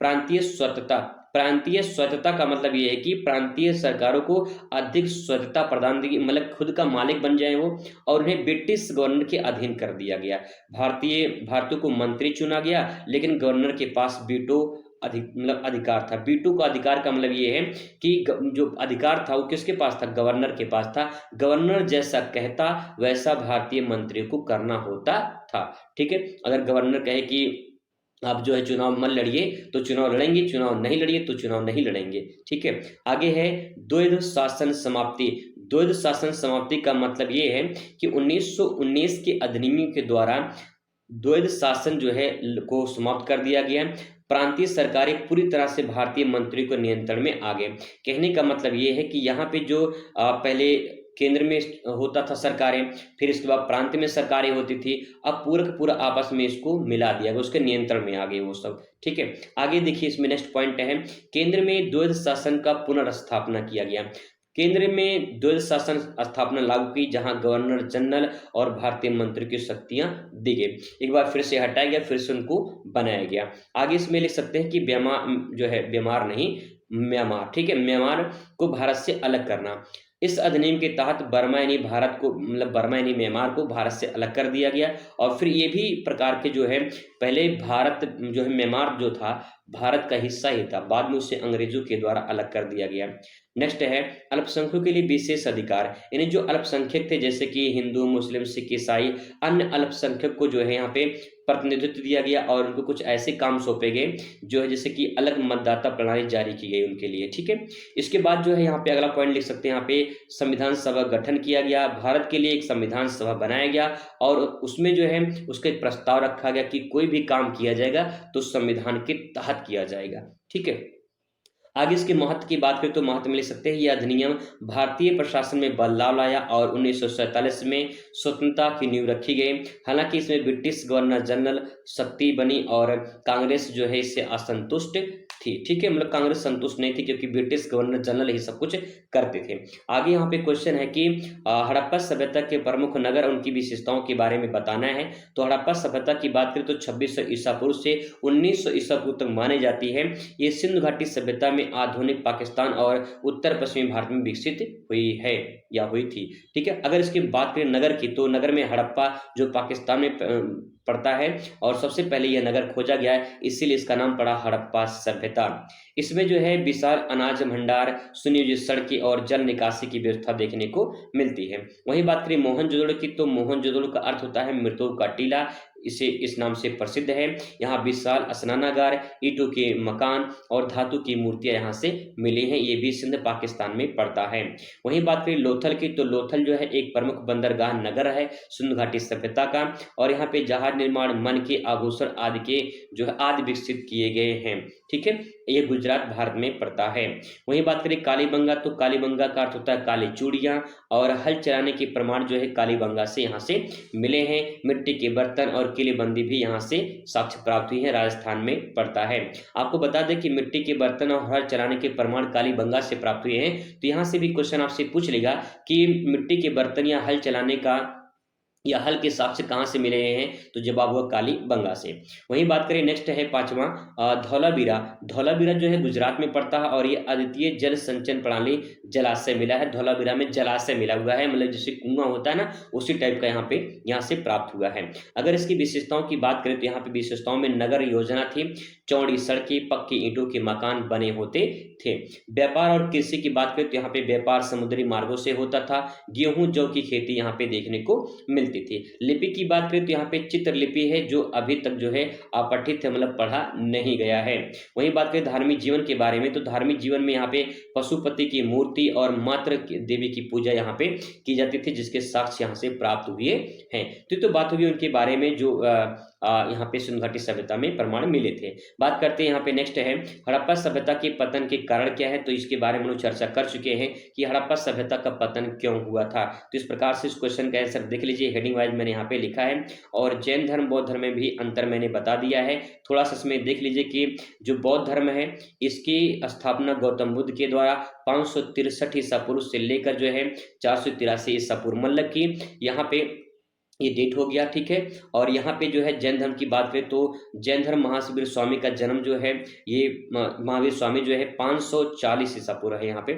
Speaker 1: प्रांतीय स्वतंत्रता का मतलब ये है कि प्रांतीय सरकारों को अधिक स्वतंत्रता प्रदान की, मतलब खुद का मालिक बन जाए वो, और उन्हें ब्रिटिश गवर्नर के अधीन कर दिया गया। भारतीयों को मंत्री चुना गया, लेकिन गवर्नर के पास वीटो अधिकार था। वीटो का अधिकार का मतलब ये है कि जो अधिकार था वो किसके पास था, गवर्नर के पास था। गवर्नर जैसा कहता वैसा भारतीय मंत्री को करना होता था। ठीक है, अगर गवर्नर कहे कि आप जो है चुनाव मत लड़िए तो चुनाव लड़ेंगे, चुनाव नहीं लड़िए तो चुनाव नहीं लड़ेंगे। ठीक है, आगे है द्वैध शासन समाप्ति। द्वैध शासन समाप्ति का मतलब ये है कि 1919 के अधिनियम के द्वारा द्वैध शासन जो है को समाप्त कर दिया गया। प्रांतीय सरकारें पूरी तरह से भारतीय मंत्री को नियंत्रण में आ गए। कहने का मतलब ये है कि यहाँ पे जो पहले केंद्र में होता था सरकारें, फिर इसके बाद प्रांत में सरकारें होती थी, अब पूरा का पूरा आपस में इसको मिला दिया गया, उसके नियंत्रण में आ गए वो सब। ठीक है, आगे देखिए इसमें नेक्स्ट पॉइंट है, केंद्र में द्वैध शासन का पुनर्स्थापना किया गया। केंद्र में द्वैध शासन स्थापना लागू की, जहां गवर्नर जनरल और भारतीय मंत्री की शक्तियां दी गई। एक बार फिर से हटाया गया, फिर से उनको बनाया गया। आगे इसमें लिख सकते हैं कि म्यांमार जो है, म्यांमार नहीं म्यांमार, ठीक है, म्यांमार को भारत से अलग करना। इस अधिनियम के तहत बर्मा यानी भारत को, मतलब बर्मा यानी म्यांमार को भारत से अलग कर दिया गया। और फिर ये भी प्रकार के जो है, पहले भारत जो है म्यांमार जो था भारत का हिस्सा ही था, बाद में उसे अंग्रेजों के द्वारा अलग कर दिया गया। नेक्स्ट है अल्पसंख्यकों के लिए विशेष अधिकार, यानी जो अल्पसंख्यक थे जैसे कि हिंदू, मुस्लिम, सिख, ईसाई, अन्य अल्पसंख्यक को जो है यहाँ पे प्रतिनिधित्व दिया गया और उनको कुछ ऐसे काम सौंपे गए जो है जैसे कि अलग मतदाता प्रणाली जारी की गई उनके लिए। ठीक है, इसके बाद जो है यहाँ पे अगला पॉइंट लिख सकते हैं, यहाँ पे संविधान सभा गठन किया गया, भारत के लिए एक संविधान सभा बनाया गया और उसमें जो है उसका एक प्रस्ताव रखा गया कि कोई भी काम किया जाएगा तो संविधान के तहत किया जाएगा। ठीक है, आगे इसके महत्व की बात करें तो महत्व में ले सकते हैं, यह अधिनियम भारतीय प्रशासन में बदलाव लाया और 1947 में स्वतंत्रता की नींव रखी गई। हालांकि इसमें ब्रिटिश गवर्नर जनरल शक्ति बनी और कांग्रेस जो है इससे असंतुष्ट थी। ठीक है, मतलब कांग्रेस संतुष्ट नहीं थी क्योंकि ब्रिटिश गवर्नर जनरल ही सब कुछ करते थे। आगे यहाँ पे क्वेश्चन है कि हड़प्पा सभ्यता के प्रमुख नगर और उनकी विशेषताओं के बारे में बताना है। तो हड़प्पा सभ्यता की बात करें तो 2600 ईसा पूर्व से 1900 ईसा पूर्व तक मानी जाती है। ये सिंधु घाटी सभ्यता में आधुनिक पाकिस्तान और उत्तर पश्चिमी भारत में विकसित हुई है या हुई थी। ठीक है, अगर इसकी बात करें नगर की तो नगर में हड़प्पा जो पाकिस्तान में पड़ता है और सबसे पहले यह नगर खोजा गया है, इसीलिए इसका नाम पड़ा हड़प्पा सभ्यता। इसमें जो है विशाल अनाज भंडार, सुनियोजित सड़कें और जल निकासी की व्यवस्था देखने को मिलती है। वहीं बात करें मोहनजोदड़ो की तो मोहनजोदड़ो का अर्थ होता है मृतकों का टीला, इसे इस नाम से प्रसिद्ध है। यहाँ विशाल स्नानागार, ईंटों के मकान और धातु की मूर्तियां यहाँ से मिली हैं। ये भी सिंध पाकिस्तान में पड़ता है। वहीं बात करें लोथल की तो लोथल जो है एक प्रमुख बंदरगाह नगर है सिंधु घाटी सभ्यता का और यहाँ पे जहाज निर्माण, मन के आभूषण आदि के जो है आदि विकसित किए गए हैं। ठीक है, ये गुजरात भारत में पड़ता है। वहीं बात करें कालीबंगा तो कालीबंगा का अर्थ होता है काली चूड़ियां और हल चलाने के प्रमाण जो है कालीबंगा से यहाँ से मिले हैं। मिट्टी के बर्तन और किलेबंदी भी यहाँ से साक्ष्य प्राप्त हुई है, राजस्थान में पड़ता है। आपको बता दें कि मिट्टी के बर्तन और हल चलाने के प्रमाण कालीबंगा से प्राप्त हुए हैं, तो यहाँ से भी क्वेश्चन आपसे पूछ लेगा कि मिट्टी के बर्तन या हल चलाने का या हल के साक्ष्य कहाँ से मिले हैं, तो जवाब हुआ कालीबंगा से। वहीं बात करें नेक्स्ट है पांचवा धौलावीरा। धौलावीरा जो है गुजरात में पड़ता है और ये अद्वितीय जल संचयन प्रणाली जलाशय मिला है। धौलावीरा में जलाशय मिला हुआ है, मतलब जैसे कुआं होता है ना, उसी टाइप का यहाँ से प्राप्त हुआ है। अगर इसकी विशेषताओं की बात करें तो यहाँ पे विशेषताओं में नगर योजना थी, चौड़ी सड़कें, पक्के ईंटों के मकान बने होते थे। व्यापार और कृषि की बात करें तो यहाँ पे व्यापार समुद्री मार्गों से होता था। गेहूं जौ की खेती यहाँ पे देखने को मिलती थी। लिपि की बात करें तो यहाँ पे चित्रलिपि है जो अभी तक जो है अपठित है, मतलब पढ़ा नहीं गया है। वहीं बात करें धार्मिक जीवन के बारे में तो धार्मिक जीवन में यहाँ पे पशुपति की मूर्ति और मातृ देवी की पूजा यहाँ पे की जाती थी, जिसके साक्ष्य यहाँ से प्राप्त हुए हैं। तो बात होगी उनके बारे में जो यहाँ पे सिंधु घाटी सभ्यता में प्रमाण मिले थे। बात करते हैं यहाँ पे नेक्स्ट है हड़प्पा सभ्यता के पतन के कारण क्या है, तो इसके बारे में हम चर्चा कर चुके हैं कि हड़प्पा सभ्यता का पतन क्यों हुआ था। तो इस प्रकार से इस क्वेश्चन का आंसर देख लीजिए, हेडिंग वाइज मैंने यहाँ पे लिखा है और जैन धर्म बौद्ध धर्म में भी अंतर मैंने बता दिया है। थोड़ा सा इसमें देख लीजिए कि जो बौद्ध धर्म है इसकी स्थापना गौतम बुद्ध के द्वारा 563 ईसा पूर्व से लेकर जो है 483 ईसा पूर्व, मतलब की यहाँ पे ये डेट हो गया। ठीक है, और यहाँ पे जो है जैन धर्म की बात करें तो जैन धर्म महावीर स्वामी का जन्म जो है ये महावीर स्वामी जो है 540 ईसा पूर्व है, यहाँ पे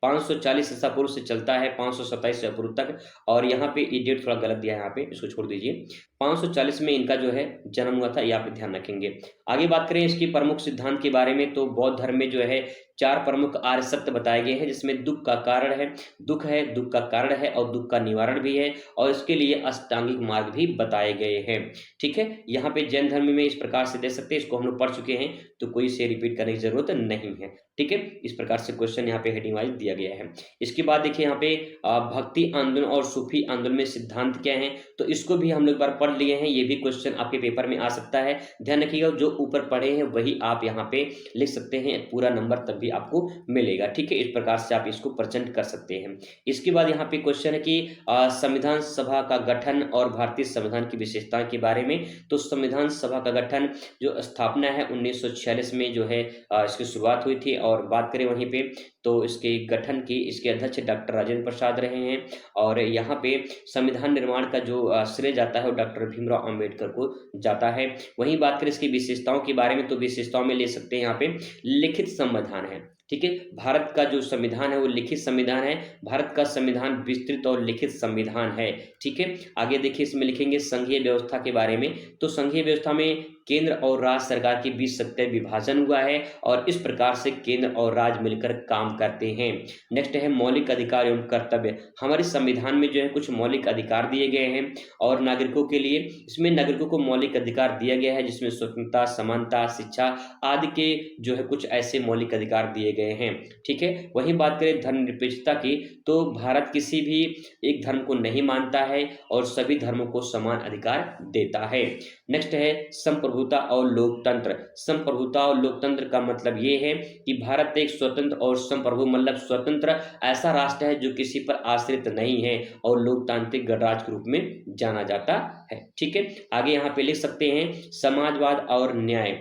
Speaker 1: 540 ईसा पूर्व से चलता है 527 ईसा पूर्व तक। और यहाँ पे ये डेट थोड़ा गलत दिया है, यहाँ पे इसको छोड़ दीजिए। 540 में इनका जो है जन्म हुआ था, यहाँ पे ध्यान रखेंगे। आगे बात करें इसकी प्रमुख सिद्धांत के बारे में तो बौद्ध धर्म में जो है 4 प्रमुख आर्य सत्य बताए गए हैं, जिसमें दुख का कारण है, दुख का कारण है और दुख का निवारण भी है, और इसके लिए अष्टांगिक मार्ग भी बताए गए हैं। ठीक है, यहाँ पे जैन धर्म में इस प्रकार से दे सकते हैं, इसको हम लोग पढ़ चुके हैं, तो कोई इसे रिपीट करने की जरूरत नहीं है। ठीक है, इस प्रकार से क्वेश्चन यहाँ पे हेडिंग वाइज दिया गया है। इसके बाद देखिए यहाँ पे भक्ति आंदोलन और सूफी आंदोलन में सिद्धांत क्या है, तो इसको भी हम लोग एक बार पढ़ लिए हैं, ये भी क्वेश्चन आपके पेपर में आ सकता है। ध्यान रखिएगा, जो ऊपर पढ़े हैं वही आप यहाँ पे लिख सकते हैं, पूरा नंबर तब भी आपको मिलेगा। ठीक है, इस प्रकार से आप इसको प्रेजेंट कर सकते हैं। इसके बाद यहाँ पे क्वेश्चन है कि संविधान सभा का गठन और भारतीय संविधान की विशेषताओं के बारे में। तो संविधान सभा का गठन जो स्थापना है 1946 में जो है इसकी शुरुआत हुई थी, और बात करें वहीं पे तो इसके गठन की इसके अध्यक्ष डॉक्टर राजेंद्र प्रसाद रहे हैं, और यहाँ पे संविधान निर्माण का जो श्रेय जाता है वो डॉक्टर भीमराव अंबेडकर को जाता है। वहीं बात करें इसकी विशेषताओं के बारे में, तो विशेषताओं में ले सकते हैं यहाँ पे लिखित संविधान है। ठीक है, भारत का जो संविधान है वो लिखित संविधान है, भारत का संविधान विस्तृत और लिखित संविधान है। ठीक है, आगे देखिए इसमें लिखेंगे संघीय व्यवस्था के बारे में। तो संघीय व्यवस्था में केंद्र और राज्य सरकार के बीच सत्ता विभाजन हुआ है, और इस प्रकार से केंद्र और राज्य मिलकर काम करते हैं। नेक्स्ट है मौलिक अधिकार एवं कर्तव्य। हमारे संविधान में जो है कुछ मौलिक अधिकार दिए गए हैं, और नागरिकों के लिए इसमें नागरिकों को मौलिक अधिकार दिया गया है, जिसमें स्वतंत्रता, समानता, शिक्षा आदि के जो है कुछ ऐसे मौलिक अधिकार दिए गए हैं। ठीक है, वहीं बात करें धर्मनिरपेक्षता की, तो भारत किसी भी एक धर्म को नहीं मानता है और सभी धर्मों को समान अधिकार देता है। नेक्स्ट है संप्रभुता और लोकतंत्र। संप्रभुता और लोकतंत्र का मतलब ये है कि भारत एक स्वतंत्र और संप्रभु मतलब स्वतंत्र ऐसा राष्ट्र है जो किसी पर आश्रित नहीं है, और लोकतांत्रिक गणराज्य के रूप में जाना जाता है। ठीक है, आगे यहाँ पे लिख सकते हैं समाजवाद और न्याय।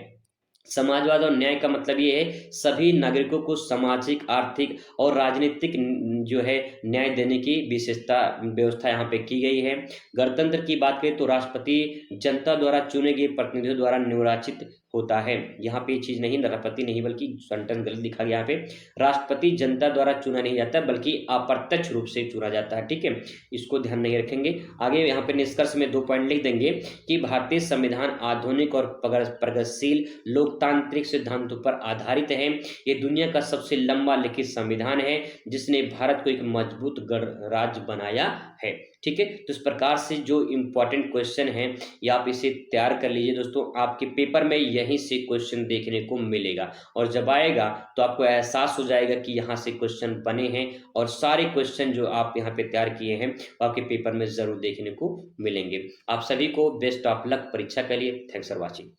Speaker 1: समाजवाद और न्याय का मतलब ये है सभी नागरिकों को सामाजिक, आर्थिक और राजनीतिक जो है न्याय देने की विशेषता व्यवस्था यहाँ पे की गई है। गणतंत्र की बात करें तो राष्ट्रपति जनता द्वारा चुने गए प्रतिनिधियों द्वारा निर्वाचित होता है। यहाँ पे ये चीज नहीं, राष्ट्रपति नहीं, बल्कि सेंटेंस गलत लिखा गया यहाँ पे। राष्ट्रपति जनता द्वारा चुना नहीं जाता बल्कि अप्रत्यक्ष रूप से चुना जाता है। ठीक है, इसको ध्यान नहीं रखेंगे। आगे यहाँ पे निष्कर्ष में 2 पॉइंट लिख देंगे कि भारतीय संविधान आधुनिक और प्रगतिशील लोकतांत्रिक सिद्धांतों पर आधारित है। ये दुनिया का सबसे लंबा लिखित संविधान है जिसने भारत को एक मजबूत गणराज्य बनाया है। ठीक है, तो इस प्रकार से जो इंपॉर्टेंट क्वेश्चन है ये आप इसे तैयार कर लीजिए दोस्तों, आपके पेपर में यहीं से क्वेश्चन देखने को मिलेगा, और जब आएगा तो आपको एहसास हो जाएगा कि यहाँ से क्वेश्चन बने हैं, और सारे क्वेश्चन जो आप यहाँ पे तैयार किए हैं वो आपके पेपर में जरूर देखने को मिलेंगे। आप सभी को बेस्ट ऑफ लक परीक्षा के लिए। Thanks for watching.